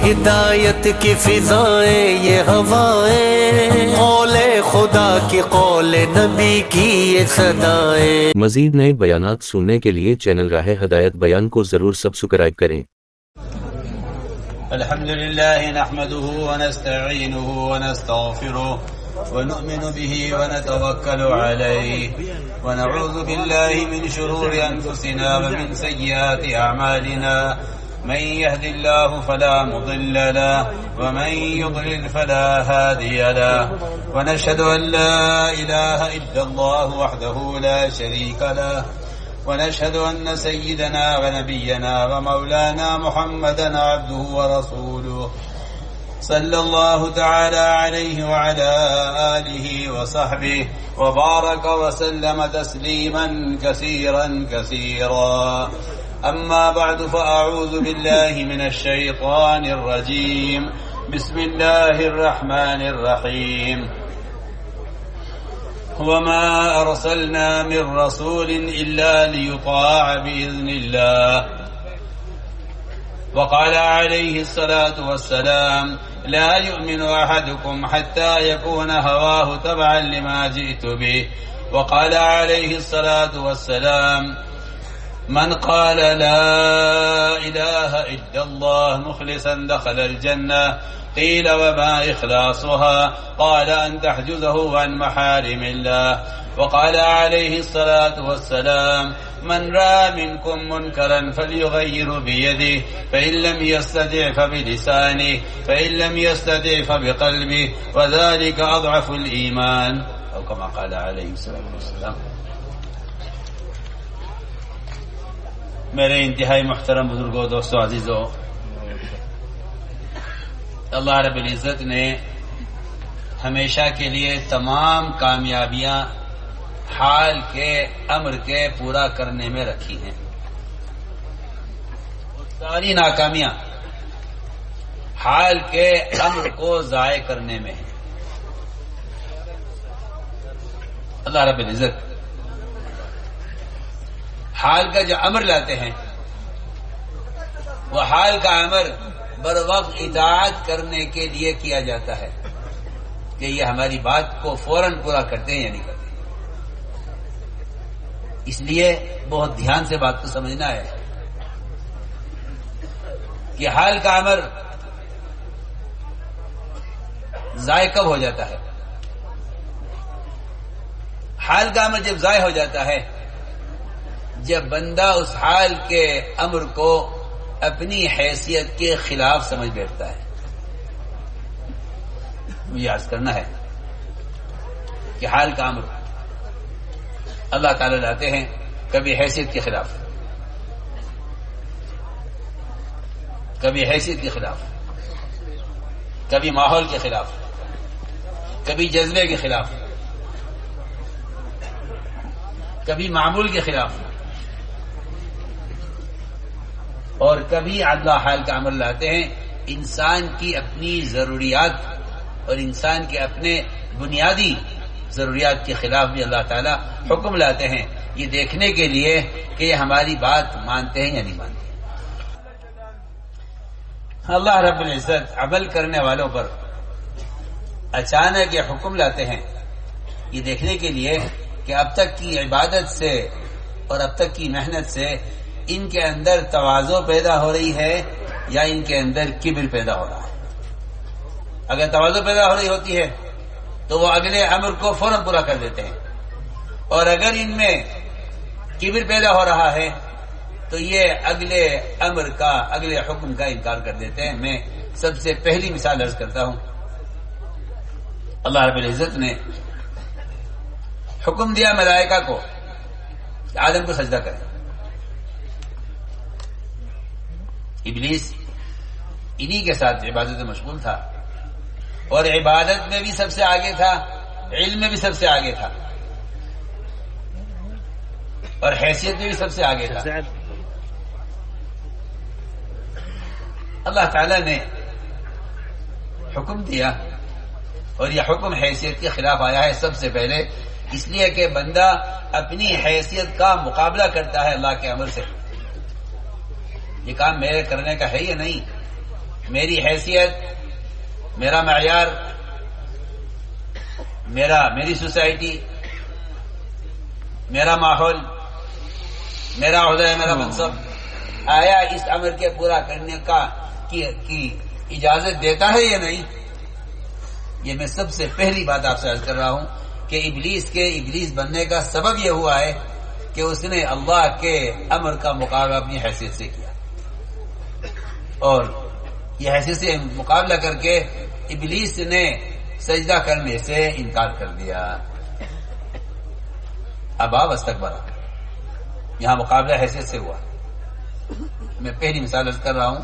ہدایت کی فضائیں یہ ہوائیں، قول خدا کی قول نبی کی یہ صدائیں۔ مزید نئے بیانات سننے کے لیے چینل راہ ہدایت بیان کو ضرور سبسکرائب کریں۔ الحمد لله نحمده ونستعينه ونستغفره ونؤمن به ونتوكل عليه ونعوذ بالله من شرور أنفسنا ومن سيئات أعمالنا، من يهد الله فلا مضل له ومن يضلل فلا هادي له، ونشهد أن لا إله إلا الله وحده لا شريك له، ونشهد أن سيدنا ونبينا ومولانا محمدا عبده ورسوله صلى الله تعالى عليه وعلى آله وصحبه وبارك وسلم تسليما كثيرا كثيرا. أما بعد، فأعوذ بالله من الشيطان الرجيم. بسم الله الرحمن الرحيم. وما أرسلنا من رسول إلا ليطاع بإذن الله. وقال عليه الصلاة والسلام: لا يؤمن أحدكم حتى يكون هواه تبعا لما جئت به. وقال عليه الصلاة والسلام: من قال لا إله إلا الله مخلصا دخل الجنة. قيل: وما إخلاصها؟ قال: أن تحجزه عن محارم الله. وقال عليه الصلاة والسلام: من رأى منكم منكرا فليغير بيده، فإن لم يستطع فبلسانه، فإن لم يستطع فبقلبه، وذلك أضعف الإيمان، أو كما قال عليه الصلاة والسلام. میرے انتہائی محترم بزرگوں، دوستوں، عزیزوں، اللہ رب العزت نے ہمیشہ کے لیے تمام کامیابیاں حال کے امر کے پورا کرنے میں رکھی ہیں، ساری ناکامیاں حال کے امر کو ضائع کرنے میں ہیں۔ اللہ رب العزت حال کا جو امر لاتے ہیں، وہ حال کا امر بر وقت اطاعت کرنے کے لیے کیا جاتا ہے کہ یہ ہماری بات کو فوراً پورا کرتے ہیں یا نہیں کرتے۔ اس لیے بہت دھیان سے بات کو سمجھنا ہے کہ حال کا امر ضائع کب ہو جاتا ہے؟ حال کا امر جب ضائع ہو جاتا ہے جب بندہ اس حال کے امر کو اپنی حیثیت کے خلاف سمجھ بیٹھتا ہے۔ مجھے عرض کرنا ہے کہ حال کا امر اللہ تعالی لاتے ہیں کبھی حیثیت کے خلاف، کبھی حیثیت کے خلاف، کبھی ماحول کے خلاف، کبھی جذبے کے خلاف، کبھی معمول کے خلاف، اور کبھی اللہ حال کا عمل لاتے ہیں انسان کی اپنی ضروریات اور انسان کے اپنے بنیادی ضروریات کے خلاف بھی اللہ تعالیٰ حکم لاتے ہیں، یہ دیکھنے کے لیے کہ یہ ہماری بات مانتے ہیں یا نہیں مانتے۔ اللہ رب العزت عمل کرنے والوں پر اچانک یہ حکم لاتے ہیں یہ دیکھنے کے لیے کہ اب تک کی عبادت سے اور اب تک کی محنت سے ان کے اندر تواضع پیدا ہو رہی ہے یا ان کے اندر کبر پیدا ہو رہا ہے۔ اگر تواضع پیدا ہو رہی ہوتی ہے تو وہ اگلے امر کو فوراً پورا کر دیتے ہیں، اور اگر ان میں کبر پیدا ہو رہا ہے تو یہ اگلے امر کا، اگلے حکم کا انکار کر دیتے ہیں۔ میں سب سے پہلی مثال عرض کرتا ہوں، اللہ رب العزت نے حکم دیا ملائکہ کو کہ آدم کو سجدہ کریں۔ ابلیس انہی کے ساتھ عبادت میں مشغول تھا، اور عبادت میں بھی سب سے آگے تھا، علم میں بھی سب سے آگے تھا، اور حیثیت میں بھی سب سے آگے تھا۔ اللہ تعالی نے حکم دیا، اور یہ حکم حیثیت کے خلاف آیا ہے سب سے پہلے، اس لیے کہ بندہ اپنی حیثیت کا مقابلہ کرتا ہے اللہ کے امر سے۔ یہ کام میرے کرنے کا ہے یا نہیں، میری حیثیت، میرا معیار، میری سوسائٹی، میرا ماحول، میرا عہدہ، میرا منصب، آیا اس امر کے پورا کرنے کی اجازت دیتا ہے یا نہیں؟ یہ میں سب سے پہلی بات آپ سے عرض کر رہا ہوں کہ ابلیس بننے کا سبب یہ ہوا ہے کہ اس نے اللہ کے امر کا مقابلہ اپنی حیثیت سے کیا، اور یہ حیثیت سے مقابلہ کر کے ابلیس نے سجدہ کرنے سے انکار کر دیا۔ ابا واستکبر، یہاں مقابلہ حیثیت سے ہوا۔ میں پہلی مثال عرض کر رہا ہوں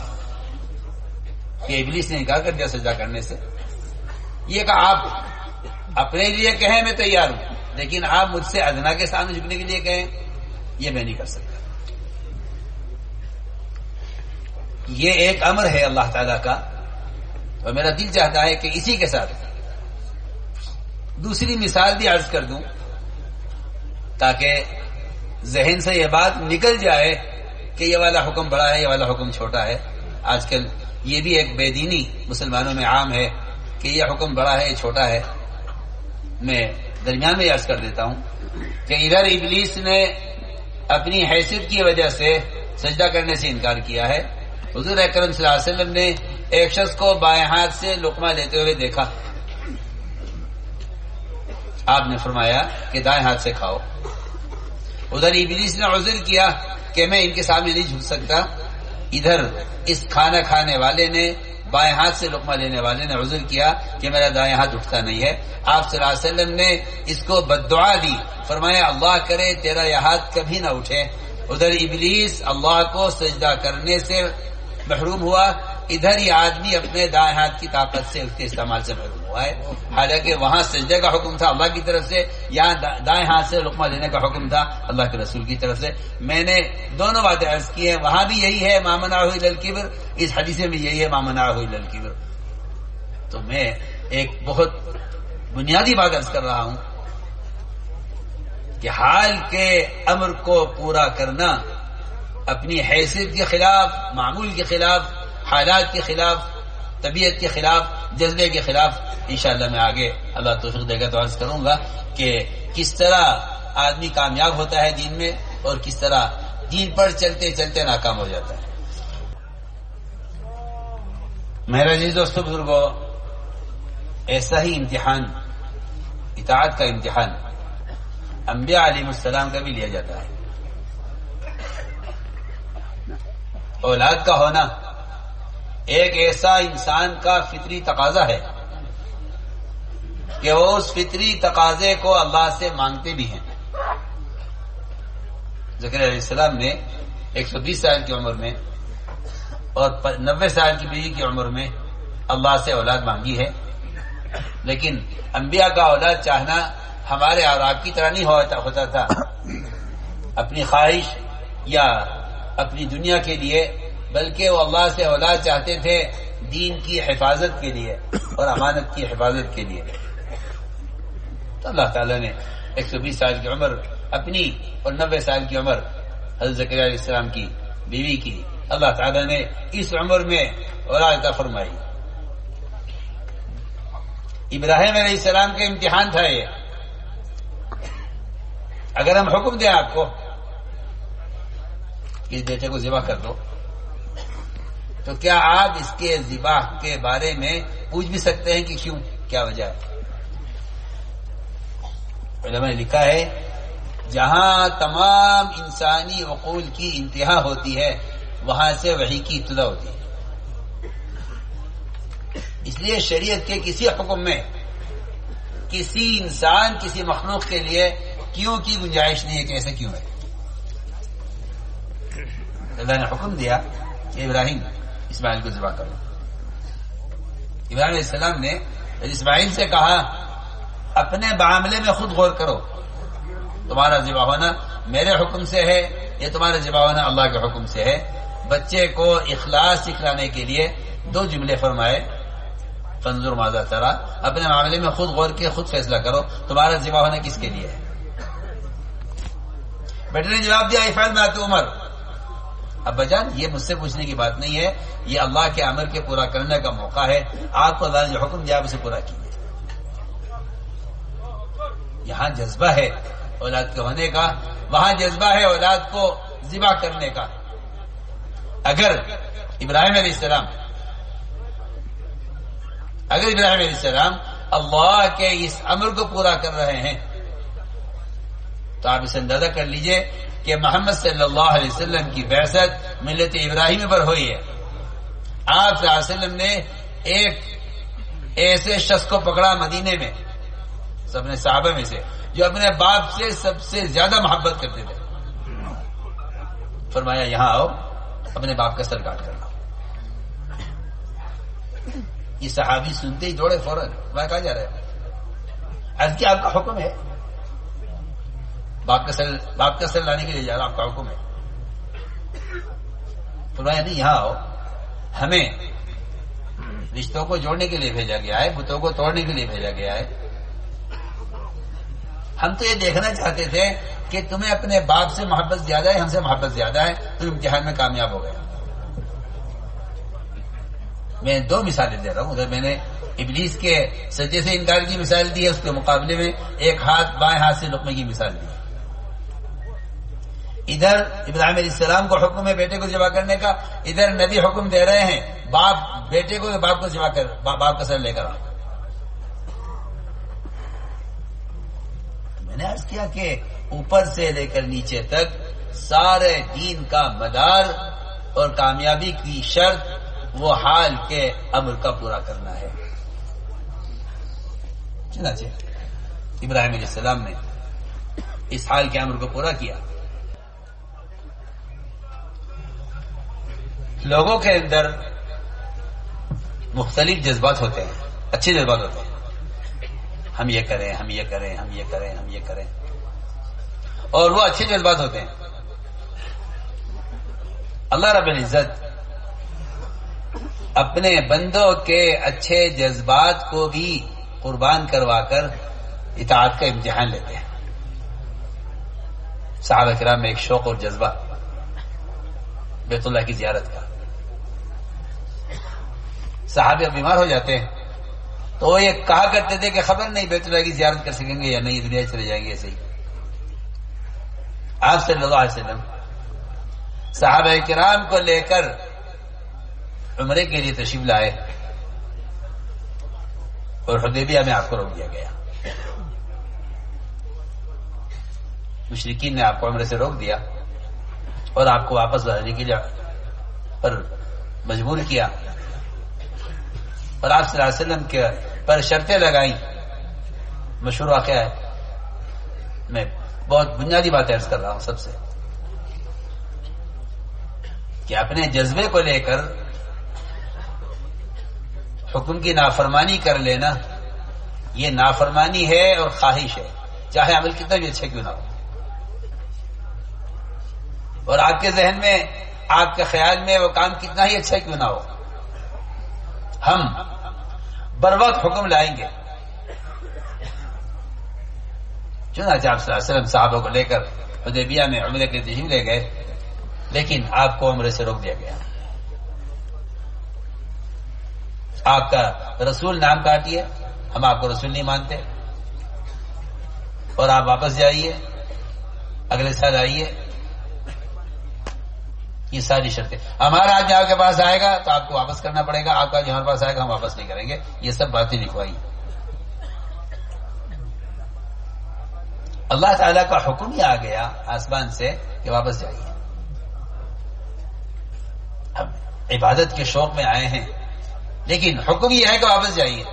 کہ ابلیس نے انکار کر دیا سجدہ کرنے سے۔ یہ کہ آپ اپنے لیے کہیں میں تیار ہوں، لیکن آپ مجھ سے ادنا کے سامنے جھکنے کے لیے کہیں، یہ میں نہیں کر سکتا۔ یہ ایک امر ہے اللہ تعالیٰ کا، اور میرا دل چاہتا ہے کہ اسی کے ساتھ دوسری مثال بھی عرض کر دوں تاکہ ذہن سے یہ بات نکل جائے کہ یہ والا حکم بڑا ہے، یہ والا حکم چھوٹا ہے۔ آج کل یہ بھی ایک بے دینی مسلمانوں میں عام ہے کہ یہ حکم بڑا ہے، یہ چھوٹا ہے۔ میں درمیان میں عرض کر دیتا ہوں کہ ادھر ابلیس نے اپنی حیثیت کی وجہ سے سجدہ کرنے سے انکار کیا ہے۔ حضور اکرم صلی اللہ علیہ وسلم نے ایک شخص کو بائیں ہاتھ سے لقمہ لیتے ہوئے دیکھا، آپ نے فرمایا کہ دائیں ہاتھ سے کھاؤ۔ ادھر ابلیس نے عذر کیا کہ میں ان کے سامنے نہیں جھک سکتا، ادھر اس کھانا کھانے والے نے، بائیں ہاتھ سے لقمہ لینے والے نے عذر کیا کہ میرا دائیں ہاتھ اٹھتا نہیں ہے۔ آپ صلی اللہ علیہ وسلم نے اس کو بددعا دی، فرمایا اللہ کرے تیرا یہ ہاتھ کبھی نہ اٹھے۔ ادھر ابلیس اللہ کو سجدہ کرنے سے محروم ہوا، ادھر یہ آدمی اپنے دائیں ہاتھ کی طاقت سے اس کے استعمال سے محروم ہوا ہے۔ حالانکہ وہاں سجدے کا حکم تھا اللہ کی طرف سے، یہاں دائیں ہاتھ سے لقمہ لینے کا حکم تھا اللہ کے رسول کی طرف سے۔ میں نے دونوں باتیں عرض کی ہیں، وہاں بھی یہی ہے ما منعہ الا الکبر، اس حدیث میں بھی یہی ہے ما منعہ الا الکبر۔ تو میں ایک بہت بنیادی بات عرض کر رہا ہوں کہ حال کے امر کو پورا کرنا اپنی حیثیت کے خلاف، معمول کے خلاف، حالات کے خلاف، طبیعت کے خلاف، جذبے کے خلاف، انشاءاللہ میں آگے اللہ توفیق دے گا تو عرض کروں گا کہ کس طرح آدمی کامیاب ہوتا ہے دین میں اور کس طرح دین پر چلتے چلتے ناکام ہو جاتا ہے۔ میرے عزیز دوستو بزرگوں، ایسا ہی امتحان، اطاعت کا امتحان انبیاء علیہ السلام کا بھی لیا جاتا ہے۔ اولاد کا ہونا ایک ایسا انسان کا فطری تقاضا ہے کہ وہ اس فطری تقاضے کو اللہ سے مانگتے بھی ہیں۔ زکریا علیہ السلام نے 120 سال کی عمر میں اور 90 سال کی بیوی کی عمر میں اللہ سے اولاد مانگی ہے، لیکن انبیاء کا اولاد چاہنا ہمارے اور آپ کی طرح نہیں ہوتا تھا، اپنی خواہش یا اپنی دنیا کے لیے، بلکہ وہ اللہ سے اولاد چاہتے تھے دین کی حفاظت کے لیے اور امانت کی حفاظت کے لیے۔ تو اللہ تعالیٰ نے 120 سال کی عمر اپنی اور 90 سال کی عمر حضرت زکریا علیہ السلام کی بیوی کی، اللہ تعالیٰ نے اس عمر میں اولاد عطا فرمائی۔ ابراہیم علیہ السلام کا امتحان تھا یہ۔ اگر ہم حکم دیں آپ کو اس بیٹے کو ذبح کر دو، تو کیا آپ اس کے ذبح کے بارے میں پوچھ بھی سکتے ہیں کہ کیوں، کیا وجہ ہے؟ علماء نے لکھا ہے جہاں تمام انسانی عقول کی انتہا ہوتی ہے وہاں سے وحی کی ابتدا ہوتی ہے۔ اس لیے شریعت کے کسی حکم میں کسی انسان، کسی مخلوق کے لیے کیوں کی گنجائش نہیں ہے کہ ایسا کیوں ہے۔ اللہ نے حکم دیا کہ ابراہیم اسماعیل کو ذبح کرو۔ ابراہیم علیہ السلام نے اسماعیل سے کہا اپنے معاملے میں خود غور کرو، تمہارا ذبح ہونا میرے حکم سے ہے یا تمہارا ذبح ہونا اللہ کے حکم سے ہے۔ بچے کو اخلاص سکھلانے کے لیے 2 جملے فرمائے، فانظر ماذا ترى، اپنے معاملے میں خود غور کے خود فیصلہ کرو تمہارا ذبح ہونا کس کے لیے ہے۔ بیٹے نے جواب دیا افعل ما تؤمر، ابا جان یہ مجھ سے پوچھنے کی بات نہیں ہے، یہ اللہ کے امر کے پورا کرنے کا موقع ہے، آپ کو اللہ نے جو حکم دیا آپ اسے پورا کیجیے۔ یہاں جذبہ ہے اولاد کے ہونے کا، وہاں جذبہ ہے اولاد کو ذبح کرنے کا۔ اگر ابراہیم علیہ السلام اللہ کے اس امر کو پورا کر رہے ہیں تو آپ اسے اندازہ کر لیجئے کہ محمد صلی اللہ علیہ وسلم کی بعثت ملت ابراہیم پر ہوئی ہے۔ آپ صلی اللہ علیہ وسلم نے ایک ایسے شخص کو پکڑا مدینے میں، سب نے صحابہ میں سے، جو اپنے باپ سے سب سے زیادہ محبت کرتے تھے، فرمایا یہاں آؤ، اپنے باپ کا سر کاٹ کر لاؤ۔ یہ صحابی سنتے ہی دوڑے فوراً، میں کہا جا رہا ہے؟ عرض کیا آپ کا حکم ہے؟ باپ کا سر لانے کے لیے جا رہا، آپ کا حکم ہے؟ فرمایا نہیں، یہاں آؤ، ہمیں رشتوں کو جوڑنے کے لیے بھیجا گیا ہے، بتوں کو توڑنے کے لیے بھیجا گیا ہے۔ ہم تو یہ دیکھنا چاہتے تھے کہ تمہیں اپنے باپ سے محبت زیادہ ہے، ہم سے محبت زیادہ ہے، تم امتحان میں کامیاب ہو گئے۔ میں دو مثالیں دے رہا ہوں، ادھر میں نے ابلیس کے سجدے سے انکار کی مثال دی ہے، اس کے مقابلے میں ایک بائیں ہاتھ سے لقمے کی مثال دی۔ ادھر ابراہیم علیہ السلام کو حکم ہے بیٹے کو ذبح کرنے کا، ادھر نبی حکم دے رہے ہیں باپ بیٹے کو، باپ کو ذبح کر، باپ کا سر لے کر آؤ۔ میں نے عرض کیا کہ اوپر سے لے کر نیچے تک سارے دین کا مدار اور کامیابی کی شرط وہ حال کے امر کا پورا کرنا ہے۔ چنانچہ ابراہیم علیہ السلام نے اس حال کے امر کو پورا کیا۔ لوگوں کے اندر مختلف جذبات ہوتے ہیں، اچھے جذبات ہوتے ہیں، ہم یہ کریں، ہم یہ کریں، ہم یہ کریں، ہم یہ کریں، اور وہ اچھے جذبات ہوتے ہیں۔ اللہ رب العزت اپنے بندوں کے اچھے جذبات کو بھی قربان کروا کر اطاعت کا امتحان لیتے ہیں۔ صحابہ کرام میں ایک شوق اور جذبہ بیت اللہ کی زیارت کا۔ صحابہ بیمار ہو جاتے ہیں تو وہ یہ کہا کرتے تھے کہ خبر نہیں بیت اللہ کی زیارت کر سکیں گے یا نہیں، دنیا چلے جائیں گے ایسے ہی۔ آپ صلی اللہ علیہ وسلم صحابہ کرام کو لے کر عمرے کے لیے تشریف لائے اور حدیبیہ میں آپ کو روک دیا گیا۔ مشرکین نے آپ کو عمرے سے روک دیا اور آپ کو واپس لانے کے لیے پر مجبور کیا، اور آپ صلی اللہ علیہ وسلم کے پر شرطیں لگائیں۔ مشہور واقعہ ہے، میں بہت بنیادی بات عرض کر رہا ہوں سب سے، کہ اپنے جذبے کو لے کر حکم کی نافرمانی کر لینا یہ نافرمانی ہے اور خواہش ہے، چاہے عمل کتنا بھی اچھا کیوں نہ ہو۔ اور آپ کے ذہن میں، آپ کے خیال میں وہ کام کتنا ہی اچھا کیوں نہ ہو، ہم بر وقت حکم لائیں گے۔ چنانچہ آپ صلی اللہ علیہ وسلم صحابہ کو لے کر حدیبیہ میں عمرے کے تشریف لے گئے، لیکن آپ کو عمرے سے روک دیا گیا۔ آپ کا رسول نام کاٹیے، ہم آپ کو رسول نہیں مانتے، اور آپ واپس جائیے، اگلے سال آئیے۔ یہ ساری شرطیں، ہمارا آج آپ کے پاس آئے گا تو آپ کو واپس کرنا پڑے گا، آپ کا جو ہمارے پاس آئے گا ہم واپس نہیں کریں گے، یہ سب باتیں لکھوائی۔ اللہ تعالیٰ کا حکم ہی آ گیا آسمان سے کہ واپس جائیے۔ ہم عبادت کے شوق میں آئے ہیں، لیکن حکم یہ ہے کہ واپس جائیے۔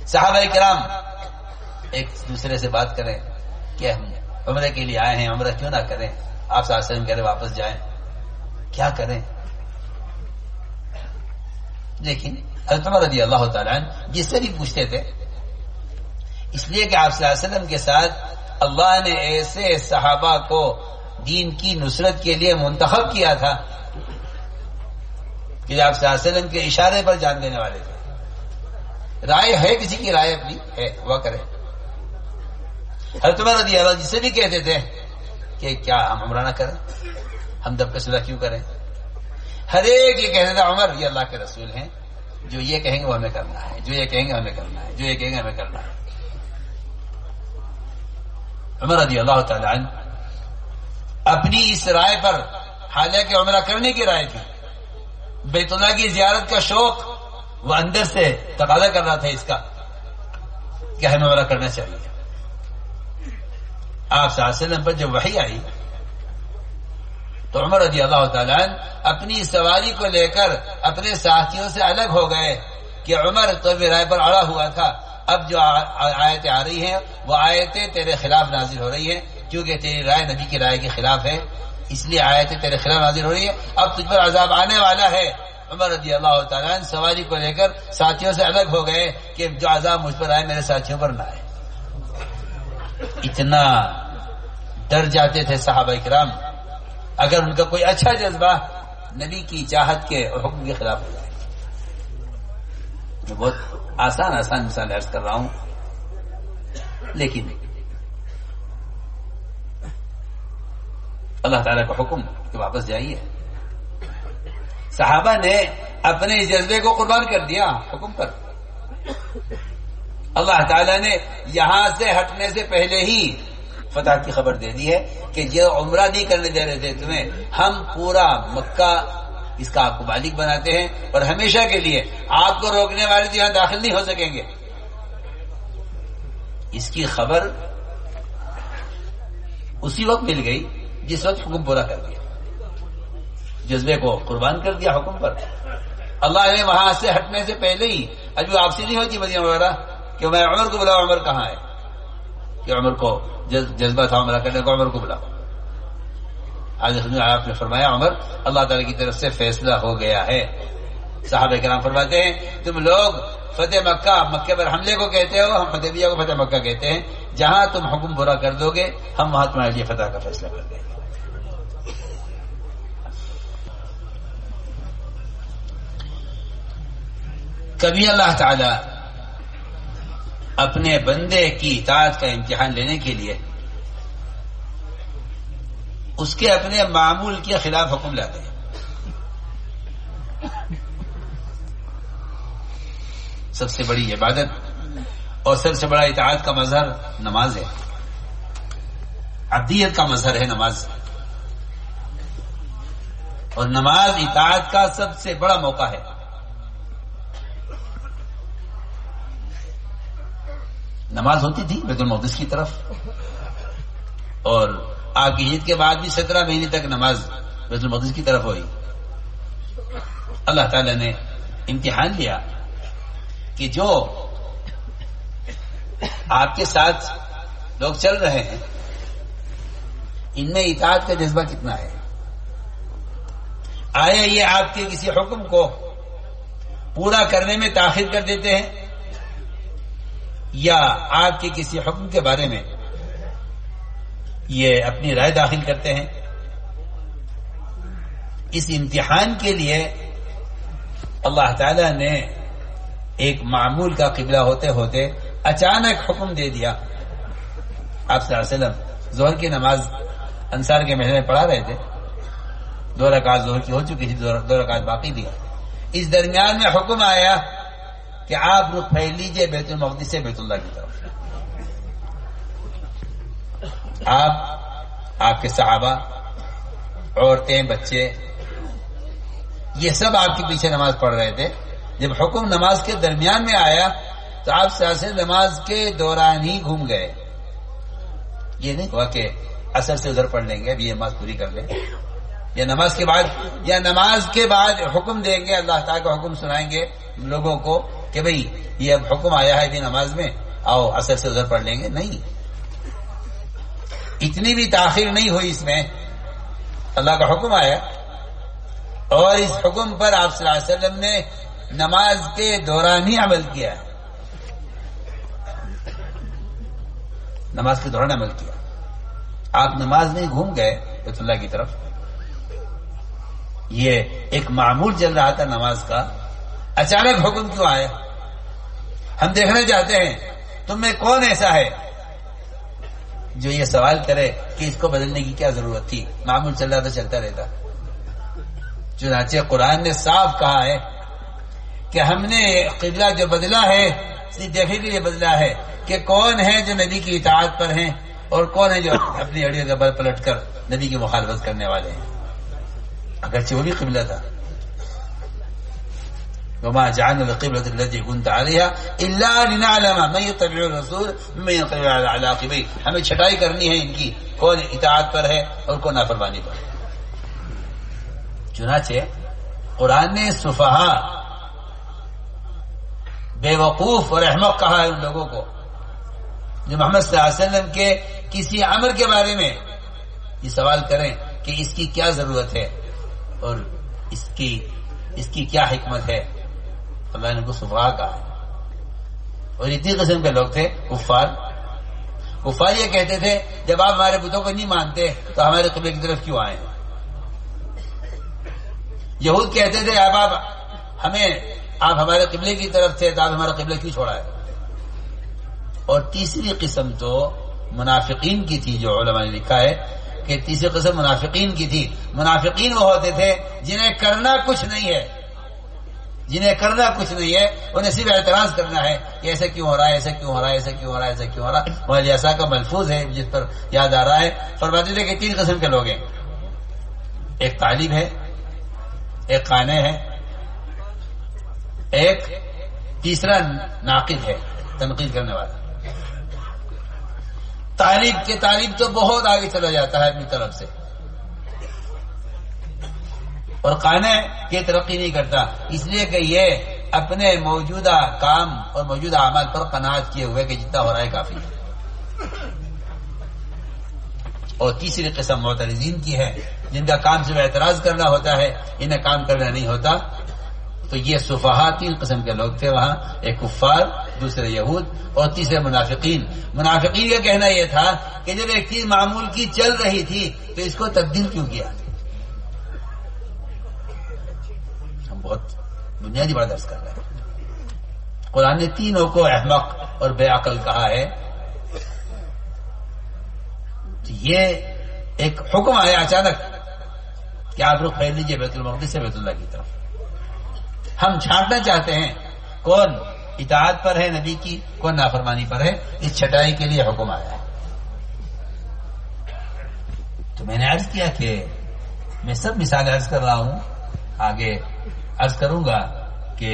صحابہ کرام ایک دوسرے سے بات کریں کہ ہم عمرے کے لیے آئے ہیں، عمرہ کیوں نہ کریں؟ آپ صلی اللہ علیہ وسلم کہہ رہے واپس جائیں، کیا کریں؟ لیکن حضرت عمر رضی اللہ تعالیٰ عنہ جس سے بھی پوچھتے تھے، اس لیے کہ آپ صلی اللہ علیہ وسلم کے ساتھ اللہ نے ایسے صحابہ کو دین کی نصرت کے لیے منتخب کیا تھا کہ آپ صلی اللہ علیہ وسلم کے اشارے پر جان دینے والے تھے۔ رائے ہے کسی کی، رائے اپنی ہے وہ کرے۔ حضرت عمر رضی اللہ جس سے بھی کہتے تھے کہ کیا ہم عمرہ نہ کریں، ہم دب کا صلح کیوں کریں؟ ہر ایک یہ کہنے تھا عمر یہ اللہ کے رسول ہیں، جو یہ کہیں گے وہ ہمیں کرنا ہے، جو یہ کہیں گے ہمیں کرنا ہے، جو یہ کہیں گے ہمیں کرنا ہے۔ عمر رضی اللہ تعالی عنہ اپنی اس رائے پر، حالانکہ عمرہ کرنے کی رائے تھی، بیت اللہ کی زیارت کا شوق وہ اندر سے تقاضا کر رہا تھا اس کا کہ ہمیں عمرہ کرنا چاہیے۔ آپ صلی اللہ علیہ وسلم پر جب وحی آئی تو عمر رضی اللہ تعالیٰ عنہ اپنی سواری کو لے کر اپنے ساتھیوں سے الگ ہو گئے کہ عمر تو بھی رائے پر اڑا ہوا تھا، اب جو آیتیں آ رہی ہیں وہ آیتیں تیرے خلاف نازل ہو رہی ہیں، کیونکہ تیری رائے نبی کی رائے کے خلاف ہے، اس لیے آیتیں تیرے خلاف نازل ہو رہی ہیں، اب تجھ پر عذاب آنے والا ہے۔ عمر رضی اللہ تعالیٰ عنہ سواری کو لے کر ساتھیوں سے الگ ہو گئے کہ جو عذاب مجھ پر آئے میرے ساتھیوں پر نہ آئے۔ اتنا ڈر جاتے تھے صحابہ کرام اگر ان کا کوئی اچھا جذبہ نبی کی چاہت کے اور حکم کے خلاف ہو جائے۔ میں بہت آسان مثال عرض کر رہا ہوں، لیکن اللہ تعالیٰ کا حکم کہ واپس جائیے، صحابہ نے اپنے اس جذبے کو قربان کر دیا حکم پر۔ اللہ تعالیٰ نے یہاں سے ہٹنے سے پہلے ہی فتح کی خبر دے دی ہے کہ جو عمرہ نہیں کرنے دے رہے تھے تمہیں، ہم پورا مکہ اس کا آپ کو مالک بناتے ہیں اور ہمیشہ کے لیے آپ کو روکنے والے یہاں داخل نہیں ہو سکیں گے۔ اس کی خبر اسی وقت مل گئی جس وقت حکم پورا کر دیا، جذبے کو قربان کر دیا حکم پر۔ اللہ نے وہاں سے ہٹنے سے پہلے ہی، ابھی واپسی نہیں ہوتی مدینہ وغیرہ کہ میں عمر کو بلاؤ، عمر کہاں ہے، کہ عمر کو جذبہ تھا عمرہ کرنے کو، عمر کو بلاؤ۔ آج آپ نے فرمایا عمر اللہ تعالیٰ کی طرف سے فیصلہ ہو گیا ہے۔ صحابہ کرام فرماتے ہیں تم لوگ فتح مکہ پر حملے کو کہتے ہو، ہم فتح کو فتح مکہ کہتے ہیں، جہاں تم حکم پورا کر دو گے ہم وہاں تمہارے لیے فتح کا فیصلہ کر دیں گے۔ کبھی اللہ تعالی اپنے بندے کی اطاعت کا امتحان لینے کے لیے اس کے اپنے معمول کے خلاف حکم لاتے ہیں۔ سب سے بڑی عبادت اور سب سے بڑا اطاعت کا مظہر نماز ہے، عبدیت کا مظہر ہے نماز، اور نماز اطاعت کا سب سے بڑا موقع ہے۔ نماز ہوتی تھی بیت المقدس کی طرف، اور آپ کی ہجرت کے بعد بھی 17 مہینے تک نماز بیت المقدس کی طرف ہوئی۔ اللہ تعالی نے امتحان لیا کہ جو آپ کے ساتھ لوگ چل رہے ہیں ان میں اطاعت کا جذبہ کتنا ہے، آیا یہ آپ کے کسی حکم کو پورا کرنے میں تاخیر کر دیتے ہیں یا آپ کے کسی حکم کے بارے میں یہ اپنی رائے داخل کرتے ہیں۔ اس امتحان کے لیے اللہ تعالی نے ایک معمول کا قبلہ ہوتے ہوتے اچانک حکم دے دیا۔ آپ صلی اللہ علیہ وسلم ظہر کی نماز انصار کے محل میں پڑھا رہے تھے، 2 رکعت ظہر کی ہو چکی تھی، 2 رکعت باقی تھی۔ اس درمیان میں حکم آیا کہ آپ رخ پھیر لیجئے بیت المقدس سے بیت اللہ کی طرف۔ آپ کے صحابہ، عورتیں، بچے، یہ سب آپ کے پیچھے نماز پڑھ رہے تھے۔ جب حکم نماز کے درمیان میں آیا تو آپ سے نماز کے دوران ہی گھوم گئے۔ یہ نہیں ہوا کہ اثر سے ادھر پڑھ لیں گے اب یہ نماز پوری کر لیں، یا نماز کے بعد حکم دیں گے، اللہ تعالیٰ کا حکم سنائیں گے لوگوں کو کہ بھئی یہ اب حکم آیا ہے بھی نماز میں، آؤ اثر سے ادھر پڑھ لیں گے۔ نہیں، اتنی بھی تاخیر نہیں ہوئی، اس میں اللہ کا حکم آیا اور اس حکم پر آپ صلی اللہ علیہ وسلم نے نماز کے دوران ہی عمل کیا، نماز کے دوران عمل کیا۔ آپ نماز میں گھوم گئے بیت اللہ کی طرف، یہ ایک معمول چل رہا تھا نماز کا، اچانک حکم کیوں آیا؟ ہم دیکھنا چاہتے ہیں تم میں کون ایسا ہے جو یہ سوال کرے کہ اس کو بدلنے کی کیا ضرورت تھی، معمول چل رہا تو چلتا رہتا. چنانچہ قرآن نے صاف کہا ہے کہ ہم نے قبلہ جو بدلا ہے صرف دیکھنے کے لیے بدلا ہے کہ کون ہے جو نبی کی اطاعت پر ہیں اور کون ہے جو اپنی اڑیوں کا بل پلٹ کر نبی کی مخالفت کرنے والے ہیں، اگرچہ وہ بھی قبلہ تھا. وما جعلنا القبلة التي كنت عليها الا لنعلم من يتبع الرسول ممن ينقلب على عقبيه. ہمیں چھٹائی کرنی ہے ان کی، کون اطاعت پر ہے اور کون نافرمانی پر. چنانچہ قرآن نے سفہا، بے وقوف اور احمق کہا ہے ان لوگوں کو جو محمد صلی اللہ علیہ وسلم کے کسی عمل کے بارے میں یہ سوال کریں کہ اس کی کیا ضرورت ہے اور اس کی کیا حکمت ہے. اللہ نے ان کو سفہا کہا ہے. اور اتنی قسم کے لوگ تھے کفار یہ کہتے تھے جب آپ ہمارے بتوں کو نہیں مانتے تو ہمارے قبلے کی طرف کیوں آئے. یہود کہتے تھے آپ ہمارے قبلے کی طرف تھے تو آپ ہمارا قبلہ کیوں چھوڑا ہے. اور تیسری قسم تو منافقین کی تھی، جو علماء نے لکھا ہے کہ تیسری قسم منافقین کی تھی. منافقین وہ ہوتے تھے جنہیں کرنا کچھ نہیں ہے، انہیں صرف اعتراض کرنا ہے کہ ایسا کیوں ہو رہا ہے، ایسا کیوں ہو رہا ہے، ایسا کیوں ہو رہا ہے، ایسا کیوں ہو رہا ہے. مولانا ایسا کا ملفوظ ہے جس پر یاد آ رہا ہے. فرماتے تھے کہ تین قسم کے لوگ ہیں، ایک طالب ہے، ایک قانع ہے، ایک تیسرا ناقد ہے، تنقید کرنے والا. طالب تو بہت آگے چلا جاتا ہے اپنی طرف سے، اور قانع کی ترقی نہیں کرتا، اس لیے کہ یہ اپنے موجودہ کام اور موجودہ اعمال پر قناعت کیے ہوئے کہ جتنا ہو رہا ہے کافی ہے. اور تیسری قسم معترضین کی ہے جن کا کام صرف اعتراض کرنا ہوتا ہے، انہیں کام کرنا نہیں ہوتا. تو یہ سفہا تین قسم کے لوگ تھے وہاں، ایک کفار، دوسرے یہود اور تیسرے منافقین. منافقین کا کہنا یہ تھا کہ جب ایک چیز معمول کی چل رہی تھی تو اس کو تبدیل کیوں کیا. ہم بہت بنیادی بات درس کر رہے ہیں. قرآن نے تینوں کو احمق اور بے عقل کہا ہے. تو یہ ایک حکم آیا اچانک کہ آپ رخ پھیر لیجیے بیت المقدس سے بیت اللہ کی طرف. ہم چھانٹنا چاہتے ہیں کون اطاعت پر ہے نبی کی، کون نافرمانی پر ہے. اس چھٹائی کے لیے حکم آیا ہے. تو میں نے عرض کیا کہ میں سب مثال عرض کر رہا ہوں، آگے عرض کروں گا کہ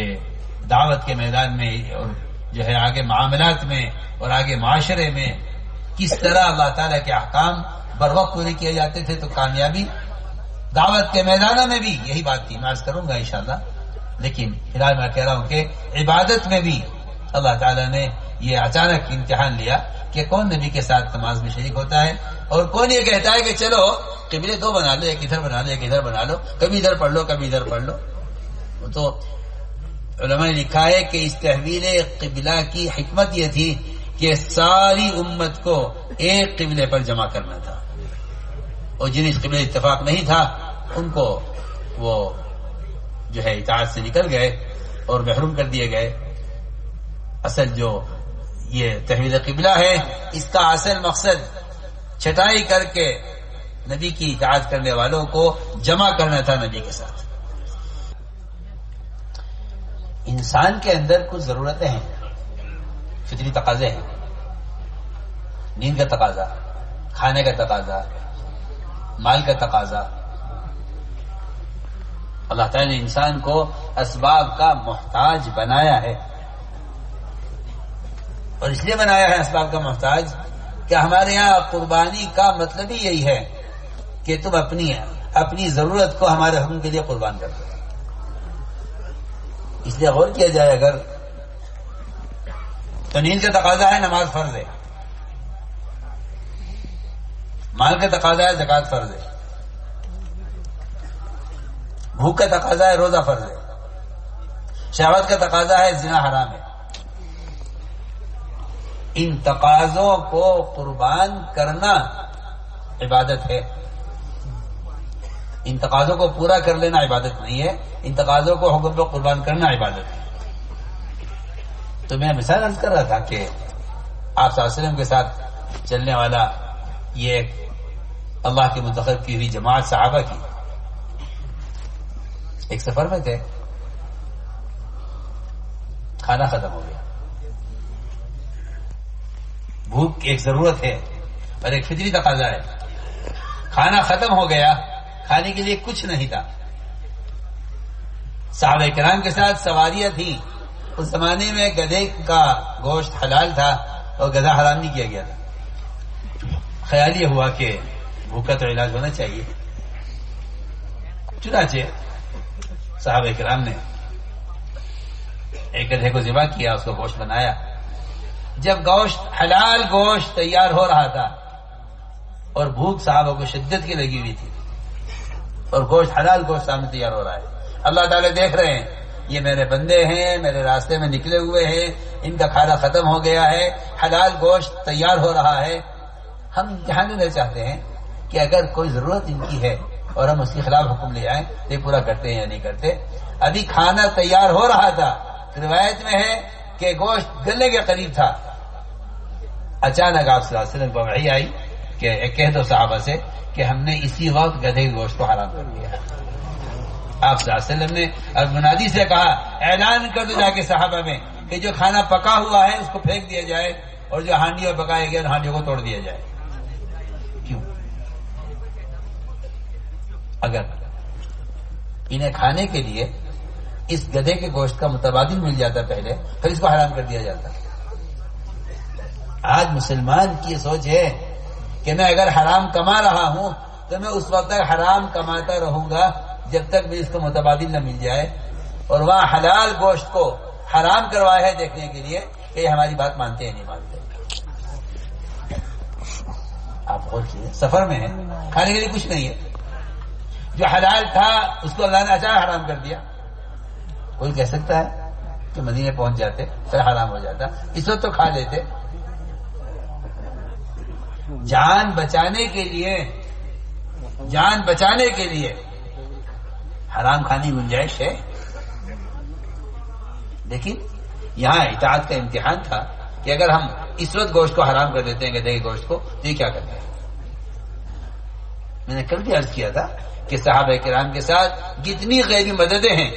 دعوت کے میدان میں اور جو ہے آگے معاملات میں اور آگے معاشرے میں کس طرح اللہ تعالیٰ کے احکام بر وقت پورے کیے جاتے تھے. تو کامیابی دعوت کے میدانوں میں بھی یہی بات تھی. میں عرض کروں گا انشاءاللہ. لیکن فی الحال میں کہہ رہا ہوں کہ عبادت میں بھی اللہ تعالیٰ نے یہ اچانک امتحان لیا کہ کون نبی کے ساتھ نماز میں شریک ہوتا ہے اور کون یہ کہتا ہے کہ چلو قبلے دو بنا لو، ایک ادھر بنا لو، ایک ادھر بنا لو، کبھی ادھر پڑھ لو، کبھی ادھر پڑھ لو. تو علماء نے لکھا ہے کہ اس تحویل قبلہ کی حکمت یہ تھی کہ ساری امت کو ایک قبلے پر جمع کرنا تھا، اور جن اس قبلے اتفاق نہیں تھا ان کو وہ جو ہے اطاعت سے نکل گئے اور محروم کر دیے گئے. اصل جو یہ تحویل قبلہ ہے اس کا اصل مقصد چھٹائی کر کے نبی کی اطاعت کرنے والوں کو جمع کرنا تھا نبی کے ساتھ. انسان کے اندر کچھ ضرورتیں ہیں، فطری تقاضے ہیں. نیند کا تقاضا، کھانے کا تقاضا، مال کا تقاضا. اللہ تعالیٰ نے انسان کو اسباب کا محتاج بنایا ہے، اور اس لیے بنایا ہے اسباب کا محتاج کہ ہمارے یہاں قربانی کا مطلب ہی یہی ہے کہ تم اپنی ضرورت کو ہمارے حکم کے لیے قربان کر دو. اس لیے غور کیا جائے اگر تو نیند کا تقاضا ہے نماز فرض ہے، مال کا تقاضا ہے زکوٰۃ فرض ہے، بھوک کا تقاضا ہے روزہ فرض ہے، شہوت کا تقاضا ہے زنا حرام ہے. ان تقاضوں کو قربان کرنا عبادت ہے. ان تقاضوں کو پورا کر لینا عبادت نہیں ہے، ان تقاضوں کو حکم پر قربان کرنا عبادت ہے. تو میں مثال عرض کر رہا تھا کہ آپ صلی اللہ علیہ وسلم کے ساتھ چلنے والا یہ اللہ کے منتخب کی ہوئی جماعت صحابہ کی ایک سفر میں تھے، کھانا ختم ہو گیا. بھوک ایک ضرورت ہے اور ایک فطری تقاضا ہے. کھانا ختم ہو گیا، کھانے کے لیے کچھ نہیں تھا. صحابہ کرام کے ساتھ سواریاں تھیں. اس زمانے میں گدھے کا گوشت حلال تھا اور گدھا حرام نہیں کیا گیا تھا. خیال یہ ہوا کہ بھوک کا تو علاج ہونا چاہیے. چنانچہ صحابہ کرام نے ایک گدھے کو ذبح کیا، اس کو گوشت بنایا. جب گوشت حلال گوشت تیار ہو رہا تھا اور بھوک صحابہ کو شدت کی لگی ہوئی تھی اور گوشت حلال گوشت سامنے تیار ہو رہا ہے، اللہ تعالیٰ دیکھ رہے ہیں یہ میرے بندے ہیں، میرے راستے میں نکلے ہوئے ہیں، ان کا کھانا ختم ہو گیا ہے، حلال گوشت تیار ہو رہا ہے. ہم امتحان لینا چاہتے ہیں کہ اگر کوئی ضرورت ان کی ہے اور ہم اس کے خلاف حکم لے آئیں تو یہ پورا کرتے ہیں یا نہیں کرتے. ابھی کھانا تیار ہو رہا تھا. روایت میں ہے کہ گوشت گلنے کے قریب تھا. اچانک آپ صلی اللہ علیہ وسلم کو وحی آئی کہ کہہ دو صحابہ سے کہ ہم نے اسی وقت گدھے کے گوشت کو حرام کر دیا. آپ صلی اللہ علیہ وسلم نے اب منادی سے کہا اعلان کر دو جا کے صحابہ میں کہ جو کھانا پکا ہوا ہے اس کو پھینک دیا جائے اور جو ہانڈی میں پکایا گیا ہانڈیوں کو توڑ دیا جائے. کیوں؟ اگر انہیں کھانے کے لیے اس گدھے کے گوشت کا متبادل مل جاتا پہلے پھر اس کو حرام کر دیا جاتا. آج مسلمان کی سوچ ہے کہ میں اگر حرام کما رہا ہوں تو میں اس وقت تک حرام کماتا رہوں گا جب تک بھی اس کو متبادل نہ مل جائے، اور وہاں حلال گوشت کو حرام کروایا ہے دیکھنے کے لیے کہ یہ ہماری بات مانتے ہیں نہیں مانتے. آپ غور کیجیے، سفر میں ہے، کھانے کے لیے کچھ نہیں ہے، جو حلال تھا اس کو اللہ نے اچانک حرام کر دیا. کوئی کہہ سکتا ہے کہ مدینے پہنچ جاتے پھر حرام ہو جاتا، اس وقت تو کھا لیتے. جان بچانے کے لیے حرام کھانے کی گنجائش ہے. لیکن یہاں اطاعت کا امتحان تھا کہ اگر ہم اس وقت گوشت کو حرام کر دیتے ہیں گدھے کے گوشت کو تو یہ کیا کرتے ہیں. میں نے کل بھی عرض کیا تھا کہ صحابہ کرام کے ساتھ جتنی غیبی مددیں ہیں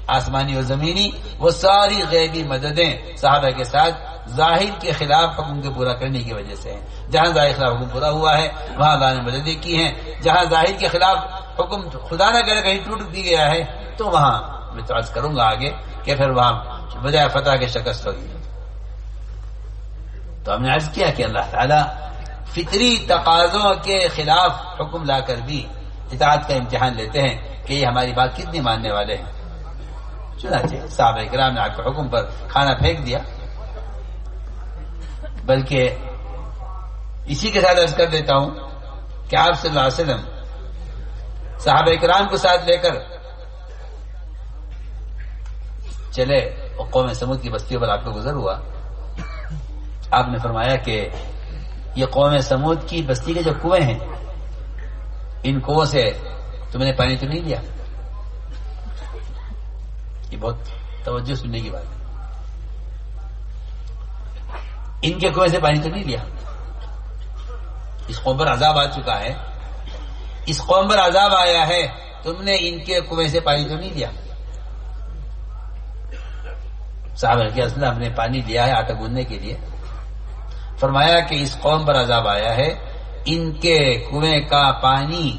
آسمانی اور زمینی، وہ ساری غیبی مددیں صحابہ کے ساتھ ظاہر کے خلاف حکم کے پورا کرنے کی وجہ سے ہیں. جہاں ظاہر کے خلاف حکم پورا ہوا ہے وہاں اللہ نے مددیں کی ہیں. جہاں ظاہر کے خلاف حکم خدا نہ کرے کہیں ٹوٹ بھی گیا ہے تو وہاں میں تو عرض کروں گا آگے کہ پھر وہاں بجائے فتح کے شکست ہوگی. تو ہم نے عرض کیا کہ اللہ تعالیٰ فطری تقاضوں کے خلاف حکم لا کر بھی اطاعت کا امتحان لیتے ہیں کہ یہ ہماری بات کتنی ماننے والے ہیں. چنانچہ صحابہ کرام نے آپ کے حکم پر کھانا پھینک دیا. بلکہ اسی کے ساتھ عرض کر دیتا ہوں کہ آپ صلی اللہ علیہ وسلم صحابہ کرام کو ساتھ لے کر چلے اور قوم سمود کی بستیوں پر آپ کو گزر ہوا. آپ نے فرمایا کہ یہ قوم سمود کی بستی کے جو کنویں ہیں ان کنووں سے تم نے پانی تو نہیں لیا. یہ بہت توجہ سننے کی بات ہے. ان کے کنویں سے پانی تو نہیں لیا. اس قوم پر عذاب آ چکا ہے، اس قوم پر عذاب آیا ہے، تم نے ان کے کنویں سے پانی تو نہیں لیا. صحابہ کی اصل ہم نے پانی لیا ہے آٹا گوندنے کے لیے. فرمایا کہ اس قوم پر عذاب آیا ہے، ان کے کنویں کا پانی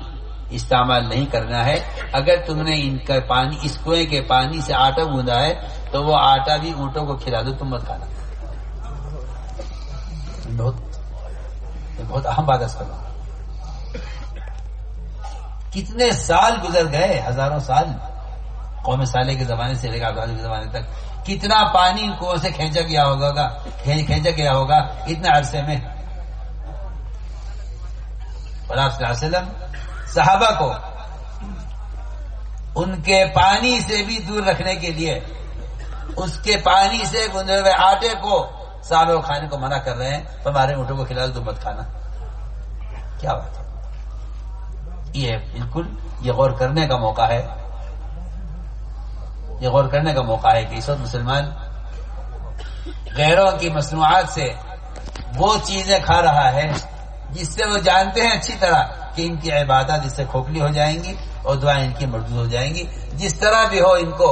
استعمال نہیں کرنا ہے. اگر تم نے ان کا پانی اس کنویں کے پانی سے آٹا گوندا ہے تو وہ آٹا بھی اونٹوں کو کھلا دو، تم مت کھانا. بہت اہم بات ہے. کتنے سال گزر گئے، ہزاروں سال، قوم صالح کے زمانے سے لے کر آزادی کے زمانے تک کتنا پانی ان کنووں سے کھینچا گیا ہوگا اتنے عرصے میں. اور آپ صلی اللہ علیہ وسلم صحابہ کو ان کے پانی سے بھی دور رکھنے کے لیے اس کے پانی سے گوندے ہوئے آٹے کو صحابہ کو کھانے کو منع کر رہے ہیں. ہمارے اونٹوں کو کھلا دو، مت کھانا. کیا بات ہے. یہ بالکل یہ غور کرنے کا موقع ہے. یہ غور کرنے کا موقع ہے کہ اس وقت مسلمان غیروں کی مصنوعات سے وہ چیزیں کھا رہا ہے جس سے وہ جانتے ہیں اچھی طرح کہ ان کی عبادات اس سے کھوکھلی ہو جائیں گی اور دعائیں ان کی مردود ہو جائیں گی. جس طرح بھی ہو ان کو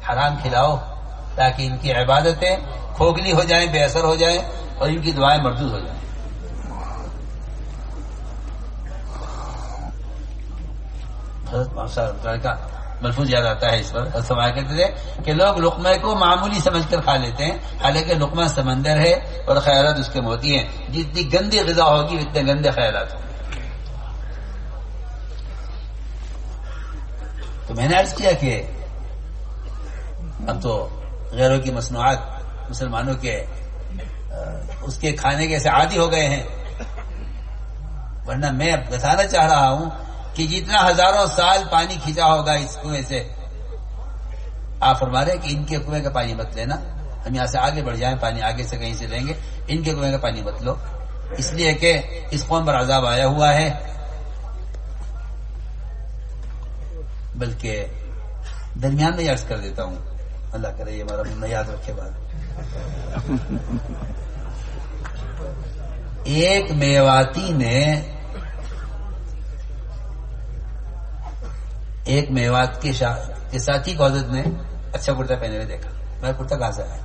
حرام کھلاؤ تاکہ ان کی عبادتیں کھوکھلی ہو جائیں، بے اثر ہو جائیں اور ان کی دعائیں مردود ہو جائیں. حضرت محمد کا ملفوظ یاد آتا ہے اس پر. فرمایا کرتے تھے کہ لوگ لقمے کو معمولی سمجھ کر کھا لیتے ہیں، حالانکہ لقمہ سمندر ہے اور خیالات اس کے موتی ہیں. جتنی گندی غذا ہوگی اتنے گندے خیالات ہوں. تو میں نے عرض کیا کہ اب تو غیروں کی مصنوعات مسلمانوں کے اس کے کھانے کے ایسے عادی ہو گئے ہیں، ورنہ میں اب بتانا چاہ رہا ہوں کہ جتنا ہزاروں سال پانی کھینچا ہوگا اس کنویں سے، آپ فرما رہے ہیں کہ ان کے کنویں کا پانی مت لینا، ہم یہاں سے آگے بڑھ جائیں، پانی آگے سے کہیں سے لیں گے، ان کے کنویں کا پانی مت لو، اس لیے کہ اس قوم پر عذاب آیا ہوا ہے. بلکہ درمیان میں عرض کر دیتا ہوں، اللہ کرے یہ ہمارا منہ یاد رکھے بات. ایک میواتی نے ایک میوات کے ساتھی کو حضرت نے اچھا کرتا پہنے ہوئے دیکھا. میں کرتا کہاں سے آیا؟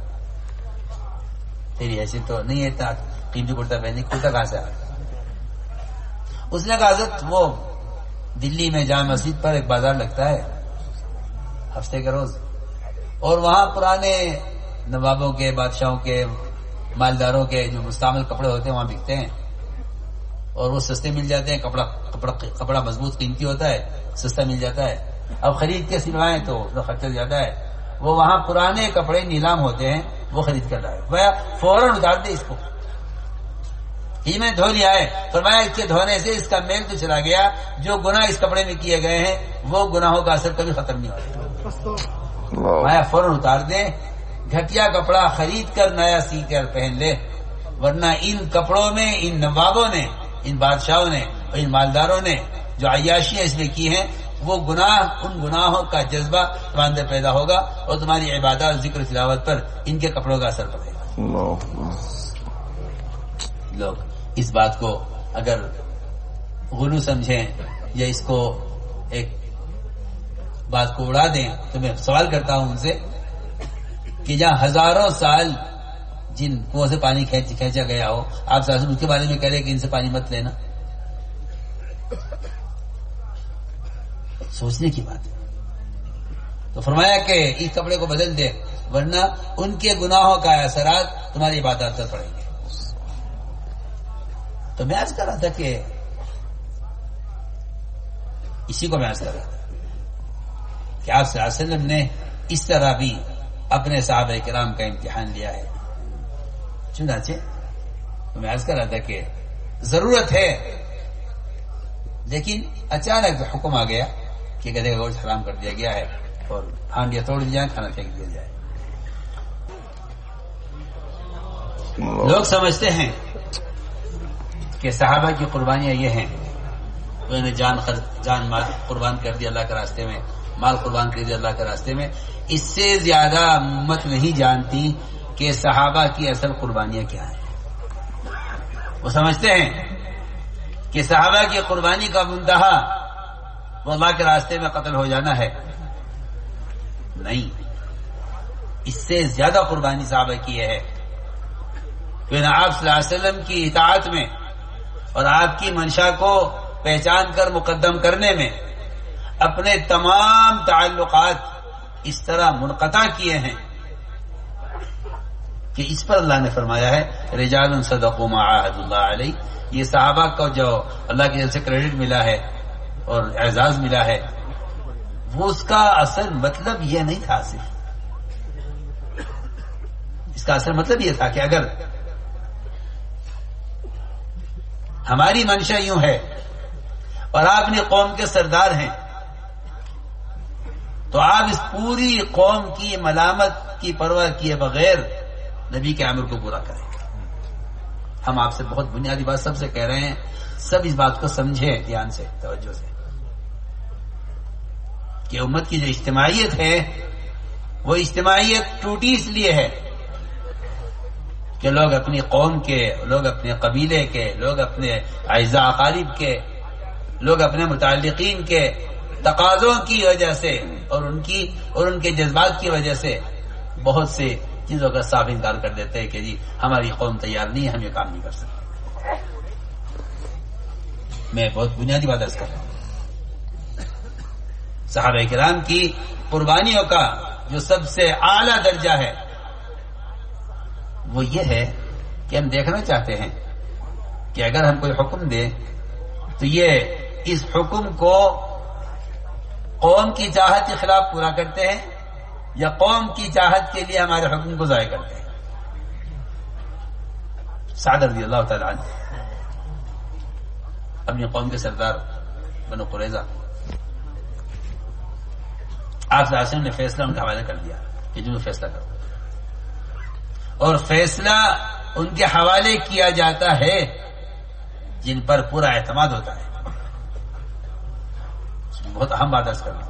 تیری ایسی تو نہیں ہے اتنا قیمتی کرتا پہنے، کرتا کہاں سے آیا؟ اس نے کہا حضرت وہ دلی میں جامع مسجد پر ایک بازار لگتا ہے ہفتے کے روز، اور وہاں پرانے نوابوں کے، بادشاہوں کے، مالداروں کے جو مستعمل کپڑے ہوتے ہیں وہاں بکتے ہیں، اور وہ سستے مل جاتے ہیں. کپڑا مضبوط قیمتی ہوتا ہے، سستا مل جاتا ہے. اب خرید کے سلوائیں تو خرچہ زیادہ ہے. وہ وہاں پرانے کپڑے نیلام ہوتے ہیں، وہ خرید کر لائے. فوراً اتار دے اس کو، ہی میں دھو لیا ہے. فرمایا اس کے دھونے سے اس کا میل تو چلا گیا، جو گناہ اس کپڑے میں کیے گئے ہیں وہ گناہوں کا اثر کبھی ختم نہیں ہوتا. فرمایا فوراً اتار دے، گھٹیا کپڑا خرید کر نیا سی کر پہن لے، ورنہ ان کپڑوں میں ان نوابوں نے، ان بادشاہوں نے اور ان مالداروں نے جو عیاشیاں اس میں کی ہیں، وہ گناہ، ان گناہوں کا جذبہ تمہارے اندر پیدا ہوگا اور تمہاری عبادات، ذکر و تلاوت پر ان کے کپڑوں کا اثر پڑے گا. لوگ اس بات کو اگر غلو سمجھیں یا اس کو ایک بات کو اڑا دیں تو میں سوال کرتا ہوں ان سے کہ جہاں ہزاروں سال جن کنویں سے پانی کھینچا گیا ہو، آپ ساتھ اس کے بارے میں کہہ رہے کہ ان سے پانی مت لینا. سوچنے کی بات ہے. تو فرمایا کہ اس کپڑے کو بدل دے، ورنہ ان کے گناہوں کا اثرات تمہاری عبادات پر پڑیں گے. تو میں عرض کر رہا تھا کہ اسی کو میں عرض کر رہا تھا کہ آپ صلی اللہ علیہ وسلم نے اس طرح بھی اپنے صحابہ کرام کا امتحان لیا ہے. چنانچہ میں عرض کر رہا تھا کہ ضرورت ہے، لیکن اچانک حکم آ گیا کہ گدھے کا گوشت حرام کر دیا گیا ہے اور ہانڈیاں توڑ دی جائیں، کھانا پھینک دیا جائے. لوگ سمجھتے ہیں کہ صحابہ کی قربانیاں یہ ہیں، انہوں نے جان مال قربان کر دیا اللہ کے راستے میں، مال قربان کر دیا اللہ کے راستے میں. اس سے زیادہ امت نہیں جانتی کہ صحابہ کی اصل قربانیاں کیا ہیں. وہ سمجھتے ہیں کہ صحابہ کی قربانی کا منتہا وہ اللہ کے راستے میں قتل ہو جانا ہے. نہیں، اس سے زیادہ قربانی صحابہ کی ہے کہ آپ صلی اللہ علیہ وسلم کی اطاعت میں اور آپ کی منشا کو پہچان کر مقدم کرنے میں اپنے تمام تعلقات اس طرح منقطع کیے ہیں کہ اس پر اللہ نے فرمایا ہے رجال صدقوا ما عاهد اللہ علیہ. یہ صحابہ کو جو اللہ کی طرف سے کریڈٹ ملا ہے اور اعزاز ملا ہے، وہ اس کا اصل مطلب یہ نہیں تھا. صرف اس کا اصل مطلب یہ تھا کہ اگر ہماری منشا یوں ہے اور آپ اپنی قوم کے سردار ہیں تو آپ اس پوری قوم کی ملامت کی پرواہ کیے بغیر نبی کے امر کو پورا کریں. ہم آپ سے بہت بنیادی بات سب سے کہہ رہے ہیں، سب اس بات کو سمجھیں دھیان سے، توجہ سے، کہ امت کی جو اجتماعیت ہے وہ اجتماعیت ٹوٹی اس لیے ہے کہ لوگ اپنی قوم کے، لوگ اپنے قبیلے کے، لوگ اپنے اعزاء اقارب کے، لوگ اپنے متعلقین کے تقاضوں کی وجہ سے اور ان کے جذبات کی وجہ سے بہت سی چیزوں کا صاف انکار کر دیتے ہیں کہ جی ہماری قوم تیار نہیں ہے، ہم یہ کام نہیں کر سکتے۔ میں بہت بنیادی بات عرض کر رہا ہوں، صحابہ کرام کی قربانیوں کا جو سب سے اعلیٰ درجہ ہے وہ یہ ہے کہ ہم دیکھنا چاہتے ہیں کہ اگر ہم کوئی حکم دیں تو یہ اس حکم کو قوم کی چاہت کے خلاف پورا کرتے ہیں یا قوم کی چاہت کے لیے ہمارے حکم کو ضائع کرتے ہیں۔ سعد رضی اللہ تعالی عنہ اپنی قوم کے سردار بنو قریظہ، آپ صلی اللہ علیہ وسلم نے فیصلہ ان کا حوالے کر دیا کہ جو فیصلہ کرو، اور فیصلہ ان کے حوالے کیا جاتا ہے جن پر پورا اعتماد ہوتا ہے۔ بہت اہم بات عرض کرنا،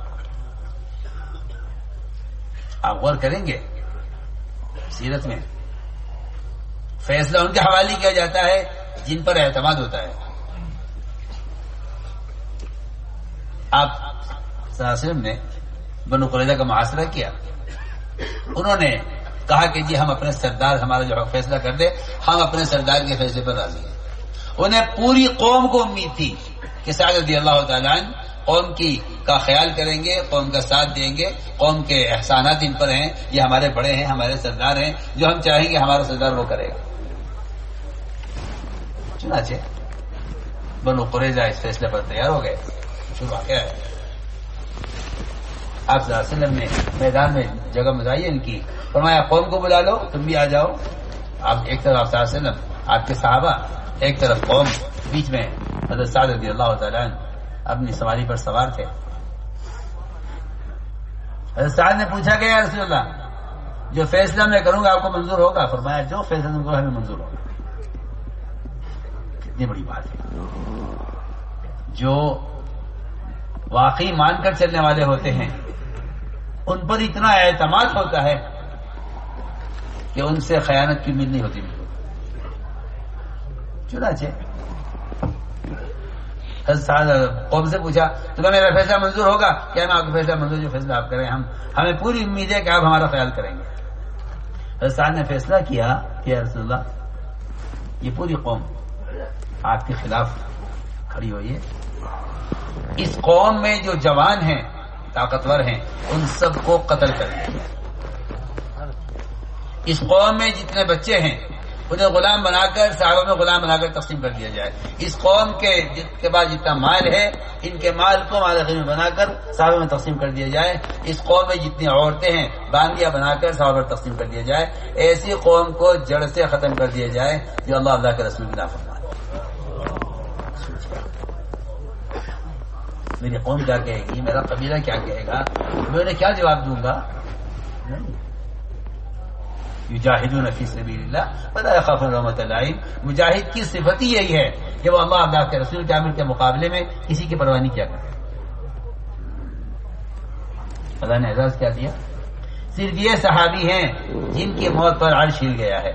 آپ غور کریں گے سیرت میں فیصلہ ان کے حوالے کیا جاتا ہے جن پر اعتماد ہوتا ہے۔ آپ صلی اللہ علیہ وسلم نے بنو قریظہ کا محاصرہ کیا، انہوں نے کہا کہ جی ہم اپنے سردار، ہمارا جو فیصلہ کر دے، ہم اپنے سردار کے فیصلے پر راضی ہیں۔ انہیں پوری قوم کو امید تھی کہ سعد رضی اللہ تعالیٰ عنہ قوم کا خیال کریں گے، قوم کا ساتھ دیں گے، قوم کے احسانات ان پر ہیں، یہ ہمارے بڑے ہیں، ہمارے سردار ہیں، جو ہم چاہیں گے ہمارا سردار وہ کرے گا۔ چنانچہ بنو قریظہ اس فیصلے پر تیار ہو گئے۔ پھر واقعہ ہے آپ صلی اللہ علیہ وسلم نے میدان میں جگہ متعین کی، فرمایا قوم کو بلا لو، تم بھی آ جاؤ۔ آپ ایک طرف آپ صلی اللہ علیہ وسلم، آپ کے صحابہ، ایک طرف قوم، بیچ میں حضرت سعد رضی اللہ تعالیٰ عنہ اپنی سواری پر سوار تھے۔ حضرت سعد نے پوچھا کہ یا رسول اللہ جو فیصلہ میں کروں گا آپ کو منظور ہوگا؟ فرمایا جو فیصلہ تم کو ہمیں منظور ہوگا۔ کتنی بڑی بات ہے، جو واقعی مان کر چلنے والے ہوتے ہیں ان پر اتنا اعتماد ہوتا ہے کہ ان سے خیانت کی امید نہیں ہوتی۔ چنانچہ قوم سے پوچھا تمہیں میرا فیصلہ منظور ہوگا؟ کیا میں آپ کا فیصلہ منظور، جو فیصلہ آپ کریں ہمیں پوری امید ہے کہ آپ ہمارا خیال کریں گے۔ حضرت سعد نے فیصلہ کیا کہ یا رسول اللہ یہ پوری قوم آپ کے خلاف کھڑی ہوئی ہے، اس قوم میں جو جوان ہیں، طاقتور ہیں، ان سب کو قتل کر دیا جائے۔ اس قوم میں جتنے بچے ہیں انہیں غلام بنا کر، صحابہ میں غلام بنا کر تقسیم کر دیا جائے۔ اس قوم کے بعد جتنا مال ہے ان کے مال کو مال غنیمت بنا کر صحابہ میں تقسیم کر دیا جائے۔ اس قوم میں جتنی عورتیں ہیں باندیاں بنا کر صحابہ میں تقسیم کر دیا جائے۔ ایسی قوم کو جڑ سے ختم کر دیا جائے جو اللہ کے رسول کی نافرمانی۔ میری قوم کیا کہے گی، میرا قبیلہ کیا کہے گا، میں انہیں کیا جواب دوں گا؟ یجاہدون فی سبیل اللہ ولا یخافون لومۃ لائم۔ مجاہد کی صفت ہی یہی ہے کہ وہ اللہ کے رسول کے امر کے مقابلے میں کسی کی پرواہ نہیں کیا کرتے۔ اللہ نے اعزاز کیا دیا، صرف یہ صحابی ہیں جن کی موت پر عرش ہل گیا ہے۔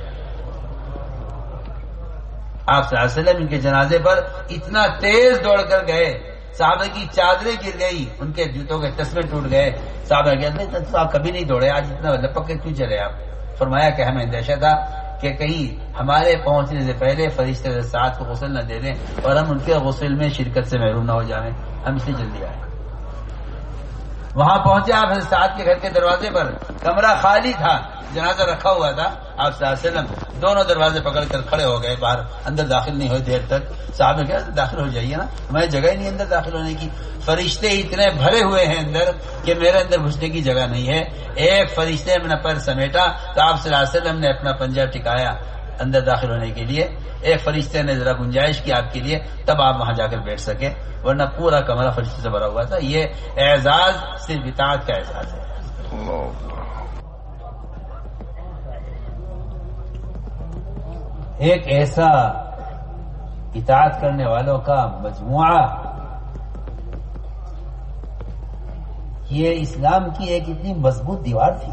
آپ صلی اللہ علیہ وسلم ان کے جنازے پر اتنا تیز دوڑ کر گئے، صحابہ کی چادریں گر گئی، ان کے جوتوں کے تسمے ٹوٹ گئے۔ صحابہ کہتے ہیں آپ کبھی نہیں دوڑے، آج اتنا لپک کے کیوں چلے آپ؟ فرمایا کہ ہمیں اندیشہ تھا کہ کہیں ہمارے پہنچنے سے پہلے فرشتے ساتھ کو غسل نہ دے دیں اور ہم ان کے غسل میں شرکت سے محروم نہ ہو جائیں، ہم اس لیے جلدی آئے۔ وہاں پہنچے آپ سعد کے گھر کے دروازے پر، کمرہ خالی تھا، جنازہ رکھا ہوا تھا۔ آپ صلی اللہ علیہ وسلم دونوں دروازے پکڑ کر کھڑے ہو گئے، باہر اندر داخل نہیں ہوئے دیر تک۔ صاحب نے کہا داخل ہو جائیے نا، ہماری جگہ ہی نہیں اندر داخل ہونے کی، فرشتے اتنے بھرے ہوئے ہیں اندر کہ میرے اندر گھسنے کی جگہ نہیں ہے۔ ایک فرشتے نے اپنا پر سمیٹا تو آپ صلی اللہ علیہ وسلم نے اپنا پنجہ ٹکایا اندر داخل ہونے کے لیے، ایک فرشتے نے ذرا گنجائش کی آپ کے لیے، تب آپ وہاں جا کر بیٹھ سکے، ورنہ پورا کمرہ فرشتے سے بھرا ہوا تھا۔ یہ اعزاز صرف اطاعت کا اعزاز ہے۔ ایک ایسا اطاعت کرنے والوں کا مجموعہ، یہ اسلام کی ایک اتنی مضبوط دیوار تھی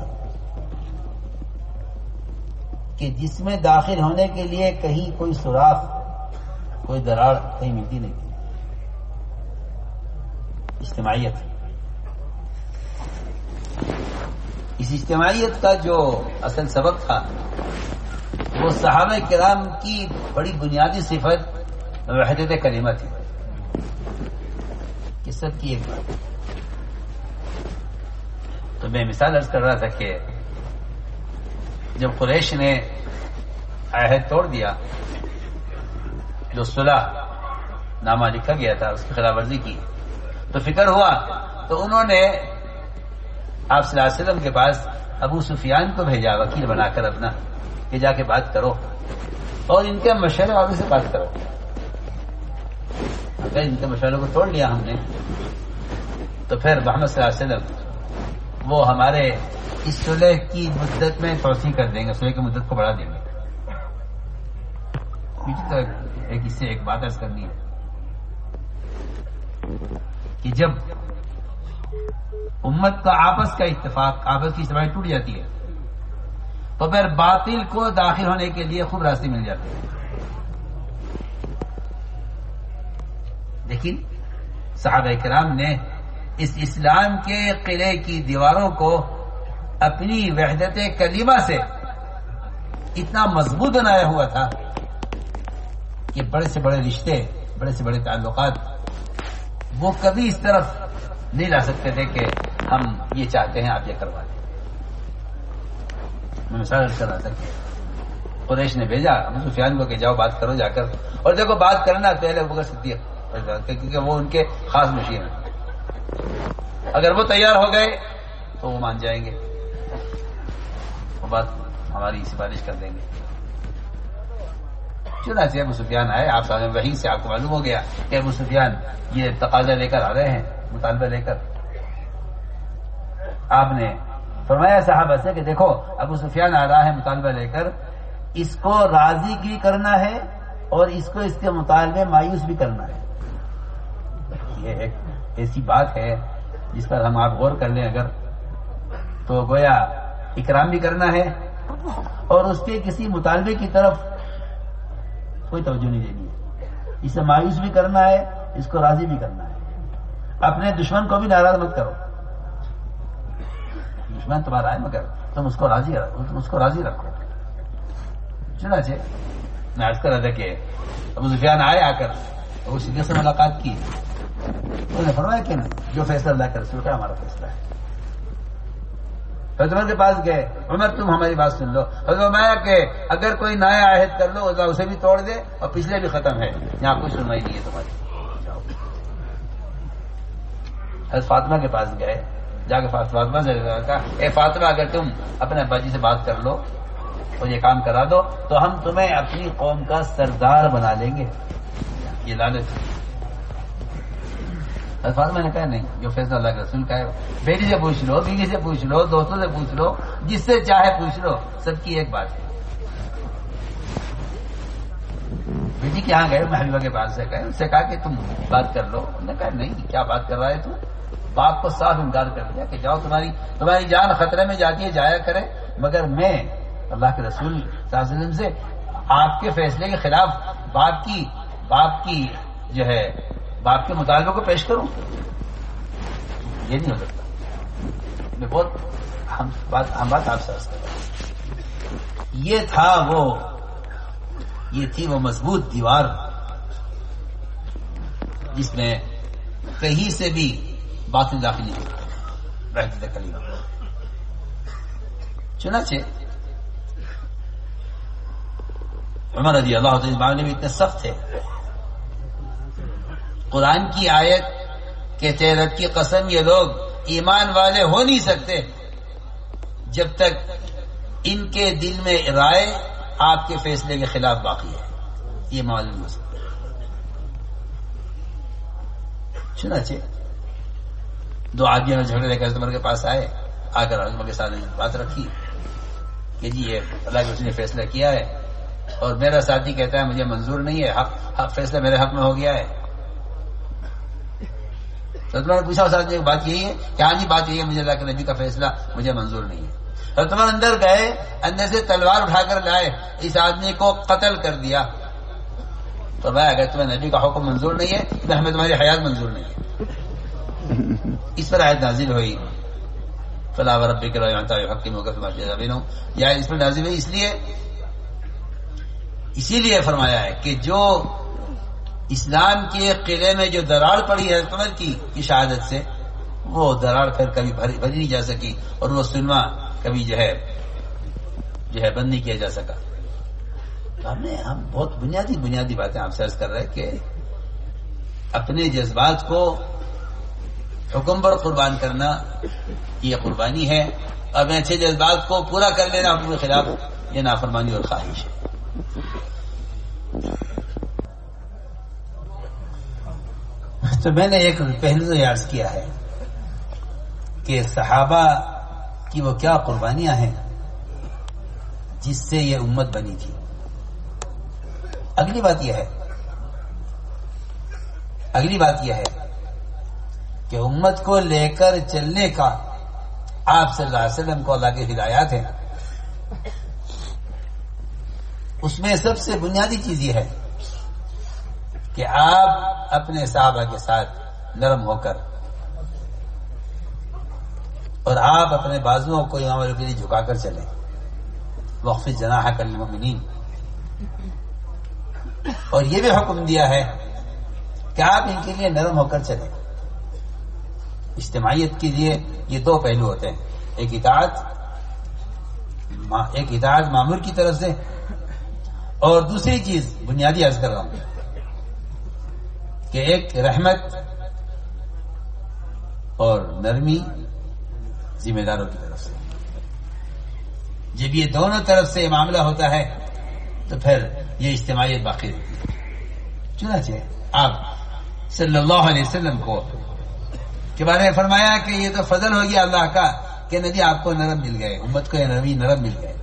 کہ جس میں داخل ہونے کے لیے کہیں کوئی سوراخ، کوئی دراڑ کہیں ملتی نہیں تھی. اجتماعیت. اس اجتماعیت کا جو اصل سبق تھا وہ صحابہ کرام کی بڑی بنیادی صفت وحدت کلمہ تھی. کس سب کی ایک بات. تو میں مثال عرض کر رہا تھا کہ جب قریش نے عہد توڑ دیا، جو صلح نامہ لکھا گیا تھا اس کی خلاف ورزی کی، تو فکر ہوا تو انہوں نے آپ صلی اللہ علیہ وسلم کے پاس ابو سفیان کو بھیجا وکیل بنا کر اپنا، کہ جا کے بات کرو اور ان کے مشورے والوں سے بات کرو. اگر ان کے مشورے کو توڑ لیا ہم نے تو پھر محمد صلی اللہ علیہ وسلم وہ ہمارے اس صلح کی مدت میں توسیع کر دیں گے، صلح کی مدت کو بڑھا دیں گے. تو اس سے ایک بات عرض کرنی ہے کہ جب امت کا آپس کا اتفاق، آپس کی اجتماعیت ٹوٹ جاتی ہے تو پھر باطل کو داخل ہونے کے لیے خوب راستے مل جاتے ہیں. لیکن صحابہ کرام نے اس اسلام کے قلعے کی دیواروں کو اپنی وحدت کلمہ سے اتنا مضبوط بنایا ہوا تھا کہ بڑے سے بڑے رشتے، بڑے سے بڑے تعلقات وہ کبھی اس طرف نہیں لا سکتے تھے کہ ہم یہ چاہتے ہیں آپ یہ کروا دیں. میں مثال کر رہا تھا کہ قریش نے بھیجا ابو سفیان کو کہ جاؤ بات کرو جا کر، اور دیکھو بات کرنا پہلے ابو بکر صدیق کیونکہ وہ ان کے خاص مشیر ہیں. اگر وہ تیار ہو گئے تو وہ مان جائیں گے، وہ بات ہماری سفارش کر دیں گے. چنانچہ ابو سفیان آئے، آپ صاحب وحی سے آپ کو معلوم ہو گیا کہ ابو سفیان یہ تقاضا لے کر آ رہے ہیں، مطالبہ لے کر. آپ نے فرمایا صحابہ سے کہ دیکھو ابو سفیان آ رہا ہے مطالبہ لے کر، اس کو راضی بھی کرنا ہے اور اس کو اس کے مطالبے مایوس بھی کرنا ہے. یہ ایک ایسی بات ہے جس پر ہم آپ غور کر لیں اگر، تو گویا اکرام بھی کرنا ہے اور اس کے کسی مطالبے کی طرف کوئی توجہ نہیں دینی ہے. اسے مایوس بھی کرنا ہے، اس کو راضی بھی کرنا ہے. اپنے دشمن کو بھی ناراض مت کرو. دشمن تمہارا ہے مگر تم اس کو راضی رکھو. چنانچہ میں عرض کر رہا تھا کہ ابو سفیان آئے، آ کر ابو صدیق سے ملاقات کی. انہوں نے فرمایا کہ جو فیصلہ اللہ کا رسول کا ہمارا فیصلہ ہے. حضرت عمر کے پاس گئے، عمر تم ہماری بات سن لو. حضرت فرمایا کہ اگر کوئی نیا عہد کر لو اسے بھی توڑ دے اور پچھلے بھی ختم ہے، یہاں کوئی سنوائی نہیں ہے تمہاری. حضرت فاطمہ کے پاس گئے، جا کے فاطمہ سے کہا اے فاطمہ اگر تم اپنے ابا جی سے بات کر لو اور یہ کام کرا دو تو ہم تمہیں اپنی قوم کا سردار بنا لیں گے. یہ لالچ. فاطمہ نے کہا نہیں، جو فیصلہ اللہ کے رسول کا ہے. بیٹی سے پوچھ لو، بیوی سے پوچھ لو، دوستوں سے پوچھ لو، جس سے چاہے پوچھ لو، سب کی ایک بات ہے. بیٹی کے یہاں گئے محبوبہ کے پاس سے گئے، اس سے کہا کہ تم بات کر لو. انہوں نے کہا نہیں، کیا بات کر رہا ہے تو باپ کو صاف انکار کر دیا کہ جاؤ تمہاری جان خطرے میں جاتی ہے، جایا کرے، مگر میں اللہ کے رسول صلی اللہ علیہ وسلم سے آپ کے فیصلے کے خلاف باپ کے مطالبے کو پیش کروں؟ یہ نہیں ہو سکتا. میں بہت ہم بات آپ سے عرض کر رہا ہوں. یہ تھی وہ مضبوط دیوار جس میں کہیں سے بھی باطل داخل نہیں ہوتا. وحدت کلمہ. چنانچہ عمر رضی اللہ عنہ معاملے میں اتنے سخت تھے، قرآن کی آیت کہ تیرت کی قسم یہ لوگ ایمان والے ہو نہیں سکتے جب تک ان کے دل میں رائے آپ کے فیصلے کے خلاف باقی ہے. یہ معلوم ہو سکتا ہے. چنانچہ دو آدمیوں میں جھگڑے لے کر عمر کے پاس آئے، آ کر عمر کے ساتھ بات رکھی کہ جی یہ اللہ کے رسول نے فیصلہ کیا ہے اور میرا ساتھی کہتا ہے مجھے منظور نہیں ہے، حق فیصلہ میرے حق میں ہو گیا ہے. تو نے پوچھا اس آدمی کی بات یہی ہے کہ ہاں جی بات یہی ہے، مجھے اللہ کے نبی کا فیصلہ مجھے منظور نہیں ہے. حضرت عمر اندر گئے، اندر سے تلوار اٹھا کر لائے، اس آدمی کو قتل کر دیا. فرمایا اگر تمہیں نبی کا حکم منظور نہیں ہے تو ہمیں تمہاری حیات منظور نہیں ہے. اس پر آیت نازل ہوئی فلا وربک لا یحکموک فیما شجر بینہم. یہ آیت اس پر نازل ہوئی اسی لیے فرمایا ہے کہ جو اسلام کے قلعے میں جو دراڑ پڑی ہے عمر کی شہادت سے، وہ دراڑ پھر کبھی بھری نہیں جا سکی، اور وہ سنما کبھی جو ہے بند نہیں کیا جا سکا. ہم بہت بنیادی باتیں آپ سے عرض کر رہے ہیں کہ اپنے جذبات کو حکم پر قربان کرنا یہ قربانی ہے، اور اپنے اچھے جذبات کو پورا کر لینا حکم کے خلاف یہ نافرمانی اور خواہش ہے. تو میں نے ایک پہلو تو عرض کیا ہے کہ صحابہ کی وہ کیا قربانیاں ہیں جس سے یہ امت بنی تھی. اگلی بات یہ ہے کہ امت کو لے کر چلنے کا آپ صلی اللہ علیہ وسلم کو اللہ کی ہدایات ہیں. اس میں سب سے بنیادی چیز یہ ہے کہ آپ اپنے صحابہ کے ساتھ نرم ہو کر، اور آپ اپنے بازوؤں کو امام علی کے لیے جھکا کر چلیں. واخفض جناحک للمؤمنین. اور یہ بھی حکم دیا ہے کہ آپ ان کے لیے نرم ہو کر چلیں. اجتماعیت کے لیے یہ دو پہلو ہوتے ہیں، ایک اطاعت مامور کی طرف سے، اور دوسری چیز بنیادی عرض کر رہا ہوں کہ ایک رحمت اور نرمی ذمہ داروں کی طرف سے. جب یہ دونوں طرف سے معاملہ ہوتا ہے تو پھر یہ اجتماعیت باقی رہتی ہے. چنانچہ آپ صلی اللہ علیہ وسلم کو کے بارے میں فرمایا کہ یہ تو فضل ہو گیا اللہ کا کہ نبی آپ کو نرم مل گئے، امت کو یہ نرم مل گئے.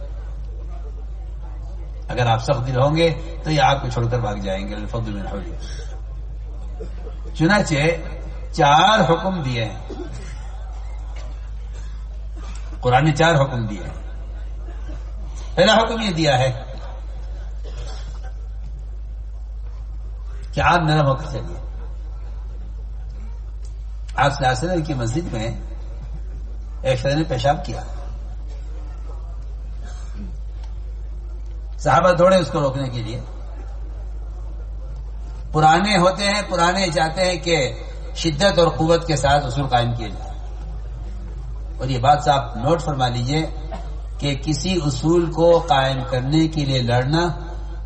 اگر آپ سخت دل ہوں گے تو یہ آپ کو چھوڑ کر بھاگ جائیں گے. الفضل من حولی. چنانچہ 4 حکم دیے ہیں قرآن نے، 4 حکم دیے ہیں. پہلا حکم یہ دیا ہے کہ آپ نرم ہو کر چلیے. آپ صلی اللہ علیہ وسلم کی مسجد میں ایک شخص نے پیشاب کیا، صحابہ دوڑے اس کو روکنے کے لیے. پرانے ہوتے ہیں، پرانے چاہتے ہیں کہ شدت اور قوت کے ساتھ اصول قائم کیے جائیں. اور یہ بات آپ نوٹ فرما لیجئے کہ کسی اصول کو قائم کرنے کے لیے لڑنا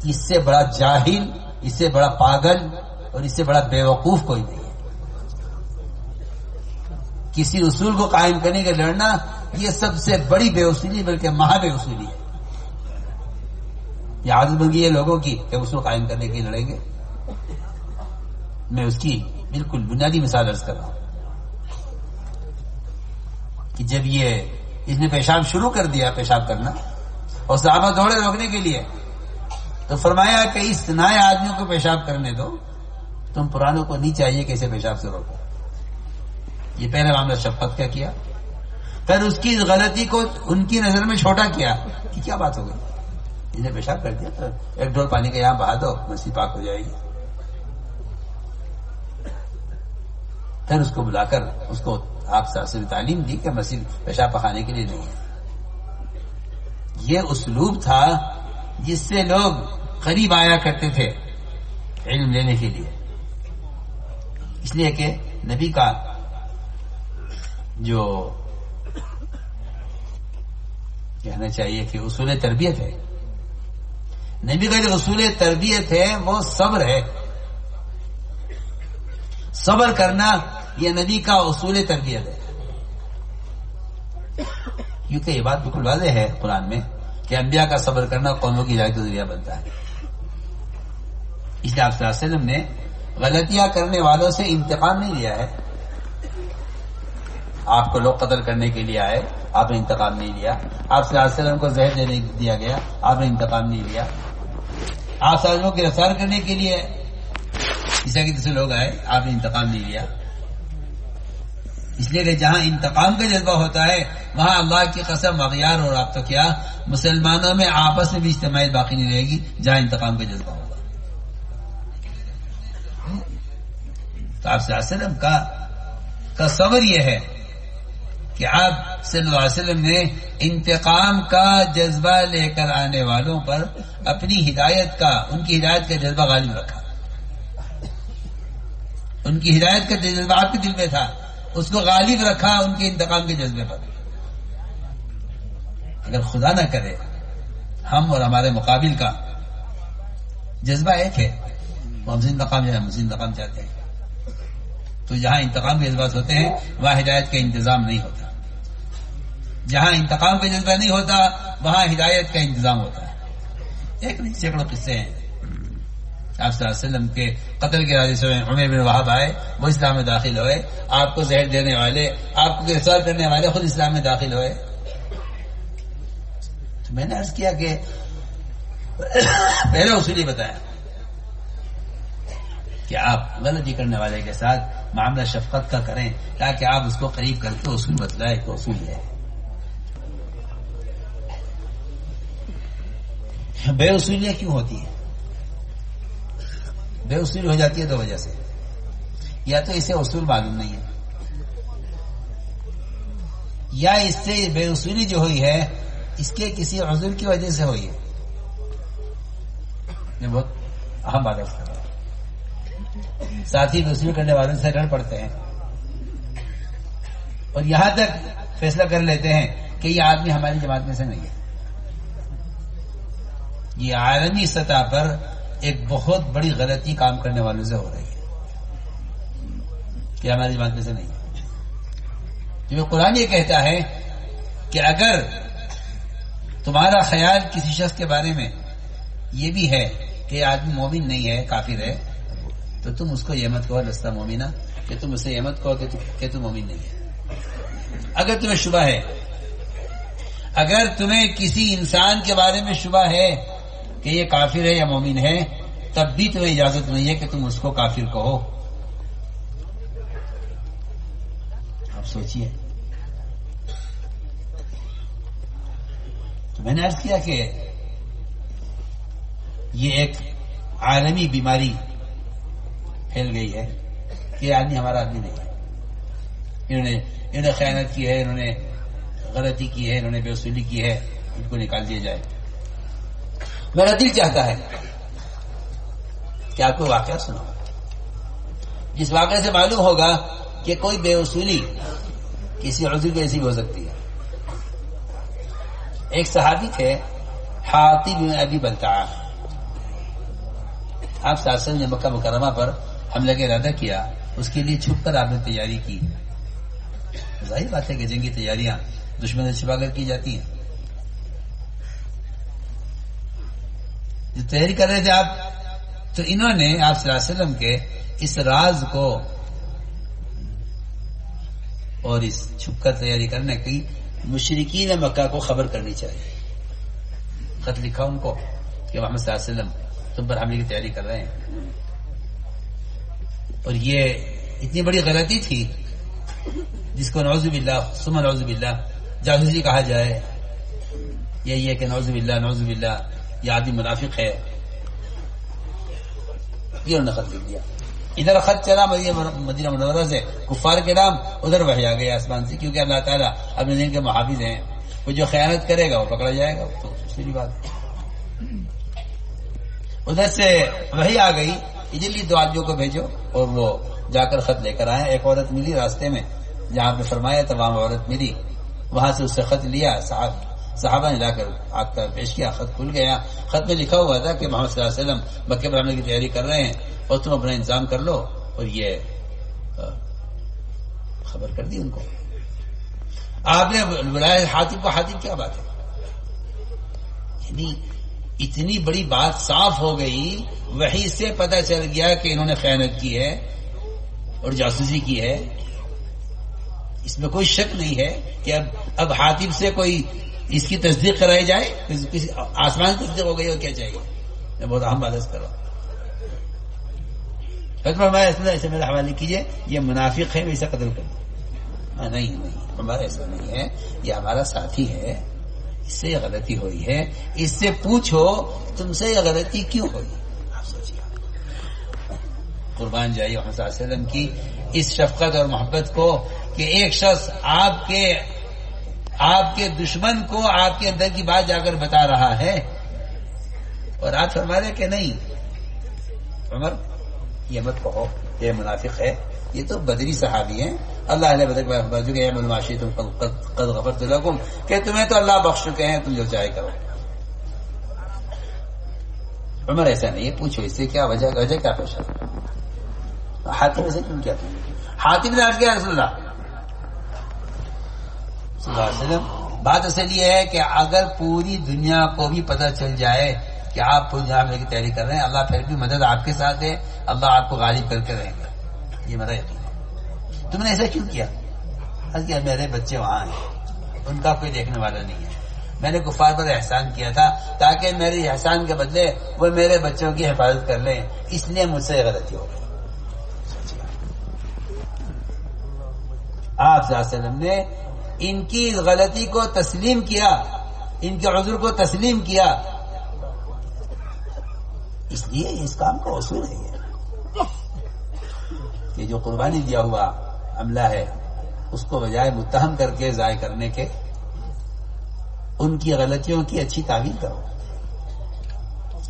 اس سے بڑا جاہل، اس سے بڑا پاگل اور اس سے بڑا بے وقوف کوئی نہیں ہے. کسی اصول کو قائم کرنے کے لڑنا یہ سب سے بڑی بے اصولی، بلکہ مہا بے اصولی ہے. یہ عادت بن گئی ہے لوگوں کی کہ اصول قائم کرنے کے لیے لڑیں گے. میں اس کی بالکل بنیادی مثال عرض کر رہا ہوں کہ جب اس نے پیشاب شروع کر دیا، پیشاب کرنا، اور صحابہ دوڑے روکنے کے لیے، تو فرمایا کہ اس نئے آدمی کو پیشاب کرنے دو، تم پرانوں کو نہیں چاہیے کہ اسے پیشاب سے روکو. یہ پہلا معاملہ شفقت کا کیا. پھر اس کی غلطی کو ان کی نظر میں چھوٹا کیا کہ کیا بات ہو گئی، انہیں پیشاب کر دیا تو 1 ڈول پانی کا یہاں بہا دو، مسجد پاک ہو جائے گی. پھر اس کو بلا کر اس کو آپ سے تعلیم دی کہ مسجد پیشاب پخانے کے لیے نہیں ہے. یہ اسلوب تھا جس سے لوگ قریب آیا کرتے تھے علم لینے کے لیے. اس لیے کہ نبی کا جو کہنا چاہیے کہ اصول تربیت ہے، نبی کا جو اصول تربیت ہے وہ صبر ہے. صبر کرنا یہ نبی کا اصول تربیت ہے. کیونکہ یہ بات بالکل واضح ہے قرآن میں کہ انبیاء کا صبر کرنا قوموں کی ہدایت کا ذریعہ بنتا ہے. اس لیے آپ صلی اللہ علیہ وسلم نے غلطیاں کرنے والوں سے انتقام نہیں لیا ہے. آپ کو لوگ قتل کرنے کے لیے آئے، آپ نے انتقام نہیں لیا. آپ صلی اللہ علیہ وسلم کو زہر دینے دیا گیا، آپ نے انتقام نہیں لیا. آپ صلی اللہ علیہ وسلم کو گرفتار کرنے کے لیے عیسیٰ کے جیسے لوگ آئے، آپ نے انتقام نہیں لیا. اس لیے کہ جہاں انتقام کا جذبہ ہوتا ہے وہاں اللہ کی قسم اغیار اور آپ تو کیا مسلمانوں میں آپس میں بھی اجتماعیت باقی نہیں رہے گی جہاں انتقام کا جذبہ ہوگا. تو آپ صلی اللہ علیہ وسلم کا صبر یہ ہے کہ آپ صلی اللہ علیہ وسلم نے انتقام کا جذبہ لے کر آنے والوں پر اپنی ہدایت کا، ان کی ہدایت کا جذبہ غالب رکھا. ان کی ہدایت کا جذبہ آپ کے دل میں تھا، اس کو غالب رکھا ان کے انتقام کے جذبے پر. اگر خدا نہ کرے ہم اور ہمارے مقابل کا جذبہ ایک ہے، ہم سے انتقام چاہتے ہیں، تو جہاں انتقام کے جذبات ہوتے ہیں وہاں ہدایت کا انتظام نہیں ہوتا. جہاں انتقام کا جذبہ نہیں ہوتا وہاں ہدایت کا انتظام ہوتا ہے. ایک نہیں سینکڑوں قصے ہیں. آپ صلی اللہ علیہ وسلم کے قتل کے ارادے سے عمر بن وہاب آئے، وہ اسلام میں داخل ہوئے. آپ کو زہر دینے والے، آپ کو گرفتار کرنے والے خود اسلام میں داخل ہوئے. تو میں نے عرض کیا کہ پہلا اصول یہ بتایا کہ آپ غلطی کرنے والے کے ساتھ معاملہ شفقت کا کریں تاکہ آپ اس کو قریب کر کے اصول بتلائے. تو اصول یہ ہے. بے اصولیاں کیوں ہوتی ہیں؟ بے اصول ہو جاتی ہے دو وجہ سے. یا تو اسے اصول معلوم نہیں ہے، یا اس سے بے اصولی جو ہوئی ہے اس کے کسی عذر کی وجہ سے ہوئی ہے. یہ بہت اہم بات ہے. ساتھی بے اصولی کرنے والوں سے ڈر پڑتے ہیں اور یہاں تک فیصلہ کر لیتے ہیں کہ یہ آدمی ہماری جماعت میں سے نہیں ہے. یہ عالمی سطح پر ایک بہت بڑی غلطی کام کرنے والوں سے ہو رہی ہے کہ ہماری جماعت میں سے نہیں. کیونکہ قرآن یہ کہتا ہے کہ اگر تمہارا خیال کسی شخص کے بارے میں یہ بھی ہے کہ یہ آدمی مومن نہیں ہے، کافر ہے، تو تم اس کو یہ مت کہو لستا مومنہ، کہ تم اسے یہ مت کہو کہ تم مومن نہیں ہے. اگر تمہیں شبہ ہے، اگر تمہیں کسی انسان کے بارے میں شبہ ہے کہ یہ کافر ہے یا مومن ہے، تب بھی تمہیں اجازت نہیں ہے کہ تم اس کو کافر کہو. آپ سوچئے. تو میں نے عرض کیا کہ یہ ایک عالمی بیماری پھیل گئی ہے کہ یہ آدمی ہمارا آدمی نہیں ہے. انہوں نے خیانت کی ہے، انہوں نے غلطی کی ہے، انہوں نے بے اصولی کی ہے، ان کو نکال دیا جائے. میرا دل چاہتا ہے کہ آپ کو واقعہ سنا، جس واقعے سے معلوم ہوگا کہ کوئی بے اصولی کسی عذر کی ایسی بھی ہو سکتی ہے. ایک صحابی تھے حاطب بن ابی بلتعہ. آپ صلی اللہ علیہ وسلم نے مکہ مکرمہ پر حملے کا ارادہ کیا، اس کے لیے چھپ کر آپ نے تیاری کی. ظاہر بات ہے کہ جنگی تیاریاں دشمن سے چھپا کر کی جاتی ہیں. جو تیاری کر رہے تھے آپ، تو انہوں نے آپ صلی اللہ علیہ وسلم کے اس راز کو اور اس چھپ کر تیاری کرنے کی مشرکین مکہ کو خبر کرنی چاہیے. خط لکھا ان کو کہ محمد صلی اللہ علیہ وسلم تم پر حملے کی تیاری کر رہے ہیں. اور یہ اتنی بڑی غلطی تھی جس کو نعوذ باللہ ثم نعوذ باللہ جاسوسی کہا جائے. یہی ہے کہ نعوذ باللہ یہ آدمی منافق ہے. یہ انہوں نے خط لکھ دیا. ادھر خط چلا مدینہ منورہ سے کفار کے نام، ادھر وحی آ گیا آسمان سے، کیونکہ اللہ تعالیٰ اپنے دین کے محافظ ہیں. وہ جو خیانت کرے گا وہ پکڑا جائے گا. تو سیدھی بات ہے. ادھر سے وحی آ گئی کہ جلدی دو آدمیوں کو بھیجو، اور وہ جا کر خط لے کر آئے. ایک عورت ملی راستے میں، جہاں آپ نے فرمایا تھا وہاں عورت ملی، وہاں سے اس سے خط لیا. صحابہ نے لا کر آگ کا پیش کیا. خط کھل گیا. خط میں لکھا ہوا تھا کہ محمد صلی اللہ علیہ وسلم مکے پر حملے کی تیاری کر رہے ہیں اور تم اپنا انتظام کر لو. اور یہ خبر کر دی ان کو. آپ نے بلایا حاتب کو. حاتب کیا بات ہے؟ یعنی اتنی بڑی بات صاف ہو گئی. وحی سے پتہ چل گیا کہ انہوں نے خیانت کی ہے اور جاسوسی کی ہے. اس میں کوئی شک نہیں ہے کہ اب حاتب سے کوئی اس کی تصدیق کرائی جائے. کسی آسمان کی تصدیق ہو گئی اور کیا چاہیے. میں بہت اہم بات کر رہا ہوں. فرمایا اسے میرا حوالے کیجیے، یہ منافق ہے، میں اسے قتل کر دوں. نہیں ہمارا ایسا نہیں ہے، یہ ہمارا ساتھی ہے، اس سے یہ غلطی ہوئی ہے، اس سے پوچھو تم سے یہ غلطی کیوں ہوئی. آپ سوچیے، قربان جائیے محمد صلی اللہ علیہ وسلم کی اس شفقت اور محبت کو کہ ایک شخص آپ کے دشمن کو آپ کے اندر کی بات جا کر بتا رہا ہے اور آپ فرما رہے کہ نہیں عمر یہ مت کہو، یہ منافق ہے. یہ تو بدری صحابی ہیں. اللہ علیہ بدر تم قد غفرت لکم کہ تمہیں تو اللہ بخش چکے ہیں، تم جو چاہے کرو. عمر ایسا نہیں ہے، پوچھو اس سے کیا وجہ کیا پیش ہے. حاتم سے کیوں کیا تم؟ حاتم نے عرض کیا رسول اللہ صلی اللہ علیہ وسلم بات اصل یہ ہے کہ اگر پوری دنیا کو بھی پتہ چل جائے کہ آپ پوری دنیا میں کی تیاری کر رہے ہیں، اللہ پھر بھی مدد آپ کے ساتھ ہے، اللہ آپ کو غالب کر کے رہیں گے. یہ میرا یقین ہے. تم نے ایسا کیوں کیا؟ کہ میرے بچے وہاں ہیں، ان کا کوئی دیکھنے والا نہیں ہے. میں نے کفار پر احسان کیا تھا تاکہ میرے احسان کے بدلے وہ میرے بچوں کی حفاظت کر لیں، اس لیے مجھ سے غلطی ہو گئی. آپ صلی اللہ علیہ وسلم نے ان کی غلطی کو تسلیم کیا، ان کے عذر کو تسلیم کیا. اس لیے اس کام کا اصول ہے یہ جو قربانی دیا ہوا عملہ ہے اس کو بجائے متہم کر کے ضائع کرنے کے ان کی غلطیوں کی اچھی تعویل کرو.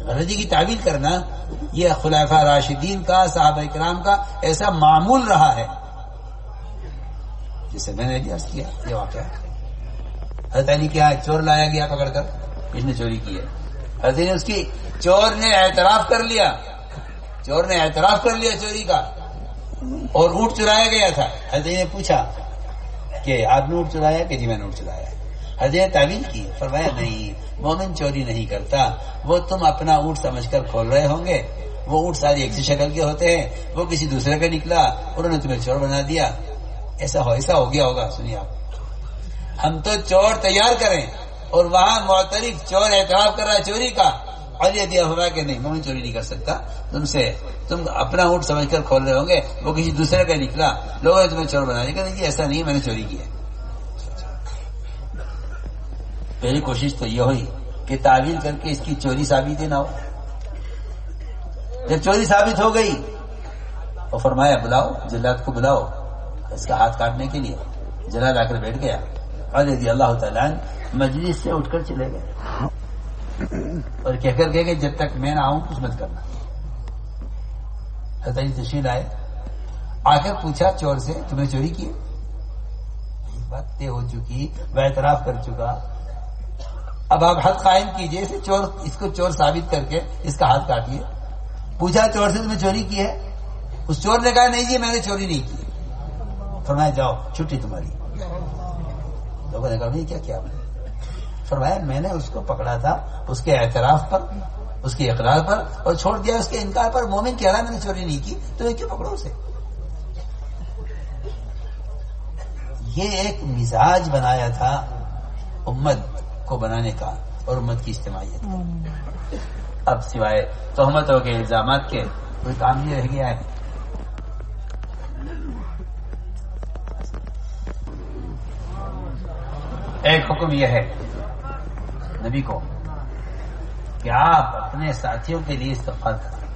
غلطی کی تعویل کرنا یہ خلفاء راشدین کا، صحابہ کرام کا ایسا معمول رہا ہے. جسے میں نے عرض کیا یہ واقعہ حضرت علی کیا چور لایا گیا پکڑ کر، اس نے چوری کی ہے. حضرت نے اس کی چور نے اعتراف کر لیا چوری کا، اور اونٹ چرایا گیا تھا. حضرت نے پوچھا کہ آپ نے اونٹ چرایا؟ کہ جی میں نے اونٹ چرایا. حضرت نے تعویل کی، فرمایا نہیں، مومن چوری نہیں کرتا، وہ تم اپنا اونٹ سمجھ کر کھول رہے ہوں گے، وہ اونٹ ساری ایک سی شکل کے ہوتے ہیں، وہ کسی دوسرے کا نکلا، انہوں نے تمہیں چور بنا دیا. ایسا ہو گیا ہوگا. سنیے آپ، ہم تو چور تیار کریں اور وہاں معترف چور اعتراف کر رہا ہے چوری کا، اور یہ دیا ہوا کہ نہیں مومن چوری نہیں کر سکتا، تم اپنا اونٹ سمجھ کر کھول رہے ہوں گے، وہ کسی دوسرے کا نکلا، لوگوں نے تمہیں چور بنا دیا. کہ ایسا نہیں، میں نے چوری کی ہے. پہلی کوشش تو یہ ہوئی کہ تعویل کر کے اس کی چوری ثابت نہ ہو. جب چوری ثابت ہو گئی تو فرمایا بلاؤ، جلاد کو بلاؤ اس کا ہاتھ کاٹنے کے لیے. جلاد آ کر بیٹھ گیا اور رضی اللہ تعالیٰ مجلس سے اٹھ کر چلے گئے اور کہہ کر کہ جب تک میں نہ آؤں کچھ مت کرنا. حضرت علی تشریف آئے، آ کر پوچھا چور سے تمہیں چوری کی؟ بات طے ہو چکی، وہ اعتراف کر چکا. اب آپ حد قائم کیجئے، اس کو چور ثابت کر کے اس کا ہاتھ کاٹیے. پوچھا چور سے تمہیں چوری کی ہے؟ اس چور نے کہا نہیں جی میں نے چوری نہیں کی. فرمایا جاؤ چھٹی تمہاری. لوگوں نے کہا نہیں کیا میں؟ فرمایا میں نے اس کو پکڑا تھا اس کے اعتراف پر، اس کے اقرار پر، اور چھوڑ دیا اس کے انکار پر. مومن کہہ رہا میں نے چوری نہیں کی، تو یہ کیوں پکڑو اسے؟ یہ ایک مزاج بنایا تھا امت کو بنانے کا اور امت کی اجتماعیت. اب سوائے تہمتوں کے الزامات کے کوئی کام نہیں رہ گیا ہے. ایک حکم یہ ہے نبی کو کہ آپ اپنے ساتھیوں کے لیے استغفار کریں.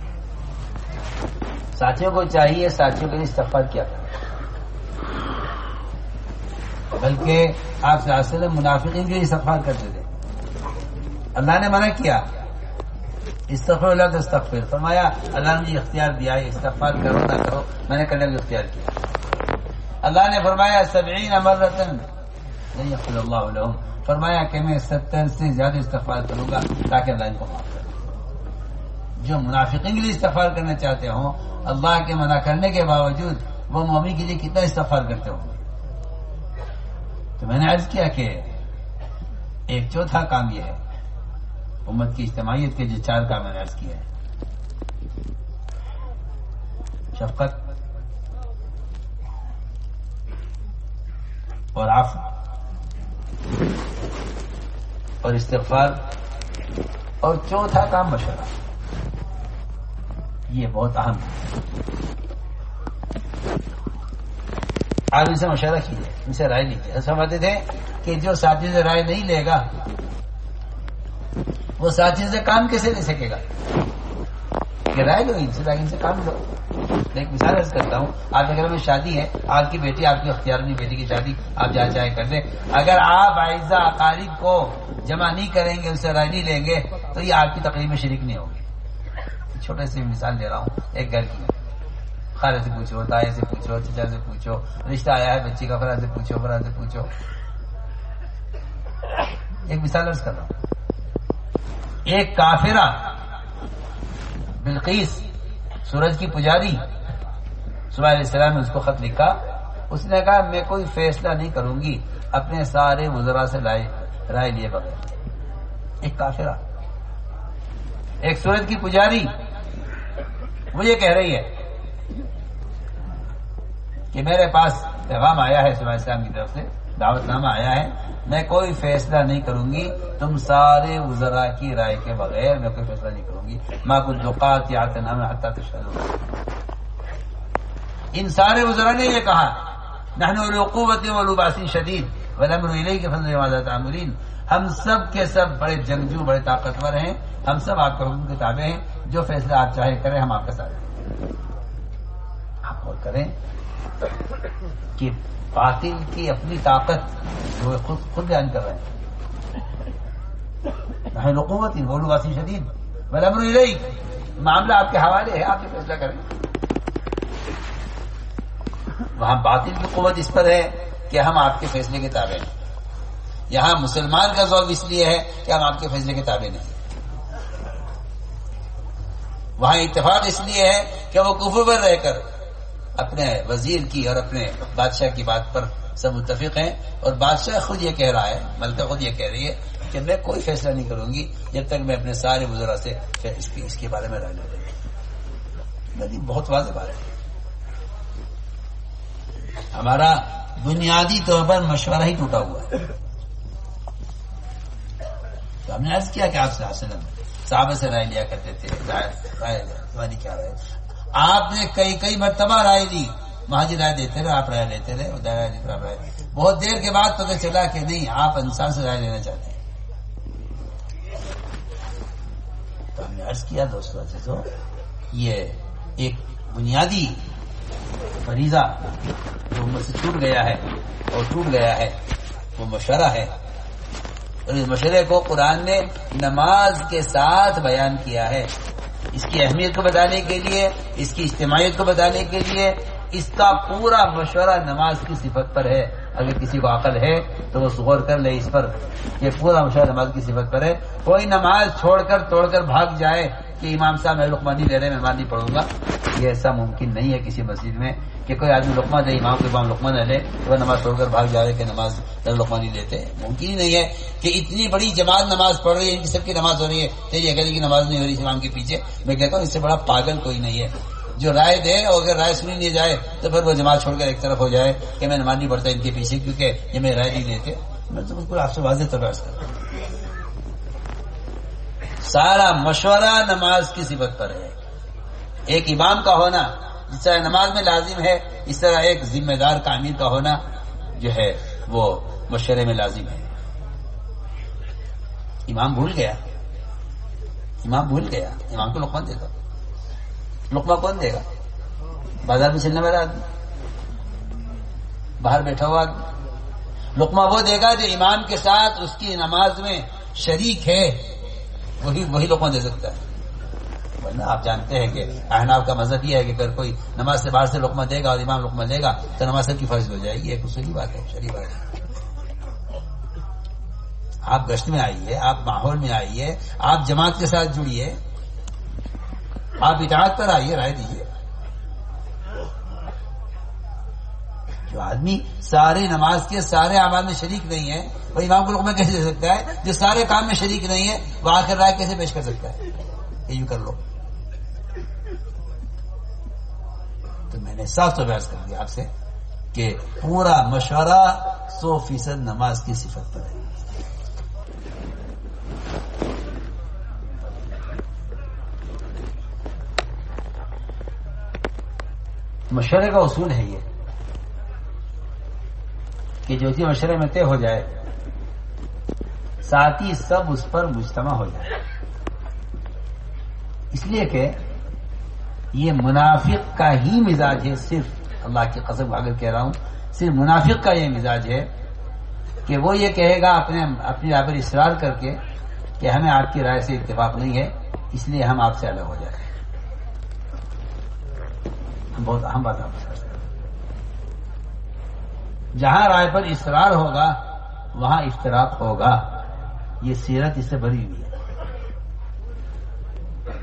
ساتھیوں کو چاہیے ساتھیوں کے لیے استغفار کیا کریں. بلکہ آپ صلی اللہ علیہ وسلم منافقین کے لیے استغفار کرتے تھے. اللہ نے منع کیا استغفر اللہ تستغفر، فرمایا اللہ نے اختیار دیا ہے استغفار کرو نہ کرو، میں نے کرنے کا اختیار کیا. اللہ نے فرمایا 70 مرتن نہیں یغفر اللہ لہم، فرمایا کہ میں 70 سے زیادہ استغفار کروں گا تاکہ اللہ ان کو معاف کرے. جو منافقین کے لیے استغفار کرنا چاہتے ہوں، اللہ کے منع کرنے کے باوجود وہ مومن کے لیے کتنا استغفار کرتے ہوں گے. تو میں نے عرض کیا کہ ایک چوتھا کام یہ ہے امت کی اجتماعیت کے جو 4 کام میں نے عرض کیا ہے: شفقت اور عفو اور استغفار، اور چوتھا کام مشورہ. یہ بہت اہم ہے. آپ ان سے مشورہ کیجیے، ان سے رائے لیجیے. سمجھتے تھے کہ جو ساتھی سے رائے نہیں لے گا وہ ساتھی سے کام کیسے لے سکے گا؟ کہ رائے لو ان سے کام لو. ایک مثال عرض کرتا ہوں، آپ کے گھر میں شادی ہے، آپ کی بیٹی، آپ کی اختیار میں بیٹی کی شادی، آپ جہاں چاہے کر دیں. اگر آپ اعزاء اقارب کو جمع نہیں کریں گے، اس سے رائے نہیں لیں گے، تو یہ آپ کی تقریب میں شریک نہیں ہوگی. چھوٹے سے مثال دے رہا ہوں ایک گھر کی. خالہ سے پوچھو، تایا سے پوچھو، چچا سے پوچھو، رشتہ آیا ہے بچی کا، فلاں سے پوچھو، فلاں سے پوچھو. ایک مثال عرض کر رہا ہوں. ایک کافرہ بلقیس، سورج کی پجاری، صبح علیہ السلام نے اس کو خط لکھا. اس نے کہا میں کوئی فیصلہ نہیں کروں گی اپنے سارے وزراء سے رائے لیے بغیر. ایک کافرہ، ایک سورج کی پجاری مجھے کہہ رہی ہے کہ میرے پاس پیغام آیا ہے صبح السلام کی طرف سے، دعوت نامہ آیا ہے، میں کوئی فیصلہ نہیں کروں گی تم سارے وزراء کی رائے کے بغیر، میں کوئی فیصلہ نہیں کروں گی. ما كنت قاطعة امرا حتى تشهدوا. ان سارے وزراء نے یہ کہا نحن اولو قوة واولو بأس شدید والامر الیک فانظر ماذا تعملون. ہم سب کے سب بڑے جنگجو، بڑے طاقتور ہیں، ہم سب آپ کے حکم کے تابع ہیں، جو فیصلہ آپ چاہے کریں ہم آپ کا ساتھ ہیں. آپ غور کریں کہ باطل کی اپنی طاقت جو خود بیان کر رہے ہیں. نحن قوة واولو بأس شدید والامر الیک، معاملہ آپ کے حوالے ہے، آپ یہ فیصلہ کریں. وہاں باطل کی قوت اس پر ہے کہ ہم آپ کے فیصلے کے تابع ہیں. یہاں مسلمان کا ذوق اس لیے ہے کہ ہم آپ کے فیصلے کے تابع نہیں. وہاں اتفاق اس لیے ہے کہ وہ کفر پر رہ کر اپنے وزیر کی اور اپنے بادشاہ کی بات پر سب متفق ہیں، اور بادشاہ خود یہ کہہ رہا ہے، ملکہ خود یہ کہہ رہی ہے کہ میں کوئی فیصلہ نہیں کروں گی جب تک میں اپنے سارے وزراء سے اس کے بارے میں رائے نہ لوں. بہت واضح بات ہے. ہمارا بنیادی طور پر مشورہ ہی ٹوٹا ہوا ہے. تو ہم نے عرض کیا کہ آپ سے صحابہ سے رائے لیا کرتے تھے، رائے کیا رائے. آپ نے کئی مرتبہ رائے لی، مہاجر رائے دیتے رہے، آپ رائے لیتے رہے. بہت دیر کے بعد پتہ چلا کہ نہیں، آپ انسان سے رائے لینا چاہتے ہیں. تو ہم نے عرض کیا دوستوں عزیزو، یہ ایک بنیادی فریضہ جو مجھ سے ٹوٹ گیا ہے وہ مشورہ ہے. اور اس مشورے کو قرآن نے نماز کے ساتھ بیان کیا ہے، اس کی اہمیت کو بتانے کے لیے، اس کی اجتماعیت کو بتانے کے لیے. اس کا پورا مشورہ نماز کی صفت پر ہے. اگر کسی کو عقل ہے تو وہ غور کر لے اس پر، یہ پورا مشورہ نماز کی صفت پر ہے. کوئی نماز چھوڑ کر توڑ کر بھاگ جائے کہ امام صاحب میں لقمہ نہیں لے رہے، میں نہیں پڑھوں گا، یہ ایسا ممکن نہیں ہے کسی مسجد میں کہ کوئی آدمی لقمہ دے، امام لقمہ نہ لے تو وہ نماز چھوڑ کر بھاگ جائے کہ نماز لقمہ نہیں لیتے. ممکن ہی نہیں ہے کہ اتنی بڑی جماعت نماز پڑھ رہی ہے، ان کی سب کی نماز ہو رہی ہے، تیری اکیلے کی نماز نہیں ہو رہی امام کے پیچھے. میں کہتا ہوں اس سے بڑا پاگل کوئی نہیں ہے جو رائے دے، اور اگر رائے سنی نہیں جائے تو پھر وہ جماعت چھوڑ کر ایک طرف ہو جائے کہ میں نماز نہیں پڑھتا ان کے پیچھے کیونکہ یہ میں رائے نہیں دیتے. میں تو بالکل آپ سے واضح طور پر عرض کرتا ہوں، سارا مشورہ نماز کی صفت پر ہے. ایک امام کا ہونا جس طرح نماز میں لازم ہے، اس طرح ایک ذمہ دار کا امیر کا ہونا جو ہے وہ مشورے میں لازم ہے. امام بھول گیا، امام کو لقمہ دے دو. لقمہ کون دے گا؟ بازار میں چلنے والا آدمی، باہر بیٹھا ہوا آدمی. لقمہ وہ دے گا جو امام کے ساتھ اس کی نماز میں شریک ہے، وہی لقمہ دے سکتا ہے. ورنہ آپ جانتے ہیں کہ احناف کا مذہب یہ ہے کہ اگر کوئی نماز سے باہر سے لقمہ دے گا اور امام لقمہ لے گا تو نماز سب کی فرض ہو جائے گی. ایک اصولی بات ہے، شریف بات ہے. آپ گشت میں آئیے، آپ ماحول میں آئیے، آپ جماعت کے ساتھ جڑیے، آپ اطاعت پر آئیے، رائے دیجیے. جو آدمی سارے نماز کے سارے اعمال میں شریک نہیں ہے وہ امام کو لقمہ کیسے دے سکتا ہے؟ جو سارے کام میں شریک نہیں ہے وہ آخر رائے کیسے پیش کر سکتا ہے کہ یوں کر لو؟ تو میں نے صاف طور پہ عرض کر دیا آپ سے کہ پورا مشورہ 100% نماز کی صفت پر ہے. مشورے کا اصول ہے یہ کہ جو چیز مشورے میں طے ہو جائے ساتھی سب اس پر مجتمع ہو جائے. اس لیے کہ یہ منافق کا ہی مزاج ہے، صرف اللہ کی قسم اگر کہہ رہا ہوں، صرف منافق کا یہ مزاج ہے کہ وہ یہ کہے گا اپنی رائے پر اصرار کر کے کہ ہمیں آپ کی رائے سے اتفاق نہیں ہے، اس لیے ہم آپ سے الگ ہو جائیں. بہت اہم بات آپ سے، جہاں رائے پر اصرار ہوگا وہاں افتراق ہوگا. یہ سیرت اس سے بھری ہوئی ہے.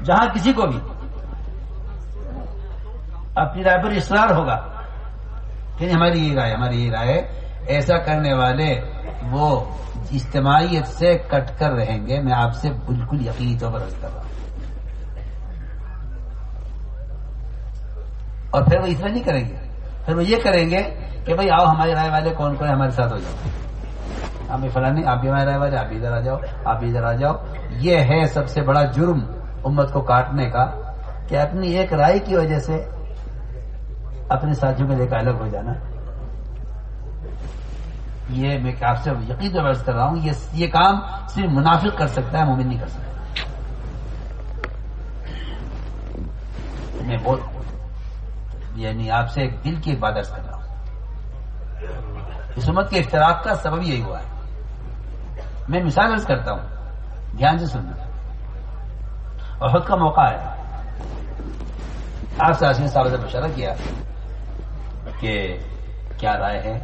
جہاں کسی کو بھی اپنی رائے پر اصرار ہوگا کہ ہماری یہ رائے، ایسا کرنے والے وہ اجتماعیت سے کٹ کر رہیں گے. میں آپ سے بالکل یقینی طور پر عرض کر رہا ہوں. اور پھر وہ اتنا نہیں کریں گے، پھر وہ یہ کریں گے کہ بھئی آؤ ہماری رائے والے کون کون ہمارے ساتھ ہو جاؤ، ہم بھی فلاں نہیں، آپ بھی ہمارے رائے والے، آپ بھی ادھر آ جاؤ، آپ بھی ادھر آ جاؤ. یہ ہے سب سے بڑا جرم امت کو کاٹنے کا، کہ اپنی ایک رائے کی وجہ سے اپنے ساتھیوں کو لے کر الگ ہو جانا. یہ میں آپ سے یقین سے عرض کر رہا ہوں، یہ کام صرف منافق کر سکتا ہے، مومن نہیں کر سکتا. میں بہت آپ سے ایک دل کی ایک بات عرض کر رہا ہوں. اس امت کے افتراق کا سبب یہی ہوا ہے. میں مثال عرض کرتا ہوں، دھیان سے سننا. احد کا موقع ہے، آپ سے صاحب سے مشورہ کیا کہ کیا رائے ہے،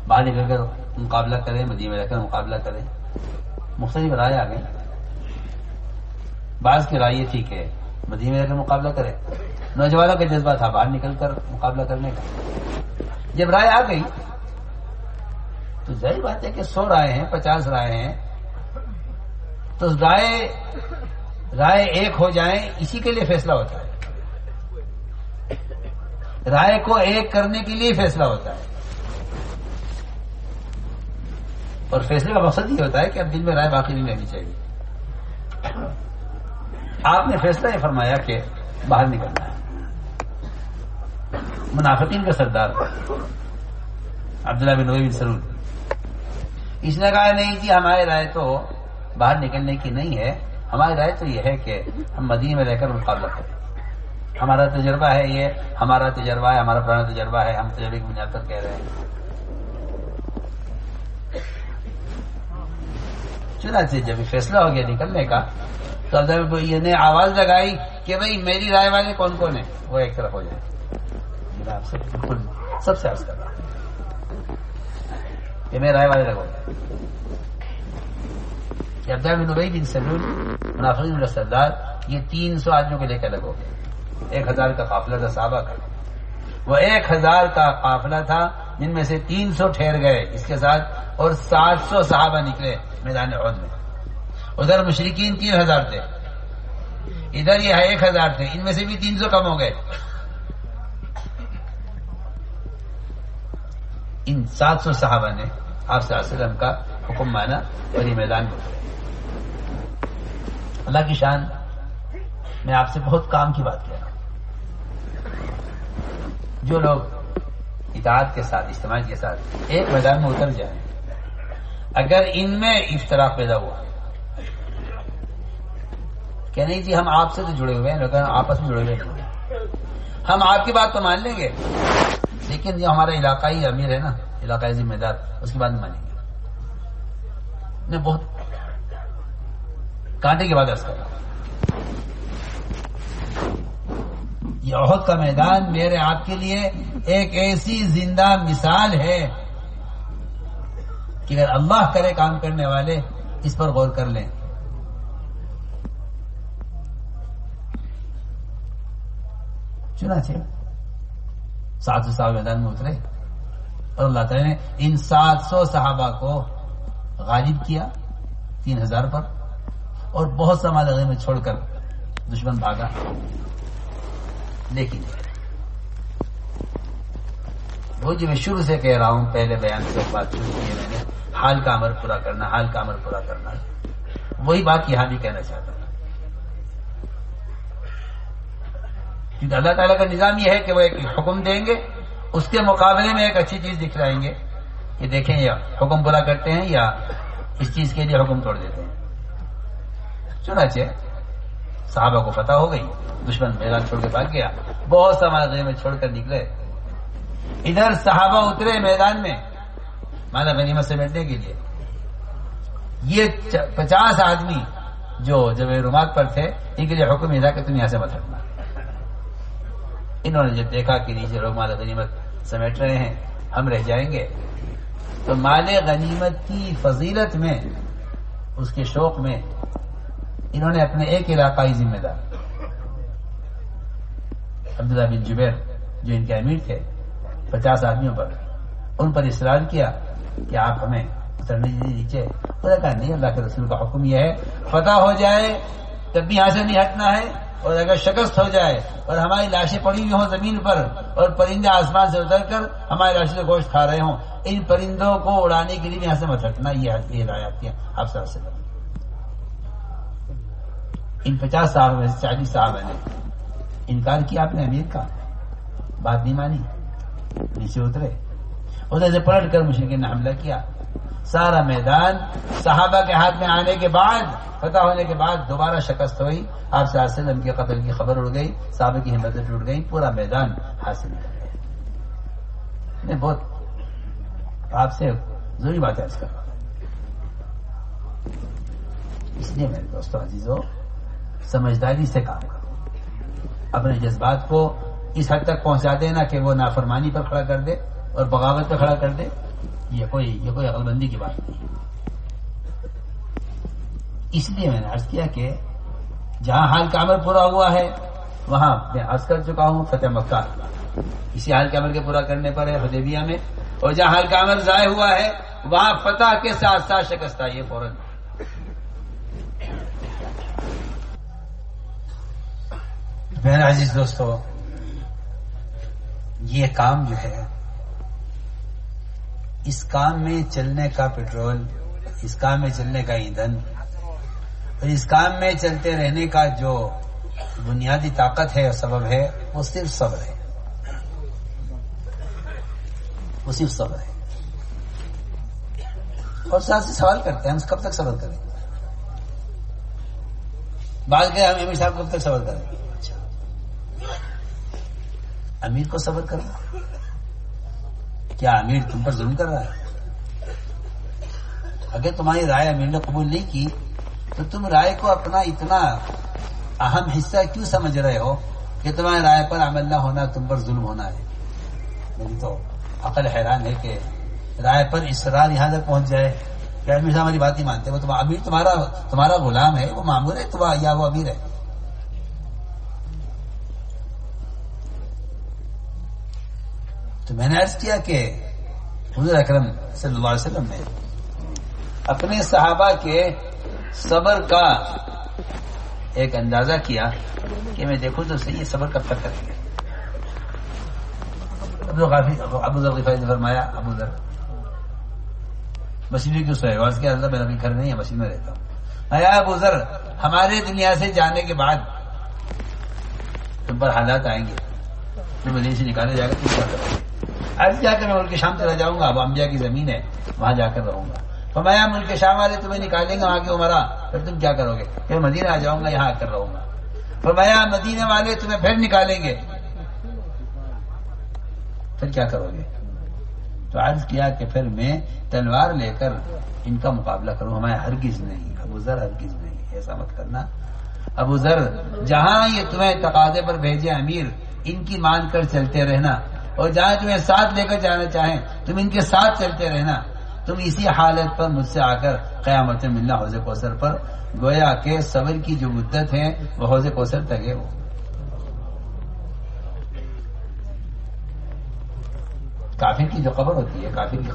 باہر نکل کر مقابلہ کریں، مدینے میں رہ کر مقابلہ کریں. مختلف رائے آ گئی. بعض کی رائے یہ تھی کہ مدینے میں رہ کر مقابلہ کریں، نوجوانوں کا جذبہ تھا باہر نکل کر مقابلہ کرنے کا. جب رائے آ گئی تو ظاہر بات ہے کہ 100 رائے ہیں، 50 رائے ہیں، تو رائے ایک ہو جائیں اسی کے لیے فیصلہ ہوتا ہے. رائے کو ایک کرنے کے لیے فیصلہ ہوتا ہے، اور فیصلے کا مقصد یہ ہوتا ہے کہ اب دل میں رائے باقی نہیں رہنی چاہیے. آپ نے فیصلہ یہ فرمایا کہ باہر نکلنا ہے. منافقین کا سردار عبداللہ بن ابی بن سلول، اس نے کہا نہیں جی ہماری رائے تو باہر نکلنے کی نہیں ہے، ہماری رائے تو یہ ہے کہ ہم مدینے میں رہ کر مقابلہ کریں. ہمارا تجربہ ہے، یہ ہمارا تجربہ ہے، ہمارا پرانا تجربہ ہے، ہم تجربے کی بنیاد پر کہہ رہے ہیں. چنانچہ جب فیصلہ ہو گیا نکلنے کا تو یہ نے آواز لگائی کہ بھئی میری رائے والے کون کون ہیں، وہ ایک طرف ہو جائے. میں آپ سے بالکل سب سے عرض کر رہا ہوں کہ میرے رائے والے لگو گئے. عبداللہ بن ابی بن سلول منافقین کا سردار، یہ 300 آدمیوں کو لے کر لگو گئے. 1000 کا قافلہ تھا صحابہ کا، وہ 1000 کا قافلہ تھا جن میں سے 300 ٹھہر گئے اس کے ساتھ، اور 700 صحابہ نکلے میدان احد میں. ادھر مشرکین 3000 تھے، ادھر یہ 1000 تھے، ان میں سے بھی 300 کم ہو گئے. ان 700 صحابہ نے آپ صلی اللہ علیہ وسلم کا حکم مانا اور یہ میدان میں اترے. اللہ کی شان، میں آپ سے بہت کام کی بات کہہ رہا ہوں. جو لوگ اطاعت کے ساتھ، اجتماعیت کے ساتھ ایک میدان میں اتر جائیں، اگر ان میں افتراق پیدا ہوا کہ نہیں جی ہم آپ سے تو جڑے ہوئے ہیں لیکن آپس میں جڑے ہوئے نہیں، ہم آپ کی بات تو مان لیں گے لیکن جو ہمارا علاقائی امیر ہے نا، علاقائی ذمہ دار، اس کی بات نہیں مانیں گے. میں بہت کانٹے کی بات عرض کر رہا ہوں. یہ احد کا میدان میرے آپ کے لیے ایک ایسی زندہ مثال ہے کہ اگر اللہ کرے کام کرنے والے اس پر غور کر لیں. چنانچہ 700 صحابہ میدان میں اترے اور اللہ تعالی نے ان 700 صحابہ کو غالب کیا 3000 پر، اور بہت سا مال غنیمت میں چھوڑ کر دشمن بھاگا. لیکن وہ جو میں شروع سے کہہ رہا ہوں، پہلے بیان سے بات شروع کی ہے میں نے، حال کا امر پورا کرنا، حال کا امر پورا کرنا، وہی بات یہاں بھی کہنا چاہتا ہوں. کیونکہ اللہ تعالیٰ کا نظام یہ ہے کہ وہ ایک حکم دیں گے، اس کے مقابلے میں ایک اچھی چیز دکھلائیں گے، کہ دیکھیں یا حکم پورا کرتے ہیں یا اس چیز کے لیے حکم توڑ دیتے ہیں. چنانچہ صحابہ کو فتح ہو گئی، دشمن میدان چھوڑ کے بھاگ گیا، بہت سا مال غنیمت چھوڑ کر نکلے. ادھر صحابہ اترے میدان میں مال غنیمت سمیٹنے کے لیے. یہ 50 آدمی جو جب رومات پر تھے ان کے لیے حکم یہ تھا کہ تم یہاں سے مت ہٹنا. انہوں نے جب دیکھا کہ نیچے لوگ مال غنیمت سمیٹ رہے ہیں، ہم رہ جائیں گے، تو مال غنیمت کی فضیلت میں، اس کے شوق میں انہوں نے اپنے ایک علاقائی ذمہ دار عبداللہ بن جبیر جو ان کے امیر تھے 50 آدمیوں پر، ان پر اصرار کیا کہ آپ ہمیں اترنے دیجیے نیچے. انہوں نے کہا نہیں، اللہ کے رسول کا حکم یہ ہے فتح ہو جائے تب بھی یہاں سے نہیں ہٹنا ہے، اور اگر شکست ہو جائے اور ہماری لاشیں پڑی ہوئی ہوں زمین پر اور پرندے آسمان سے اتر کر ہماری لاشوں سے گوشت کھا رہے ہوں، ان پرندوں کو اڑانے کے لیے یہاں سے مت ہٹنا. یہ ہدایات کیا آپ صلی اللہ علیہ وسلم. ان 50 صحابہ میں سے 40 صحابہ نے انکار کیا اپنے امیر کا، بات نہیں مانی، نیچے اترے. ادھر سے پلٹ کر مشرکین نے حملہ کیا. سارا میدان صحابہ کے ہاتھ میں آنے کے بعد، فتح ہونے کے بعد دوبارہ شکست ہوئی. آپ صلی اللہ علیہ وسلم کے قتل کی خبر اڑ گئی، صحابہ کی ہمتیں ٹوٹ گئی، پورا میدان حاصل کر گئے. میں بہت آپ سے ضروری بات عرض کر رہا ہوں، اس لیے میرے دوستوں عزیزوں سمجھداری سے کام کرو. اپنے جذبات کو اس حد تک پہنچا دینا کہ وہ نافرمانی پر کھڑا کر دے اور بغاوت پر کھڑا کر دے، یہ کوئی عقل بندی کی بات نہیں. اس لیے میں نے عرض کیا کہ جہاں حال کا عمل پورا ہوا ہے وہاں میں عرض کر چکا ہوں فتح مکہ اسی حال کے عمل کے پورا کرنے پر ہے حدیبیہ میں، اور جہاں حال کا عمل ضائع ہوا ہے وہاں فتح کے ساتھ ساتھ شکست آئی ہے فوراً. میرے عزیز دوستو، یہ کام جو ہے، اس کام میں چلنے کا پیٹرول، اس کام میں چلنے کا ایندھن اور اس کام میں چلتے رہنے کا جو بنیادی طاقت ہے اور سبب ہے وہ صرف صبر ہے. وہ صرف صبر ہے. اور ساتھ سے سوال کرتے ہیں ہم کب تک صبر کریں؟ بعض کہ ہم امیر صاحب کب تک صبر کریں؟ اچھا، امیر کو صبر کرنا، کیا امیر تم پر ظلم کر رہا ہے؟ اگر تمہاری رائے امیر نے قبول نہیں کی تو تم رائے کو اپنا اتنا اہم حصہ کیوں سمجھ رہے ہو کہ تمہاری رائے پر عمل نہ ہونا تم پر ظلم ہونا ہے؟ میری تو عقل حیران ہے کہ رائے پر اصرار یہاں تک پہنچ جائے کہ امیر صاحب ہماری بات نہیں مانتے. وہ امیر تمہارا غلام ہے، وہ مامور ہے یا وہ امیر ہے؟ تو میں نے عرض کیا کہ حضور اکرم صلی اللہ علیہ وسلم نے اپنے صحابہ کے صبر کا ایک اندازہ کیا کہ میں دیکھوں تو صحیح صبر کب تک کریں گے. ابو ذر غفاری نے فرمایا، ابو ذر مسجد میں کیوں سوئے؟ عرض کیا اللہ میرا بھی گھر نہیں ہے، مسجد میں رہتا ہوں. آیا ابو ذر، ہمارے دنیا سے جانے کے بعد تم پر حالات آئیں گے، تم مدینے سے نکالے جائے گا، تم کیا کرو گے؟ عرض کیا کہ میں ملک شام چلا جاؤں گا، اب انبیاء کی زمین ہے، وہاں جا کر رہوں گا. فرمایا ملک شام والے تمہیں نکالیں گے وہاں کے عمرا، پھر تم کیا کرو گے؟ پھر مدینہ آ جاؤں گا، یہاں آ کر رہوں گا. فرمایا مدینے والے تمہیں پھر نکالیں گے، پھر کیا کرو گے؟ تو عرض کیا کہ پھر میں تلوار لے کر ان کا مقابلہ کروں. ہمارا ہرگز نہیں ابو ذر، ہرگز نہیں، ایسا مت کرنا ابو ذر. جہاں یہ تمہیں تقاضے پر بھیجے امیر، ان کی مان کر چلتے رہنا، اور جہاں تمہیں ساتھ لے کر جانا چاہیں تم ان کے ساتھ چلتے رہنا. تم اسی حالت پر مجھ سے آ کر قیامت میں ملنا حوض کوثر پر. گویا کہ صبر کی جو مدت ہے وہ حوض کوثر تک ہے. وہ کافر کی جو قبر ہوتی ہے، کافر کی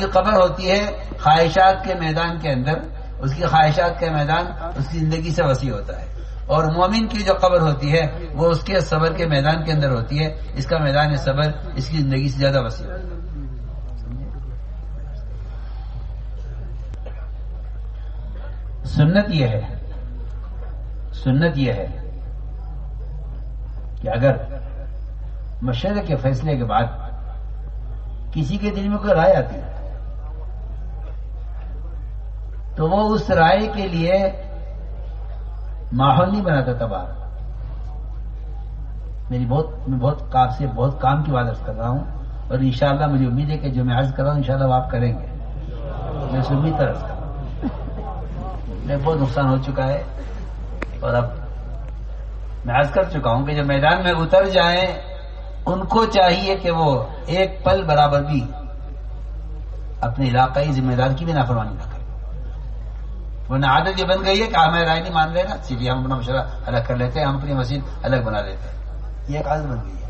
قبر ہوتی ہے خواہشات کے میدان کے اندر. اس کی خواہشات کا میدان اس کی زندگی سے وسیع ہوتا ہے، اور مومن کی جو قبر ہوتی ہے وہ اس کے صبر کے میدان کے اندر ہوتی ہے. اس کا میدان صبر اس کی زندگی سے زیادہ وسیع ہوتا ہے. سنت یہ ہے کہ اگر مشورے کے فیصلے کے بعد کسی کے دل میں کوئی رائے آتی ہے تو وہ اس رائے کے لیے ماحول نہیں بناتا تباہ. میں بہت کام کی بات عرض کر رہا ہوں اور انشاءاللہ مجھے امید ہے کہ جو میں عرض کر رہا ہوں انشاءاللہ وہ آپ کریں گے. میں اس امید پر عرض کر رہا ہوں. میں بہت نقصان ہو چکا ہے اور اب میں عرض کر چکا ہوں کہ جو میدان میں اتر جائیں ان کو چاہیے کہ وہ ایک پل برابر بھی اپنے علاقائی ذمہ دار کی بھی نافرمانی نہ کریں. ورنہ عادت یہ بن گئی ہے کہ ہمیں رائے نہیں مان رہے نا، اسی لیے ہم اپنا مشورہ الگ کر لیتے ہیں، ہم اپنی مسجد الگ بنا لیتے ہیں. یہ ایک عادت بن گئی ہے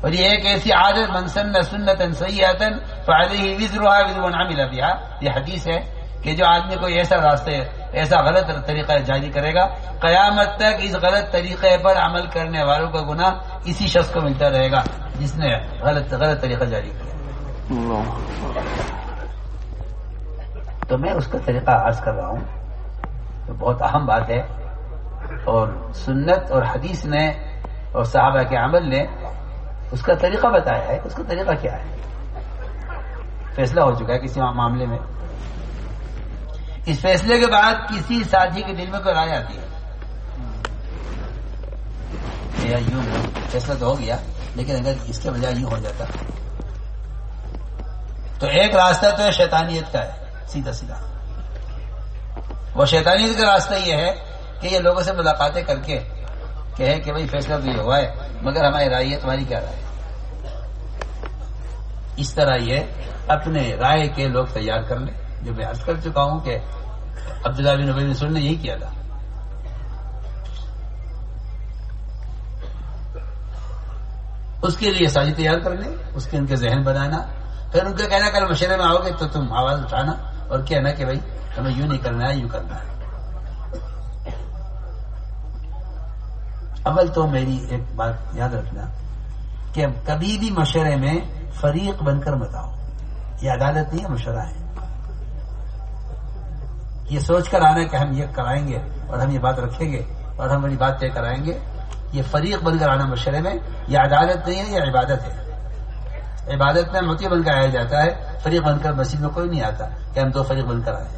اور یہ ایک ایسی عادت من سن سنتا سیئۃ فعلیہ وزرها وزر من عمل بها. یہ حدیث ہے کہ جو آدمی کوئی ایسا غلط طریقہ جاری کرے گا قیامت تک اس غلط طریقے پر عمل کرنے والوں کا گناہ اسی شخص کو ملتا رہے گا جس نے غلط طریقہ جاری کیا. تو میں اس کا طریقہ عرض کر رہا ہوں، تو بہت اہم بات ہے اور سنت اور حدیث نے اور صحابہ کے عمل نے اس کا طریقہ بتایا ہے. اس کا طریقہ کیا ہے؟ فیصلہ ہو چکا ہے کسی معاملے میں، اس فیصلے کے بعد کسی ساتھی کے دل میں کوئی رائے آتی ہے یا یوں فیصلہ تو ہو گیا لیکن اگر اس کے بجائے یوں ہو جاتا تو ایک راستہ تو ہے شیطانیت کا ہے، سیدھا سیدھا. وہ شیطانیت کا راستہ یہ ہے کہ یہ لوگوں سے ملاقاتیں کر کے کہے کہ بھئی فیصلہ تو یہ ہوا ہے مگر ہماری رائے ہے، تمہاری کیا رائے ہے. اس طرح یہ اپنے رائے کے لوگ تیار کر لیں. جو میں عرض کر چکا ہوں کہ عبداللہ بن ابی بن سلول نے یہی کیا تھا. اس کے لیے سازی تیار کر لیں، اس کے ان کے ذہن بنانا، پھر ان کا کہنا کل مشورے میں آؤ گے تو تم آواز اٹھانا اور کہنا کہ بھائی ہمیں یوں نہیں کرنا ہے یوں کرنا ہے. اول تو میری ایک بات یاد رکھنا کہ کبھی بھی مشورے میں فریق بن کر مت آؤ. یہ عدالت نہیں ہے، مشورہ ہے. یہ سوچ کر آنا کہ ہم یہ کرائیں گے اور ہم یہ بات رکھیں گے اور ہم بڑی بات طے کرائیں گے، یہ فریق بن کر آنا مشورے میں یہ عدالت نہیں ہے، یہ عبادت ہے. عبادت میں متی بن کر آیا جاتا ہے، فریق بن کر مسجد میں کوئی نہیں آتا کہ ہم دو فریق بن کر آئے.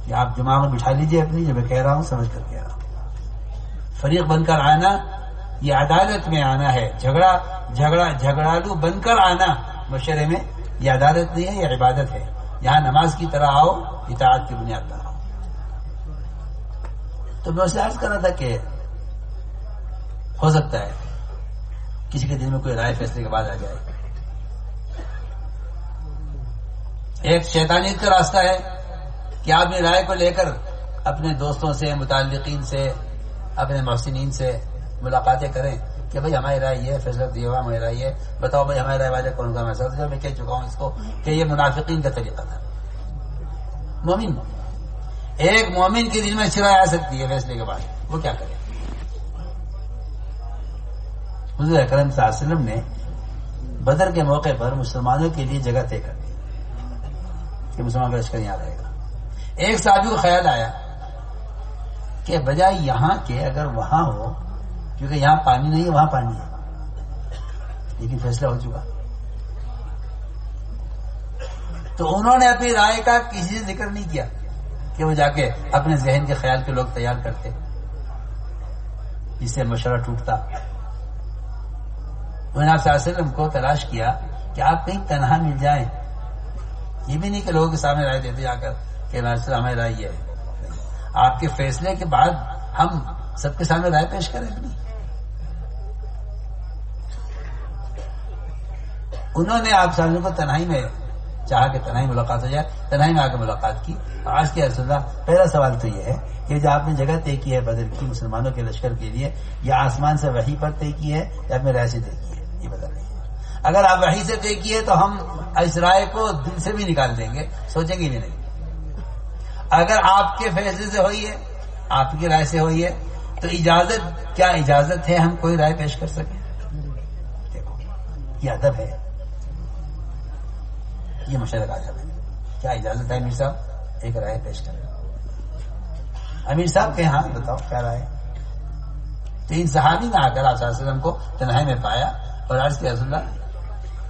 یہ آپ دماغ میں بٹھا لیجئے اپنی، جو میں کہہ رہا ہوں سمجھ کر کہہ رہا ہوں. فریق بن کر آنا یہ عدالت میں آنا ہے. جھگڑالو بن کر آنا مشورے میں یہ عدالت نہیں ہے، یہ عبادت ہے. یہاں نماز کی طرح آؤ، اطاعت کی بنیاد پر آؤ. تو میں اسے عرض کر رہا تھا کہ ہو سکتا ہے کسی کے دل میں کوئی رائے فیصلے کے بعد آ جائے. ایک شیطانیت کا راستہ ہے کہ آپ اپنی رائے کو لے کر اپنے دوستوں سے، متعلقین سے، اپنے محسنین سے ملاقاتیں کریں کہ بھائی ہماری رائے یہ ہے، فیصلہ دیا ہوا ہماری رائے ہے، بتاؤ بھائی ہماری رائے والے کون کا مسئلہ. میں کہہ چکا ہوں اس کو کہ یہ منافقین کا طریقہ تھا. مومن ایک مومن کے دل میں اچھی رائے آ سکتی ہے فیصلے کے بعد، وہ کیا کرے. حضور اکرم صلی اللہ علیہ وسلم نے بدر کے موقع پر مسلمانوں کے لیے جگہ طے کر دی کہ مسلمان کا لشکر یہاں رہے گا. ایک صحابی کو خیال آیا کہ بجائے یہاں کے اگر وہاں ہو، کیونکہ یہاں پانی نہیں ہے وہاں پانی ہے، لیکن فیصلہ ہو چکا. تو انہوں نے اپنی رائے کا کسی سے ذکر نہیں کیا کہ وہ جا کے اپنے ذہن کے خیال کے لوگ تیار کرتے جس سے مشورہ ٹوٹتا. انہوں نے آپ صلی اللہ علیہ وسلم کو تلاش کیا کہ آپ کہیں تنہا مل جائیں. یہ بھی نہیں کہ لوگوں کے سامنے رائے دیتے جا کر کہ ہماری رائے یہ ہے. آپ کے فیصلے کے بعد ہم سب کے سامنے رائے پیش کریں اپنی. انہوں نے آپ صاحب کو تنہائی میں چاہا کہ تنہائی ملاقات ہو جائے، تنہائی میں آ کے ملاقات کی. آج کے رسول اللہ پہلا سوال تو یہ ہے کہ جو آپ نے جگہ طے کی ہے بدر کی مسلمانوں کے لشکر کے لیے، یا آسمان سے وحی پر طے کی ہے یا اپنے رائے سے طے کی ہے، یہ بتا رہی ہے. اگر آپ وحی سے طے کیے تو ہم اس رائے کو دل سے بھی نکال دیں گے، سوچیں گے بھی نہیں. اگر آپ کے فیصلے سے ہوئی ہے، آپ کی رائے سے ہوئی ہے، تو اجازت ہے ہم کوئی رائے پیش کر سکیں. دیکھو یہ ادب ہے، یہ مشورہ کا ادب ہے. کیا اجازت ہے امیر صاحب ایک رائے پیش کریں؟ امیر صاحب کہ ہاں بتاؤ کیا رائے. تو ان صحابی نے آ کر آپ صلی اللہ علیہ وسلم کو تنہائی میں پایا اور عرض کیا رسول اللہ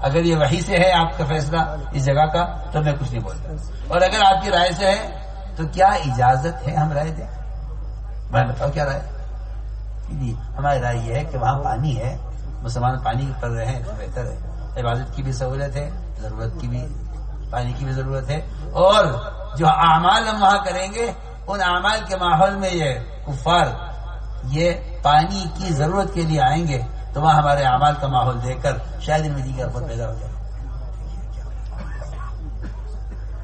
اگر یہ وحی سے ہے آپ کا فیصلہ اس جگہ کا تو میں کچھ نہیں بولتا، اور اگر آپ کی رائے سے ہے تو کیا اجازت ہے ہم رائے دیں؟ میں بتاؤ کیا رائے؟ جی ہماری رائے یہ ہے کہ وہاں پانی ہے، مسلمان پانی پر رہے ہیں تو بہتر ہے، عبادت کی بھی سہولت ہے، ضرورت کی بھی، پانی کی بھی ضرورت ہے، اور جو اعمال ہم وہاں کریں گے ان اعمال کے ماحول میں یہ کفار یہ پانی کی ضرورت کے لیے آئیں گے تو وہاں ہمارے اعمال کا ماحول دیکھ کر شاید ان میں دیگر افت پیدا ہو جائے۔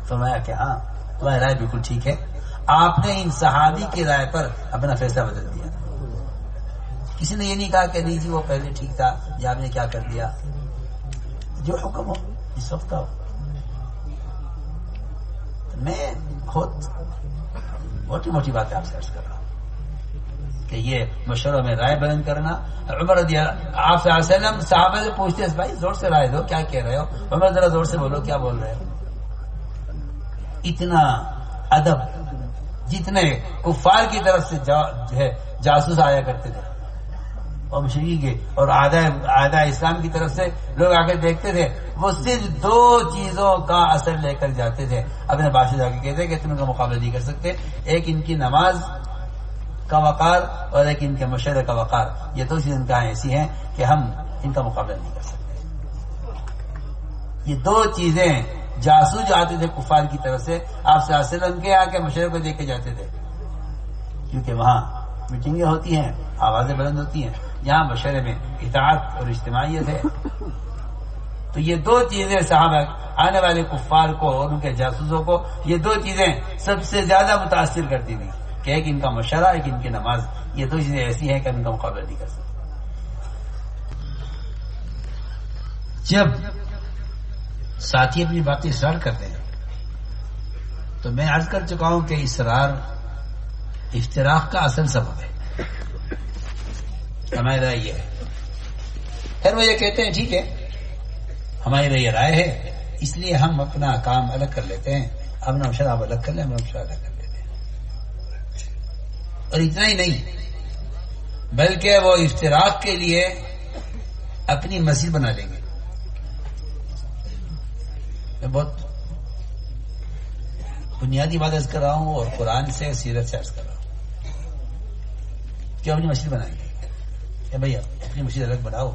فرمایا کہ ہاں تمہاری رائے بالکل ٹھیک ہے، آپ نے ان صحابی کی رائے پر اپنا فیصلہ بدل دیا۔ کسی نے یہ نہیں کہا کہ نہیں جی وہ پہلے ٹھیک تھا یا آپ نے کیا کر دیا، جو حکم ہو اس وقت کا ہو۔ میں خود موٹی موٹی باتیں آپ سے عرض کر رہا ہوں کہ یہ مشورہ میں رائے بلند کرنا، عمر رضی اللہ آپ صلی اللہ علیہ وسلم صحابہ سے پوچھتے ہیں بھائی زور سے رائے دو، کیا کہہ رہے ہو؟ عمر ذرا زور سے بولو، کیا بول رہے ہو؟ اتنا ادب جتنے کفار کی طرف سے جو ہے جاسوس آیا کرتے تھے اور مشرکی کے اور اعداء اسلام کی طرف سے لوگ آ کر دیکھتے تھے، وہ صرف دو چیزوں کا اثر لے کر جاتے تھے، اپنے بادشاہ جا کے کہتے کہ تم ان کا مقابلہ نہیں کر سکتے، ایک ان کی نماز کا وقار اور ایک ان کے مشورے کا وقار، یہ دو چیزیں ان کا ایسی ہیں کہ ہم ان کا مقابلہ نہیں کر سکتے۔ یہ دو چیزیں جاسوس جو آتے تھے کفار کی طرف سے آپ صلی اللہ علیہ وسلم کے آ کے مشورے کو دیکھ کے جاتے تھے، کیونکہ وہاں میٹنگیں ہوتی ہیں، آوازیں بلند ہوتی ہیں، یہاں مشورے میں اطاعت اور اجتماعیت ہے۔ تو یہ دو چیزیں صحابہ آنے والے کفار کو اور ان کے جاسوسوں کو یہ دو چیزیں سب سے زیادہ متاثر کرتی تھی کہ ایک ان کا مشورہ، ایک ان کی نماز، یہ دو چیزیں ایسی ہیں کہ ان کا مقابلہ نہیں کر سکتے۔ جب ساتھی اپنی باتیں اصرار کرتے ہیں تو میں عرض کر چکا ہوں کہ اصرار افتراق کا اصل سبب ہے، ہماری رائے یہ ہے۔ پھر وہ یہ کہتے ہیں ٹھیک ہے ہماری رائے رائے ہے، اس لیے ہم اپنا کام الگ کر لیتے ہیں، اپنا مشورہ آپ الگ کر لیں، اپنا مشورہ الگ کر لیتے ہیں۔ اور اتنا ہی نہیں بلکہ وہ افتراق کے لیے اپنی مسجد بنا لیں گے۔ میں بہت بنیادی بات عرض کر رہا ہوں اور قرآن سے سیرت سے عرض کر رہا ہوں کہ اپنی مسجد بنائیں گے کہ بھائی اپنی مسجد الگ بناؤ،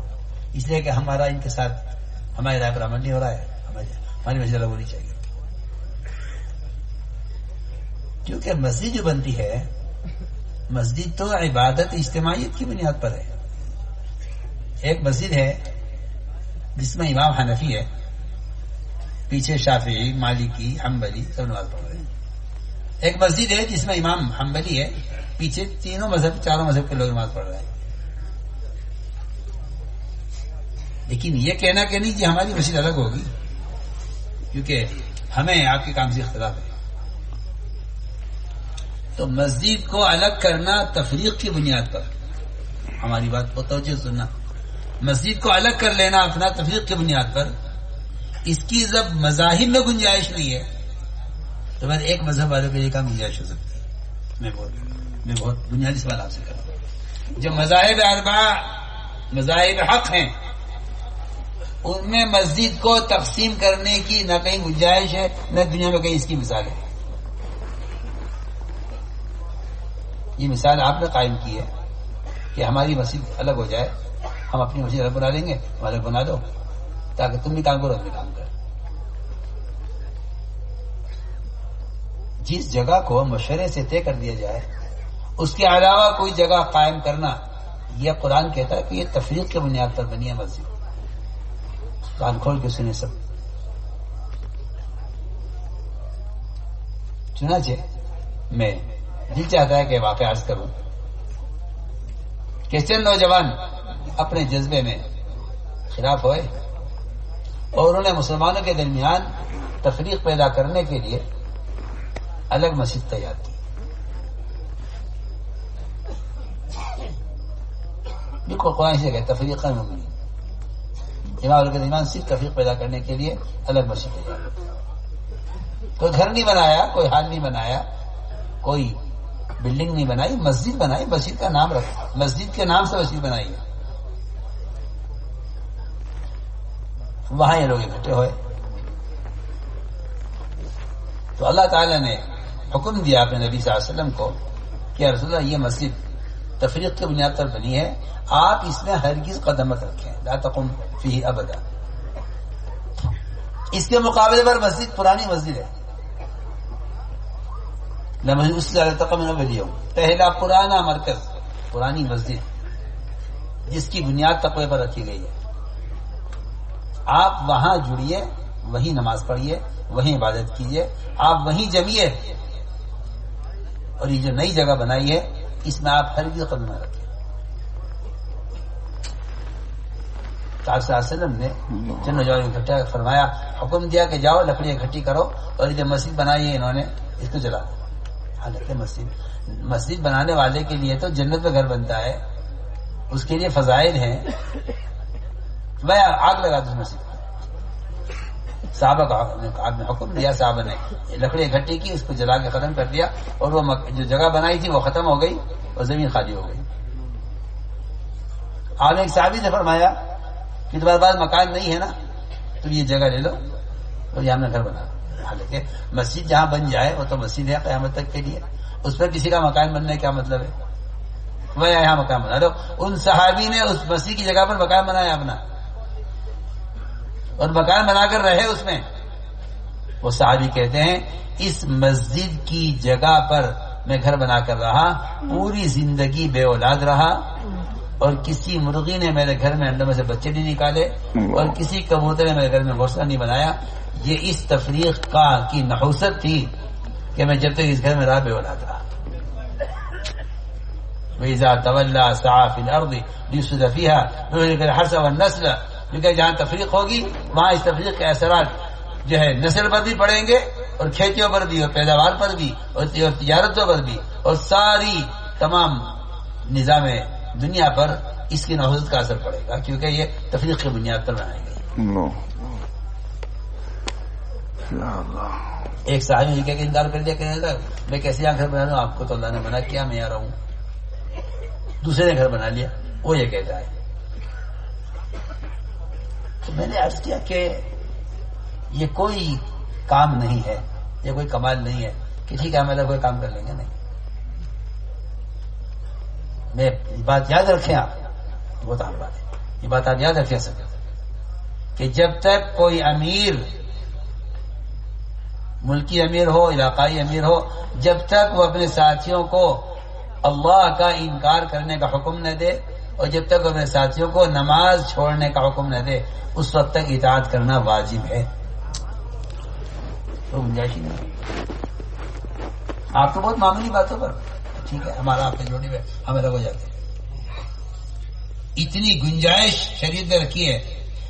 اس لیے کہ ہمارا ان کے ساتھ ہماری رائے پر عمل نہیں ہو رہا ہے، ہماری مسجد الگ ہونی چاہیے۔ کیونکہ مسجد جو بنتی ہے، مسجد تو عبادت اجتماعیت کی بنیاد پر ہے۔ ایک مسجد ہے جس میں امام حنفی ہے، پیچھے شافعی، مالکی، حنبلی سب نماز پڑھ رہے ہیں۔ ایک مسجد ہے جس میں امام حنبلی ہے، پیچھے تینوں مذہب، چاروں مذہب کے لوگ نماز پڑھ رہے ہیں۔ لیکن یہ کہنا کہ نہیں کہ ہماری مسجد الگ ہوگی کیونکہ ہمیں آپ کے کام سے اختلاف ہے، تو مسجد کو الگ کرنا تفریق کی بنیاد پر، ہماری بات کو توجہ سننا، مسجد کو الگ کر لینا اپنا تفریق کی بنیاد پر، اس کی جب مذاہب میں گنجائش نہیں ہے تو پھر ایک مذہب والوں کے لیے کیا گنجائش ہو سکتی ہے؟ میں بہت بنیادی سوال آپ سے کر رہا ہوں۔ جو مذاہب اربعہ مذاہب حق ہیں ان میں مسجد کو تقسیم کرنے کی نہ کہیں گنجائش ہے نہ دنیا میں کہیں اس کی مثال ہے۔ یہ مثال آپ نے قائم کی ہے کہ ہماری مسجد الگ ہو جائے، ہم اپنی مسجد الگ بنا لیں گے، ہم الگ بنا دو تاکہ تم بھی کام کرو ہم بھی کام کرو۔ جس جگہ کو مشورے سے طے کر دیا جائے اس کے علاوہ کوئی جگہ قائم کرنا، یہ قرآن کہتا ہے کہ یہ تفریق کی بنیاد پر بنی ہے مسجد۔ کان کھول کے سنے سب۔ چنانچہ میں دل چاہتا ہے کہ واقعہ عرض کروں کہ چند نوجوان اپنے جذبے میں خلاف ہوئے اور انہوں نے مسلمانوں کے درمیان تفریق پیدا کرنے کے لیے الگ مسجد تیار کی۔ بالکل قرآن سے کہ تفریق المؤمنین، امام کے درمیان صرف تفریق پیدا کرنے کے لیے الگ مسجد تیار کی۔ کوئی گھر نہیں بنایا، کوئی حال نہیں بنایا، کوئی بلڈنگ نہیں بنائی، مسجد بنائی، مسجد کا نام رکھا، مسجد کے نام سے مسجد بنائی ہے۔ وہاں یہ لوگ اکٹھے ہوئے تو اللہ تعالیٰ نے حکم دیا اپنے نبی صلی اللہ علیہ وسلم کو کہ رسول اللہ یہ مسجد تفریق کی بنیاد پر بنی ہے، آپ اس میں ہرگز قدم مت رکھیں، لا تقم فیہ ابدا۔ اس کے مقابلے پر مسجد پرانی مسجد ہے، پہلا پرانا مرکز، پرانی مسجد جس کی بنیاد تقوی پر رکھی گئی ہے، آپ وہاں جڑیے، وہیں نماز پڑھیے، وہیں عبادت کیجیے، آپ وہیں جمیے، اور یہ جو نئی جگہ بنائی ہے اس میں آپ ہرگز قدم نہ رکھیں۔ آپ صلی اللہ علیہ وسلم نے جن نوجوانوں کو اکٹھا فرمایا، حکم دیا کہ جاؤ لکڑی اکٹھی کرو اور یہ جو مسجد بنائی ہے انہوں نے اس کو جلا دو۔ حالانکہ مسجد بنانے والے کے لیے تو جنت میں گھر بنتا ہے، اس کے لیے فضائل ہیں، میں آگ لگا دوں مسجد کو۔ صحابہ کو آپ نے حکم دیا، صحابہ نے لکڑی اکٹھی کی، اس کو جلا کے ختم کر دیا، اور وہ جو جگہ بنائی تھی وہ ختم ہو گئی اور زمین خالی ہو گئی۔ آپ نے ایک صحابی نے فرمایا کہ تمہارے پاس مکان نہیں ہے نا، تم یہ جگہ لے لو اور یہاں ہم نے گھر بنا۔ حالانکہ مسجد جہاں بن جائے وہ تو مسجد ہے قیامت تک کے لیے، اس پر کسی کا مکان بننے کیا مطلب ہے؟ وہ یہاں مکان بنا لو۔ ان صحابی نے اس مسجد کی جگہ پر مکان بنایا اپنا، اور مکان بنا کر رہے اس میں۔ وہ صحابی کہتے ہیں اس مسجد کی جگہ پر میں گھر بنا کر رہا، پوری زندگی بے اولاد رہا، اور کسی مرغی نے میرے گھر میں انڈوں میں سے بچے نہیں نکالے، اور کسی کبوتر نے میرے گھر میں گھونسلہ نہیں بنایا۔ یہ اس تفریق کی نحوست تھی کہ میں جب تک اس گھر میں رہا بے اولاد رہا۔ وَإِذَا تَوَلَّى سَعَى فِي الْأَرْضِ لِيُفْسِدَ فِيهَا وَيُهْلِكَ الْحَرْثَ وَالنَّسْلَ، کیونکہ جہاں تفریق ہوگی وہاں اس تفریق کے اثرات جو ہے نسل پر بھی پڑیں گے، اور کھیتیوں پر بھی، اور پیداوار پر بھی، اور تجارتوں پر بھی، اور ساری تمام نظام دنیا پر اس کی نحوست کا اثر پڑے گا، کیونکہ یہ تفریق کی بنیاد پر بنائی گئی۔ ایک صحابی نے کہ انکار کر دیا کہ میں کیسے یہاں گھر بنا لوں، آپ کو تو اللہ نے منع کیا، میں یہاں رہوں۔ دوسرے نے گھر بنا لیا، وہ یہ کہتا ہے۔ تو میں نے عرض کیا کہ یہ کوئی کام نہیں ہے، یہ کوئی کمال نہیں ہے کہ ٹھیک ہے ہم الگ کوئی کام کر لیں گے، نہیں۔ میں بات یاد رکھیں آپ، بہت عام بات ہے یہ بات، آپ یاد رکھیں سب کہ جب تک کوئی امیر، ملکی امیر ہو، علاقائی امیر ہو، جب تک وہ اپنے ساتھیوں کو اللہ کا انکار کرنے کا حکم نہ دے، اور جب تک وہ اپنے ساتھیوں کو نماز چھوڑنے کا حکم نہ دے، اس وقت تک اطاعت کرنا واجب ہے۔ تو گنجائش ہی نہیں، آپ تو بہت معمولی باتوں پر ٹھیک ہے ہمارا آپ کے جوڑی میں ہم الگ ہو جاتے ہیں۔ اتنی گنجائش شریعت نے رکھی ہے،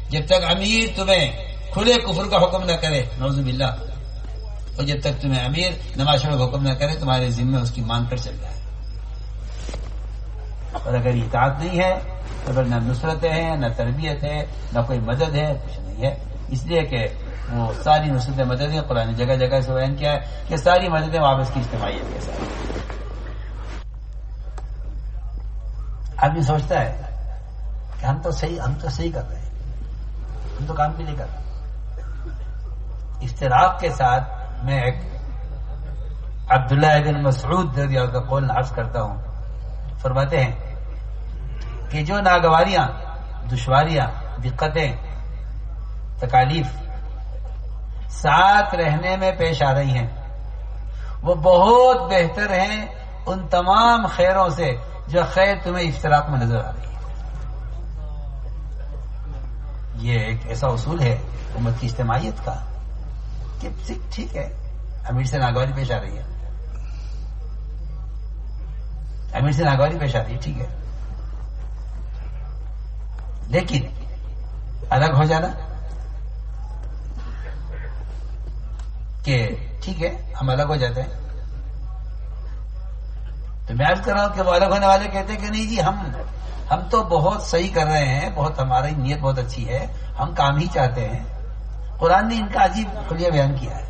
جب تک امیر تمہیں کھلے کفر کا حکم نہ کرے، نعوذ باللہ، اور جب تک تمہیں امیر نماز چھوڑنے کا حکم نہ کرے، تمہارے ذمہ اس کی مان کر چل جائے۔ اور اگر اطاعت نہیں ہے تو پھر نہ نصرتیں ہیں، نہ تربیت ہے، نہ کوئی مدد ہے، کچھ نہیں ہے۔ اس لیے کہ وہ ساری نصرتیں مددیں قرآن جگہ جگہ سے بیان کیا ہے کہ ساری مددیں واپس کی اجتماعیت کے ساتھ۔ آدمی سوچتا ہے کہ ہم تو صحیح کر رہے ہیں، ہم تو کام کے لیے کر رہے ہیں۔ افتراق کے ساتھ میں ایک عبداللہ بن مسعود رضی اللہ عنہ کا قول عرض کرتا ہوں، فرماتے ہیں کہ جو ناگواریاں، دشواریاں، دقتیں، تکالیف ساتھ رہنے میں پیش آ رہی ہیں، وہ بہت بہتر ہیں ان تمام خیروں سے جو خیر تمہیں افتراق میں نظر آ رہی ہے۔ یہ ایک ایسا اصول ہے امت کی اجتماعیت کا کہ ٹھیک ہے امیر سے ناگواری پیش آ رہی ہے، امیر سے ناگواری پیش آ رہی ہے، ٹھیک ہے، لیکن الگ ہو جانا کہ ٹھیک ہے ہم الگ ہو جاتے ہیں۔ تو میں عرض کر رہا ہوں کہ وہ الگ ہونے والے کہتے ہیں کہ نہیں جی ہم تو بہت صحیح کر رہے ہیں، بہت ہماری نیت بہت اچھی ہے، ہم کام ہی چاہتے ہیں۔ قرآن نے ان کا عجیب خلیہ بیان کیا ہے۔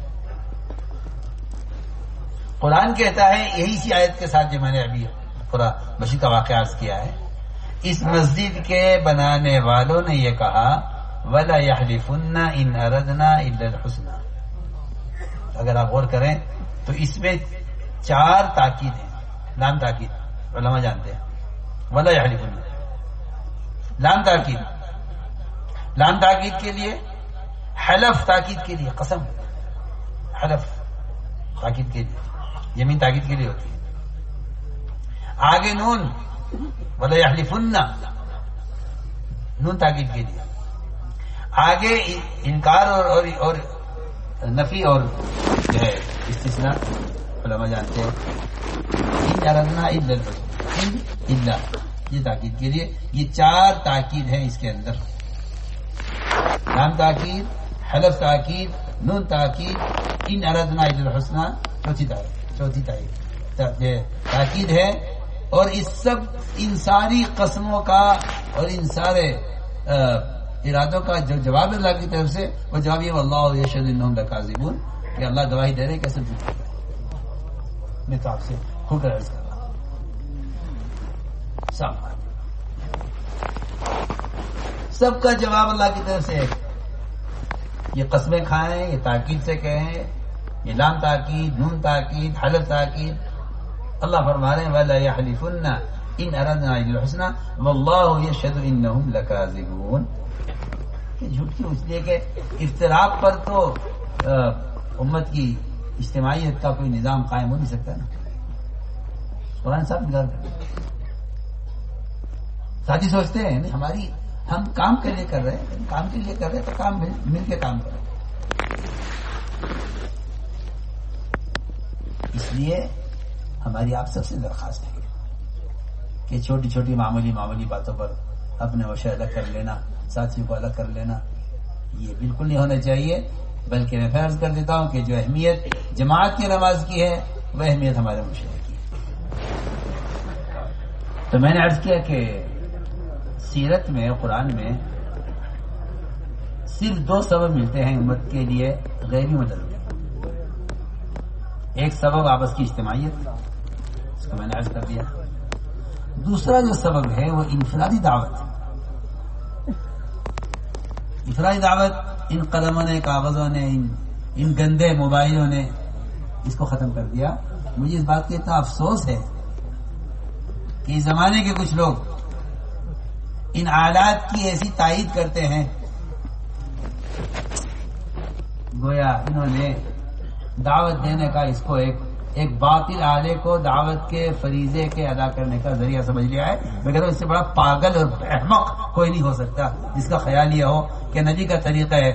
قرآن کہتا ہے یہی سی آیت کے ساتھ جو میں نے ابھی پورا مسجد کا واقعہ عرض کیا ہے، اس مسجد کے بنانے والوں نے یہ کہا وَلَا يَحْلِفُنَّ إِنْ أَرَدْنَا إِلَّا الْحُسْنَى. اگر آپ غور کریں تو اس میں 4 تاکید ہیں. لام تاکید علماء جانتے ہیں. وَلَا يَحْلِفُنَّ لام تاکید. لام تاکید کے لیے، حلف تاکید کے لیے، قسم حلف تاکید کے لیے، یمین تاکید کے لیے ہوتی ہے. آگے نون وَلَا يَحْلِفُنَّ نون تاکید کے لیے. آگے انکار اور نفی اور جو ہے استثناء علماء جانتے ہیں. ان اردنا الا الحسن، ان الا یہ تاکید کے لیے. یہ 4 تاکید ہیں اس کے اندر. لام تاکید، حلف تاکید، نون تاکید، ان اردنا الا الحسنى چوتھی تاکید ہے. اور ان ساری قسموں کا اور ان سارے ارادوں کا جو جواب اللہ کی طرف سے وہ جواب یہ واللہ یشهد انهم لکاذبون کہ اللہ گواہی دے رہے کہ سب جھوٹ. میں تو آپ سے کھل کر عرض کر رہا ہوں سب کا جواب اللہ کی طرف سے ہے. یہ قسمیں کھائیں، یہ تاکید سے کہیں، یہ لام تاکید، نون تاکید، حلف تاکید. اللہ فرما رہے ہیں وَلَا يَحْلِفُنَّ إِنْ أَرَدْنَا إِلَّا الْحُسْنَى وَاللَّهُ يَشْهَدُ إِنَّهُمْ لَكَاذِبُونَ. کہ جھوٹ کیوں؟ اس لیے کہ افتراق پر تو امت کی اجتماعیت کا کوئی نظام قائم ہو نہیں سکتا نا. قرآن صاحب نگار کرتے ساتھی سوچتے ہیں نہیں ہم کام کے لیے کر رہے ہیں، کام کے لیے کر رہے ہیں تو کام مل کے کام کریں. اس لیے ہماری آپ سب سے درخواست ہے کہ چھوٹی چھوٹی معمولی باتوں پر اپنے وشے الگ کر لینا، ساتھیوں کو الگ کر لینا، یہ بالکل نہیں ہونا چاہیے. بلکہ میں فرض کر دیتا ہوں کہ جو اہمیت جماعت کی نماز کی ہے وہ اہمیت ہمارے مشاہدے کی ہے. تو میں نے عرض کیا کہ سیرت میں، قرآن میں صرف 2 سبب ملتے ہیں امت کے لیے غیبی مدد میں. ایک سبب آپس کی اجتماعیت، اس کو میں نے عرض کر دیا. دوسرا جو سبب ہے وہ انفرادی دعوت. انفرادی دعوت ان قلموں نے، کاغذوں نے، ان گندے موبائلوں نے اس کو ختم کر دیا. مجھے اس بات کا اتنا افسوس ہے کہ اس زمانے کے کچھ لوگ ان آلات کی ایسی تائید کرتے ہیں گویا انہوں نے دعوت دینے کا اس کو ایک باطل آلے کو دعوت کے فریضے کے ادا کرنے کا ذریعہ سمجھ لیا ہے. میں کہتا ہوں اس سے بڑا پاگل اور احمق کوئی نہیں ہو سکتا جس کا خیال یہ ہو کہ نبی کا طریقہ ہے،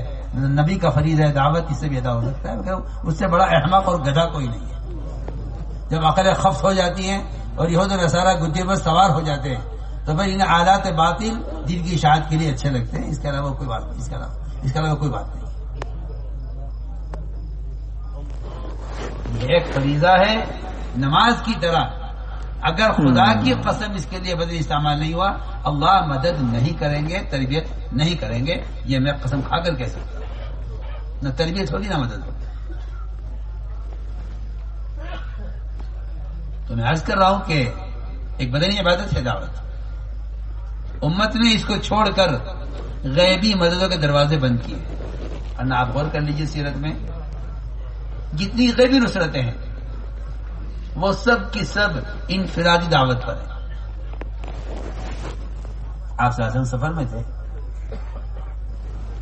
نبی کا فریضہ ہے دعوت، اس سے بھی ادا ہو سکتا ہے. میں کہتا ہوں اس سے بڑا احمق اور گدھا کوئی نہیں ہے. جب عقلیں خفت ہو جاتی ہیں اور یہود و نصارہ گدے پر سوار ہو جاتے ہیں تو بھائی ان آلات باطل دل کی اشاعت کے لیے اچھے لگتے ہیں. اس کے علاوہ کوئی بات نہیں. اس کے علاوہ کوئی بات نہیں. یہ ایک فریضہ ہے نماز کی طرح. اگر خدا کی قسم اس کے لیے بدل استعمال نہیں ہوا، اللہ مدد نہیں کریں گے، تربیت نہیں کریں گے. یہ میں قسم کھا کر کہہ سکتا ہوں. نہ تربیت ہوگی نہ مدد ہوگی. تو میں عرض کر رہا ہوں کہ ایک بدنی عبادت ہے دعوت. امت نے اس کو چھوڑ کر غیبی مددوں کے دروازے بند کیے. اور آپ غور کر لیجیے سیرت میں جتنی غیبی نصرتیں ہیں وہ سب کی سب انفرادی دعوت پر ہیں. آپ صلی اللہ علیہ وسلم سفر میں تھے.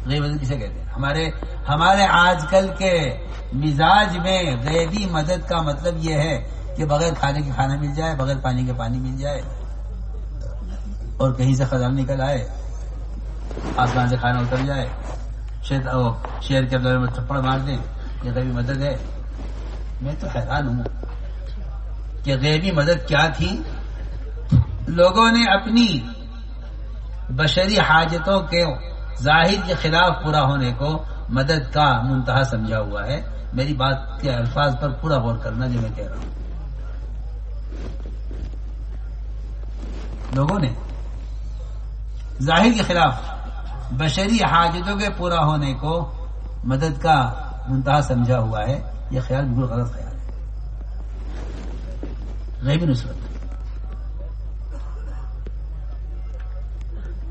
غیبی مدد کسے کہتے ہیں؟ ہمارے آج کل کے مزاج میں غیبی مدد کا مطلب یہ ہے کہ بغیر کھانے کے کھانا مل جائے، بغیر پانی کے پانی مل جائے، اور کہیں سے خزانہ نکل آئے، آسمان سے کھانا اتر جائے، شیر کے اندر میں تھپڑ مار دیں. یہ غیبی مدد ہے. میں تو حیران ہوں کہ غیبی مدد کیا تھی. لوگوں نے اپنی بشری حاجتوں کے ظاہر کے خلاف پورا ہونے کو مدد کا منتہا سمجھا ہوا ہے. میری بات کے الفاظ پر پورا غور کرنا جو میں کہہ رہا ہوں. لوگوں نے ظاہر کے خلاف بشری حاجتوں کے پورا ہونے کو مدد کا منتہا سمجھا ہوا ہے. یہ خیال بالکل غلط خیال ہے. غیبی نصرت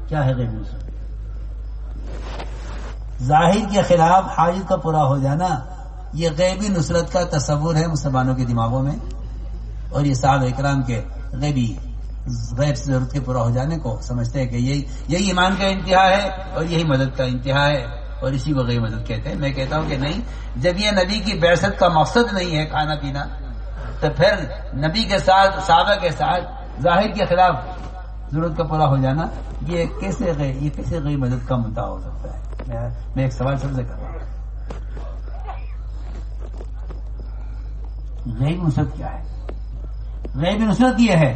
کیا ہے؟ غیبی نصرت ظاہر کے خلاف حاجت کا پورا ہو جانا یہ غیبی نصرت کا تصور ہے مسلمانوں کے دماغوں میں، اور یہ صحابہ اکرام کے غیب سے ضرورت کے پورا ہو جانے کو سمجھتے ہیں کہ یہی ایمان کا انتہا ہے اور یہی مدد کا انتہا ہے، اور اسی کو غیب مدد کہتے ہیں۔ میں کہتا ہوں کہ نہیں، جب یہ نبی کی بعثت کا مقصد نہیں ہے کھانا پینا، تو پھر نبی کے ساتھ صحابہ کے ساتھ ظاہر کے خلاف ضرورت کا پورا ہو جانا یہ کیسے غیب مدد کا منتہا ہو سکتا ہے؟ میں ایک سوال سب سے کر رہا ہوں، غیب نصرت کیا ہے؟ غیب نصرت یہ ہے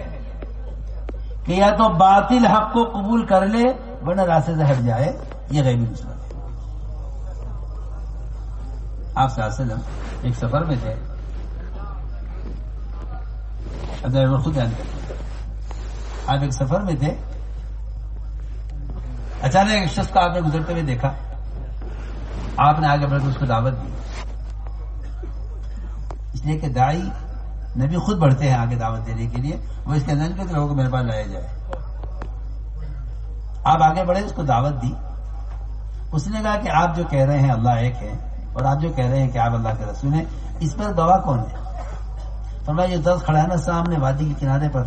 کہ یا تو باطل حق کو قبول کر لے ورنہ راستے سے ہٹ جائے، یہ غیبی نصرت ہے۔ آپ صلی اللہ علیہ وسلم ایک سفر میں تھے، خود جانتے ہیں، آپ ایک سفر میں تھے، اچانک ایک شخص کو آپ نے گزرتے ہوئے دیکھا، آپ نے آگے بڑھ کر اس کو دعوت دی، اس لیے کہ داعی نبی خود بڑھتے ہیں آگے دعوت دینے کے لیے، وہ اس کے اندر کے لوگوں کو میرے پاس لایا جائے۔ آپ آگے بڑھے، اس کو دعوت دی، اس نے کہا کہ آپ جو کہہ رہے ہیں اللہ ایک ہے اور آپ جو کہہ رہے ہیں کہ آپ اللہ کے رسول ہیں، اس پر گواہ کون ہے؟ فرمایا یہ درخت کھڑا ہے نا سامنے وادی کے کنارے پر،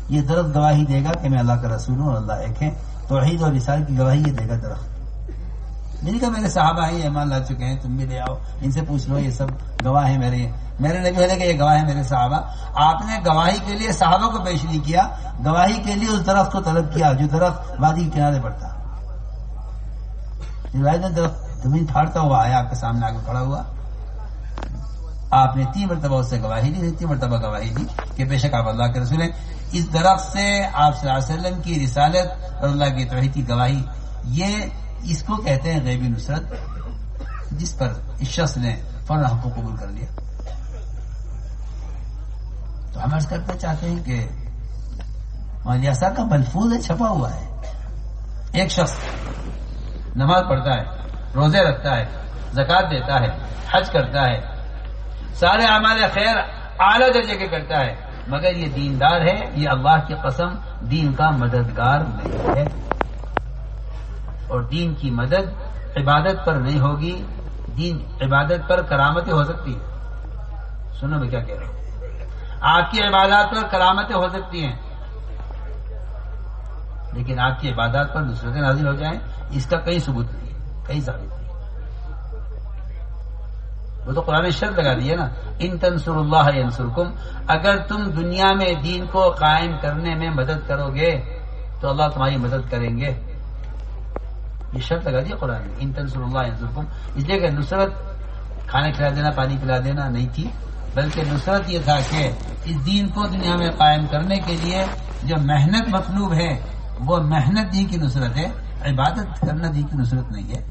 یہ درخت گواہی دے گا کہ میں اللہ کا رسول ہوں اور اللہ ایک ہے، توحید اور رسالت کی گواہی یہ دے گا درخت۔ نہیں کہا میرے صحابہ ہیں یہ ایمان لا چکے ہیں، تم بھی لے آؤ ان سے پوچھ لو، یہ سب گواہ ہیں میرے نبی ہونے کے، یہ گواہ ہیں میرے صحابہ۔ آپ نے گواہی کے لیے صحابہ کو پیش نہیں کیا، گواہی کے لیے اس درخت کو طلب کیا جو درخت وادی کے کنارے پر تھا۔ درخت زمین پھاڑتا ہوا آیا آپ کے سامنے آگے کھڑا ہوا، آپ نے 3 مرتبہ اس سے گواہی دی، 3 مرتبہ گواہی دی کہ بے شک آپ اللہ کے رسول ہیں۔ اس درخت سے آپ صلی اللہ علیہ وسلم کی رسالت اور اللہ کی توحید کی گواہی، یہ اس کو کہتے ہیں غیبی نصرت، جس پر اس شخص نے فوراً حق کو قبول کر لیا۔ تو ہم عرض کرنا چاہتے ہیں کہ مولانا صاحب کا ملفوظ ہے، چھپا ہوا ہے، ایک شخص نماز پڑھتا ہے، روزے رکھتا ہے، زکوٰۃ دیتا ہے، حج کرتا ہے، سارے اعمال خیر اعلیٰ درجے کے کرتا ہے، مگر یہ دیندار ہے، یہ اللہ کی قسم دین کا مددگار نہیں ہے، اور دین کی مدد عبادت پر نہیں ہوگی، دین عبادت پر کرامتیں ہو سکتی ہیں۔ سنو میں کیا کہہ رہا ہوں، آپ کی عبادات پر کرامتیں ہو سکتی ہیں، لیکن آپ کی عبادات پر نصرتیں نازل ہو جائیں، اس کا کئی ثبوت نہیں ہے، کئی ثابت نہیں۔ وہ تو قرآن شرط لگا دی ہے نا، ان تنصر اللہ ینصرکم، اگر تم دنیا میں دین کو قائم کرنے میں مدد کرو گے تو اللہ تمہاری مدد کریں گے، یہ شرط لگا دی قرآن نے، ان تنصر اللہ ینصرکم۔ اس لیے کہ نصرت کھانا کھلا دینا، پانی پلا دینا نہیں تھی، بلکہ نصرت یہ تھا کہ اس دین کو دنیا میں قائم کرنے کے لیے جو محنت مطلوب ہے وہ محنت دین کی نصرت ہے، عبادت کرنا دین کی نصرت نہیں ہے۔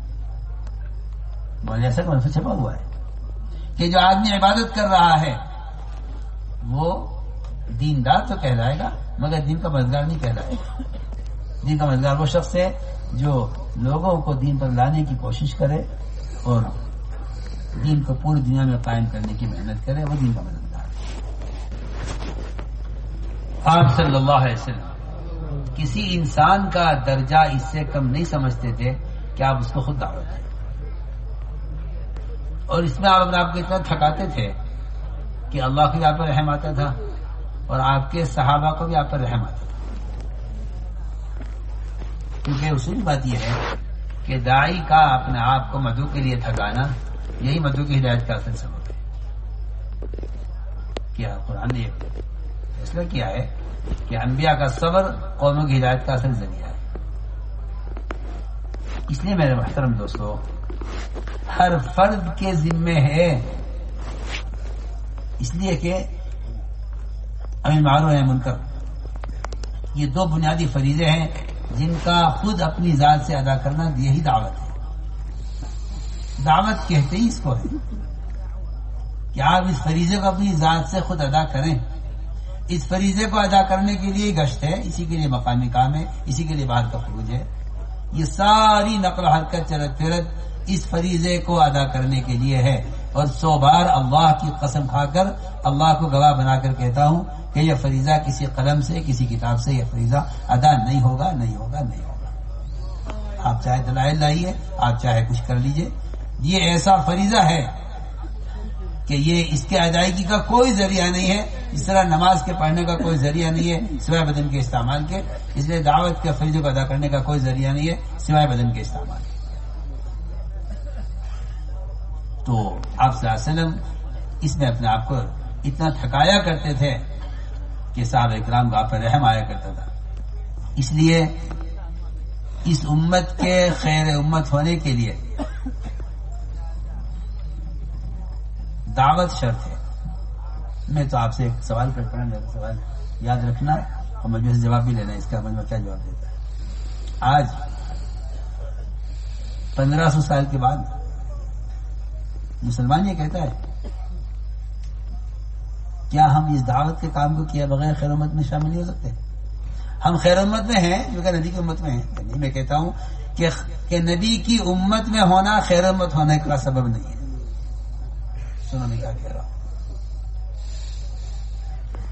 مولانا ایسا کا چھپا ہوا ہے کہ جو آدمی عبادت کر رہا ہے وہ دیندار تو کہلائے گا مگر دین کا مددگار نہیں کہلائے گا۔ دین کا مددگار وہ شخص ہے جو لوگوں کو دین پر لانے کی کوشش کرے اور دین کو پوری دنیا میں قائم کرنے کی محنت کرے، وہ دین کا مددگار ہے۔ آپ صلی اللہ علیہ وسلم کسی انسان کا درجہ اس سے کم نہیں سمجھتے تھے کہ آپ اس کو خود دعوت دیں، اور اس میں آپ اپنے آپ کو اتنا تھکاتے تھے کہ اللہ کو بھی آپ پر رحم آتا تھا اور آپ کے صحابہ کو بھی آپ پر رحم آتا تھا، کیونکہ اصولی بات یہ ہے کہ داعی کا اپنے آپ کو مدعو کے لیے تھکانا یہی مدعو کی ہدایت کا اصل سبب ہے۔ کیا قرآن نے فیصلہ کیا ہے کہ انبیاء کا صبر قوموں کی ہدایت کا اصل ذریعہ ہے۔ اس لیے میرے محترم دوستو، ہر فرد کے ذمے ہے، اس لیے کہ امر معروف و نہی عن منکر یہ 2 بنیادی فریضے ہیں جن کا خود اپنی ذات سے ادا کرنا یہی دعوت ہے۔ دعوت کہتے ہی اس کو ہے کہ آپ اس فریضے کو اپنی ذات سے خود ادا کریں۔ اس فریضے کو ادا کرنے کے لیے گشت ہے، اسی کے لیے مقامی کام ہے، اسی کے لیے باہر کا خروج ہے۔ یہ ساری نقل و حرکت چلت پھرت اس فریضے کو ادا کرنے کے لیے ہے، اور 100 بار اللہ کی قسم کھا کر اللہ کو گواہ بنا کر کہتا ہوں کہ یہ فریضہ کسی قلم سے، کسی کتاب سے یہ فریضہ ادا نہیں ہوگا، نہیں ہوگا، نہیں ہوگا۔ آپ چاہے دلائل لائیے، آپ چاہے کچھ کر لیجئے. یہ ایسا فریضہ ہے کہ یہ اس کے ادائیگی کا کوئی ذریعہ نہیں ہے، اس طرح نماز کے پڑھنے کا کوئی ذریعہ نہیں ہے سوائے بدن کے استعمال کے. اس لیے دعوت کے فریضے کو ادا کرنے کا کوئی ذریعہ نہیں ہے سوائے بدن کے استعمال کے. تو آپ صلی اللہ علیہ وسلم اس میں اپنے آپ کو اتنا تھکایا کرتے تھے کہ صحابہ اکرام کو آپ پر رحم آیا کرتا تھا. اس لیے اس امت کے خیر امت ہونے کے لیے دعوت شرط ہے. میں تو آپ سے ایک سوال کرتا ہوں، میرا سوال یاد رکھنا اور مجھے سے جواب بھی لینا، اس کا مجھے کیا جواب دیتا ہے. آج 1500 سال کے بعد مسلمان یہ کہتا ہے کیا ہم اس دعوت کے کام کو کیا بغیر خیر امت میں شامل نہیں ہو سکتے؟ ہم خیر امت میں ہیں جو کہ نبی کی امت میں ہیں. نہیں، میں کہتا ہوں کہ نبی کی امت میں ہونا خیر امت ہونے کا سبب نہیں ہے. سنو میں کیا کہہ رہا ہوں.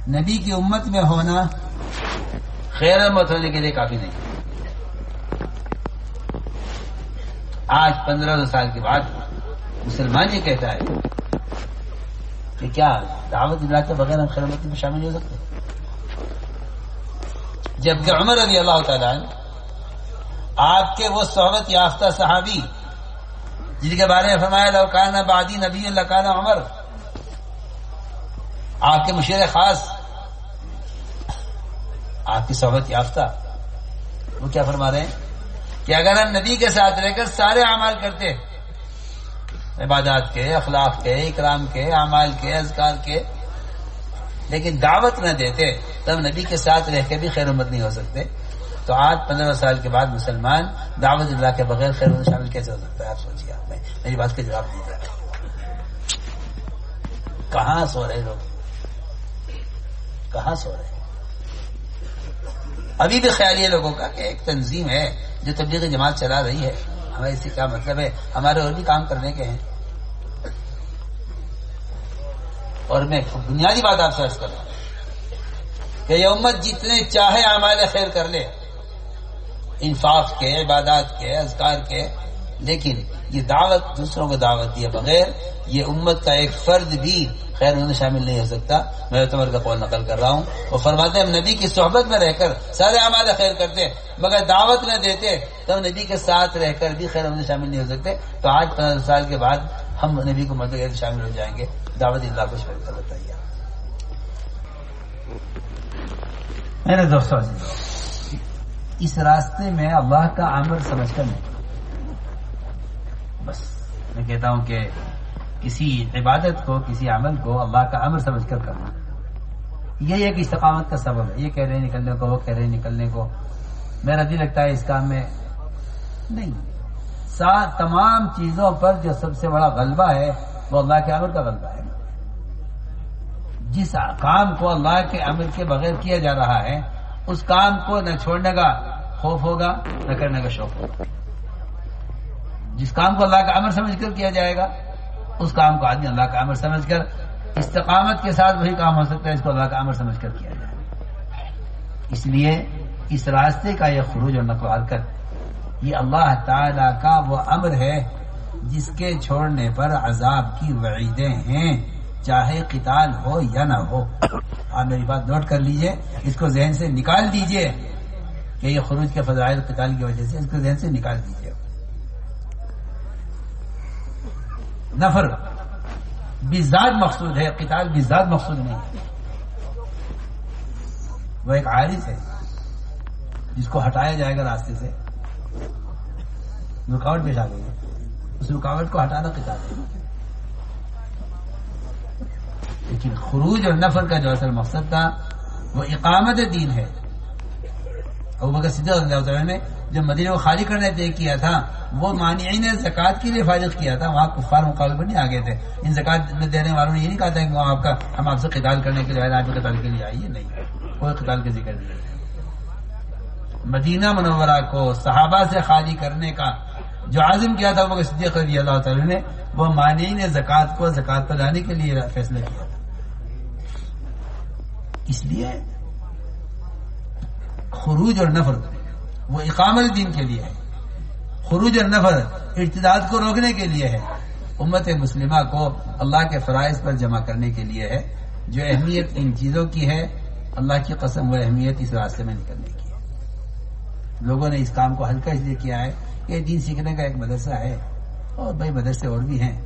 نبی کی امت میں ہونا خیر امت ہونے کے لیے کافی نہیں. آج 1500 سال کے بعد مسلمان یہ کہتا ہے کہ کیا دعوت اللہ کے بغیر ہم خیر امت میں شامل نہیں ہو سکتے؟ جبکہ عمر رضی اللہ تعالیٰ عنہ آپ کے وہ صحبت یافتہ صحابی جن کے بارے میں فرمایا لو کان بعدی نبی لکان عمر، آپ کے مشیر خاص، آپ کی صحبت یافتہ، وہ کیا فرما رہے ہیں کہ اگر ہم نبی کے ساتھ رہ کر سارے اعمال کرتے، عبادات کے، اخلاق کے، اکرام کے، اعمال کے، اذکار کے، لیکن دعوت نہ دیتے تب نبی کے ساتھ رہ کے بھی خیر امت نہیں ہو سکتے. تو آج 15 سال کے بعد مسلمان دعوت اللہ کے بغیر خیر امت شامل کیسے ہو سکتا ہے؟ آپ سوچیے. آپ میری بات کا جواب دیجیے. کہاں سو رہے لوگ؟ کہاں سو رہے؟ ابھی بھی خیال یہ لوگوں کا کہ ایک تنظیم ہے جو تبلیغ جماعت چلا رہی ہے، ہمیں اس سے کیا مطلب ہے؟ ہمارے اور بھی کام کرنے کے ہیں. اور میں بنیادی بات آپ سے عرض کر رہا ہوں کہ یہ امت جتنے چاہے اعمال خیر کر لے، انفاق کے، عبادات کے، اذکار کے، لیکن یہ دعوت دوسروں کو دعوت دیے بغیر یہ امت کا ایک فرد بھی خیر میں شامل نہیں ہو سکتا. میں عمر کا قول نقل کر رہا ہوں. وہ فرماتے ہیں ہم نبی کی صحبت میں رہ کر سارے اعمال خیر کرتے مگر دعوت نہ دیتے تو نبی کے ساتھ رہ کر بھی خیر میں شامل نہیں ہو سکتے. تو آج 15 سال کے بعد ہم نبی کو مدد شامل ہو جائیں گے. دعوت اللہ کو شامل کر بتائیے. میرے دوستوں، اس راستے میں اللہ کا امر سمجھ کر نہیں. بس میں کہتا ہوں کہ کسی عبادت کو، کسی عمل کو اللہ کا امر سمجھ کر کرنا، یہی ایک استقامت کا سبب ہے. یہ کہہ رہے نکلنے کو، وہ کہہ رہے نکلنے کو، میرا دل لگتا ہے اس کام میں نہیں. تمام چیزوں پر جو سب سے بڑا غلبہ ہے وہ اللہ کے امر کا غلبہ ہے. جس کام کو اللہ کے امر کے بغیر کیا جا رہا ہے اس کام کو نہ چھوڑنے کا خوف ہوگا نہ کرنے کا شوق ہوگا. جس کام کو اللہ کا امر سمجھ کر کیا جائے گا اس کام کو آدمی اللہ کا امر سمجھ کر استقامت کے ساتھ وہی کام ہو سکتا ہے اس کو اللہ کا امر سمجھ کر کیا جائے. اس لیے اس راستے کا یہ خروج اور نقل و حرکت یہ اللہ تعالی کا وہ امر ہے جس کے چھوڑنے پر عذاب کی وعیدیں ہیں، چاہے قتال ہو یا نہ ہو. آپ میری بات نوٹ کر لیجئے، اس کو ذہن سے نکال دیجئے کہ یہ خروج کے فضائل قتال کی وجہ سے، اس کو ذہن سے نکال دیجئے. نفر بذات مقصود ہے، قتال بذات مقصود نہیں ہے. وہ ایک عارض ہے جس کو ہٹایا جائے گا راستے سے. رکاوٹ پیش آ گئی ہے، اس رکاوٹ کو ہٹانا قتال ہے. لیکن خروج اور نفر کا جو اصل مقصد تھا وہ اقامت دین ہے. ابوبکر صدیق رضی اللہ عنہ نے جب مدینہ کو خالی کرنے طے کیا تھا وہ مانعین زکوٰۃ کے لیے فارغ کیا تھا. وہاں کفار مقابلے پر نہیں آ گئے تھے. ان زکوٰۃ دینے والوں نے یہ نہیں کہا تھا کہ ہم آپ سے قتال کرنے کے لیے آئے، آپ کے قتال کے لیے آئیے. نہیں، کوئی قتال کا ذکر نہیں. مدینہ منورہ کو صحابہ سے خالی کرنے کا جو عزم کیا تھا ابوبکر صدیق رضی اللہ تعالی نے، وہ مانعین زکوٰۃ کو زکوٰۃ پر لانے کے لیے فیصلہ کیا تھا. اس لیے خروج اور نفر وہ اقامت دین کے لیے ہے. خروج اور نفر ارتداد کو روکنے کے لیے ہے، امت مسلمہ کو اللہ کے فرائض پر جمع کرنے کے لیے ہے۔ جو اہمیت ان چیزوں کی ہے، اللہ کی قسم وہ اہمیت اس راستے میں نکلنے کی ہے۔ لوگوں نے اس کام کو ہلکا اس لیے کیا ہے کہ دین سیکھنے کا ایک مدرسہ ہے، اور بھائی مدرسے اور بھی ہیں،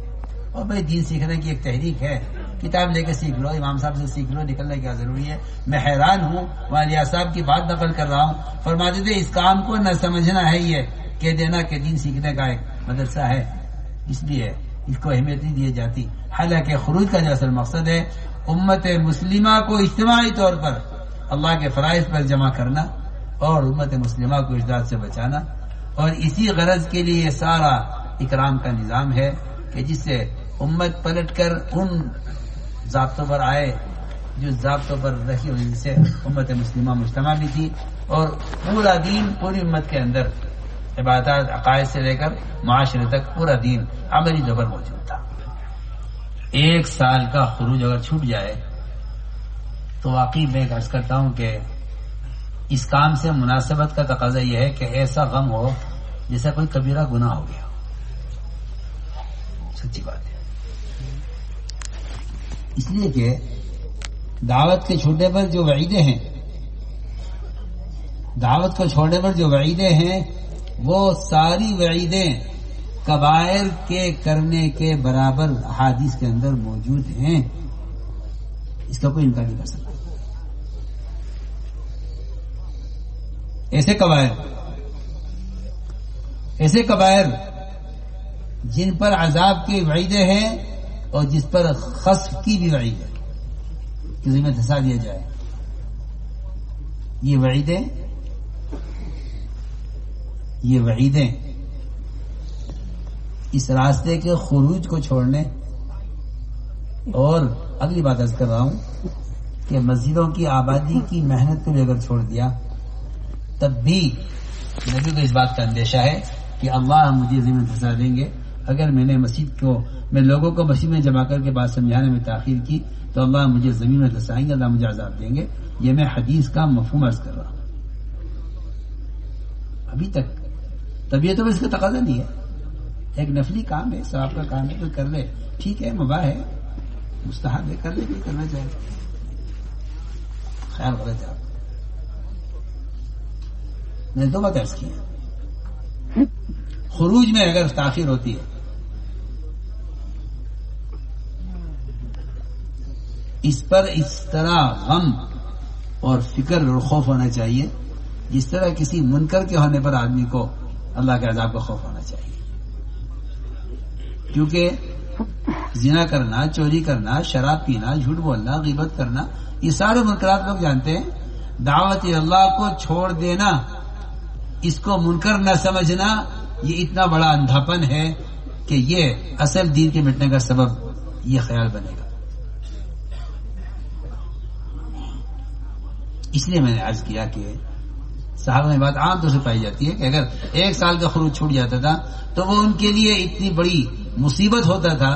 اور بھائی دین سیکھنے کی ایک تحریک ہے، کتاب لے کے سیکھ لو، امام صاحب سے سیکھ لو، نکلنا کیا ضروری ہے۔ میں حیران ہوں، والیہ صاحب کی بات نقل کر رہا ہوں، فرماتے تھے اس کام کو نہ سمجھنا ہے یہ کہہ دینا کہ دین سیکھنے کا ایک مدرسہ ہے، اس لیے اس کو اہمیت نہیں دی جاتی۔ حالانکہ خروج کا جو اصل مقصد ہے امت مسلمہ کو اجتماعی طور پر اللہ کے فرائض پر جمع کرنا اور امت مسلمہ کو ارتداد سے بچانا، اور اسی غرض کے لیے یہ سارا اکرام کا نظام ہے کہ جس سے امت پلٹ کر ان ضابطوں پر آئے جو ضابطوں پر رہی اور جس سے امت مسلمہ مجتمع بھی تھی، اور پورا دین پوری امت کے اندر عبادات عقائد سے لے کر معاشرے تک پورا دین عملی طور پر موجود تھا۔ ایک سال کا خروج اگر چھوٹ جائے تو واقعی میں عرض کرتا ہوں کہ اس کام سے مناسبت کا تقاضا یہ ہے کہ ایسا غم ہو جیسا کوئی کبیرہ گناہ ہو گیا، سچی بات ہے۔ اس لیے کہ دعوت کے چھوڑنے پر جو وعیدیں ہیں، دعوت کو چھوڑنے پر جو وعیدیں ہیں وہ ساری وعیدیں کبائر کے کرنے کے برابر احادیث کے اندر موجود ہیں، اس کا کوئی انکار نہیں کر سکتا۔ ایسے کبائر جن پر عذاب کی وعیدیں ہیں اور جس پر خسف کی بھی وعید ہے کہ ذمہ دھسا دیا جائے، یہ وعیدیں اس راستے کے خروج کو چھوڑنے، اور اگلی بات عرض کر رہا ہوں کہ مسجدوں کی آبادی کی محنت کو بھی اگر چھوڑ دیا تب بھی نبی کو اس بات کا اندیشہ ہے کہ اللہ مجھے ذمہ دھسا دیں گے، اگر میں نے میں لوگوں کو مسجد میں جمع کر کے بات سمجھانے میں تاخیر کی تو اللہ مجھے زمین میں دھسائیں گے، اللہ مجھے عذاب دیں گے۔ یہ میں حدیث کا مفہوم عرض کر رہا ہوں۔ ابھی تک طبیعت میں اس کا تقاضا نہیں ہے، ایک نفلی کام ہے، ثواب کا کام ہے، کوئی کر لے ٹھیک ہے، مباح ہے، مستحب ہے، کر لے، کوئی کرنا چاہے، خیال غلط ہے۔ میں نے دو بات عرض کی ہے، خروج میں اگر تاخیر ہوتی ہے اس پر اس طرح غم اور فکر اور خوف ہونا چاہیے جس طرح کسی منکر کے ہونے پر آدمی کو اللہ کے عذاب کا خوف ہونا چاہیے، کیونکہ زنا کرنا، چوری کرنا، شراب پینا، جھوٹ بولنا، غیبت کرنا، یہ سارے منکرات لوگ جانتے ہیں۔ دعوت اللہ کو چھوڑ دینا، اس کو منکر نہ سمجھنا، یہ اتنا بڑا اندھاپن ہے کہ یہ اصل دین کے مٹنے کا سبب یہ خیال بنے گا۔ اس لیے میں نے عرض کیا کہ صحابہ میں بات عام طور سے پائی جاتی ہے کہ اگر ایک سال کا خروج چھوٹ جاتا تھا تو وہ ان کے لیے اتنی بڑی مصیبت ہوتا تھا،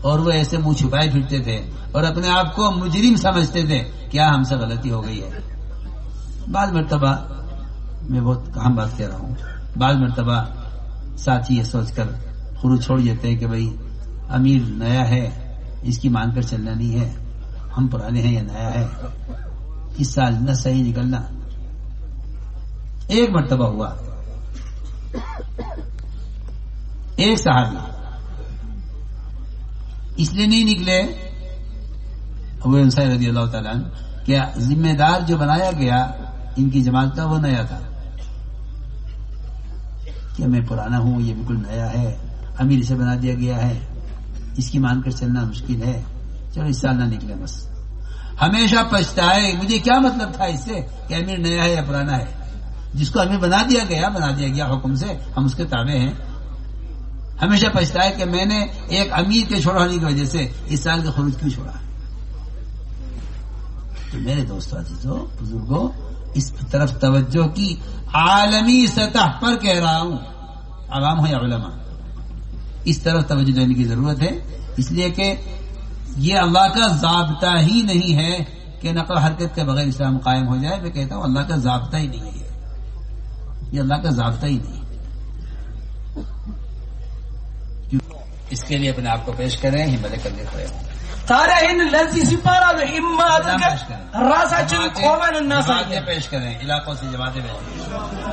اور وہ ایسے منہ چھپائے پھرتے تھے اور اپنے آپ کو مجرم سمجھتے تھے، کیا ہم سے غلطی ہو گئی ہے۔ بعض مرتبہ میں بہت اہم بات کہہ رہا ہوں، بعض مرتبہ ساتھی یہ سوچ کر خروج چھوڑ دیتے ہیں کہ بھائی امیر نیا ہے، اس کی مان کر چلنا نہیں ہے، ہم پرانے ہیں، یہ نیا ہے، اس سال نہ صحیح نکلنا۔ ایک مرتبہ ہوا، ایک صحابی اس لیے نہیں نکلے ابو انصاری رضی اللہ تعالیٰ عنہ کہ ذمہ دار جو بنایا گیا ان کی جماعت کا وہ نیا تھا، کہ میں پرانا ہوں، یہ بالکل نیا ہے، امیر سے بنا دیا گیا ہے، اس کی مان کر چلنا مشکل ہے، چلو اس سال نہ نکلے۔ بس ہمیشہ پچھتائے، مجھے کیا مطلب تھا اس سے کہ امیر نیا ہے یا پرانا ہے، جس کو امیر بنا دیا گیا حکم سے، ہم اس کے تابع ہیں۔ ہمیشہ پچھتائے کہ میں نے ایک امیر کے چھوڑانے کی وجہ سے اس سال کا خروج کیوں چھوڑا۔ تو میرے دوستو، عزیزو، بزرگوں، اس طرف توجہ کی عالمی سطح پر کہہ رہا ہوں، عوام ہو یا علماء، اس طرف توجہ دینے کی ضرورت ہے، اس لیے کہ یہ اللہ کا ضابطہ ہی نہیں ہے کہ نقل حرکت کے بغیر اسلام قائم ہو جائے۔ میں کہتا ہوں اللہ کا ضابطہ ہی نہیں ہے، یہ اللہ کا ضابطہ ہی نہیں ہے۔ اس کے لیے اپنے آپ کو پیش کریں، ہمت کرنے کھڑے ہوں. تارهن الذي سفارة الحماد پیش کریں، راسا چن قومن الناس جماعتیں پیش کریں، علاقوں سے جماعتیں پیش کریں.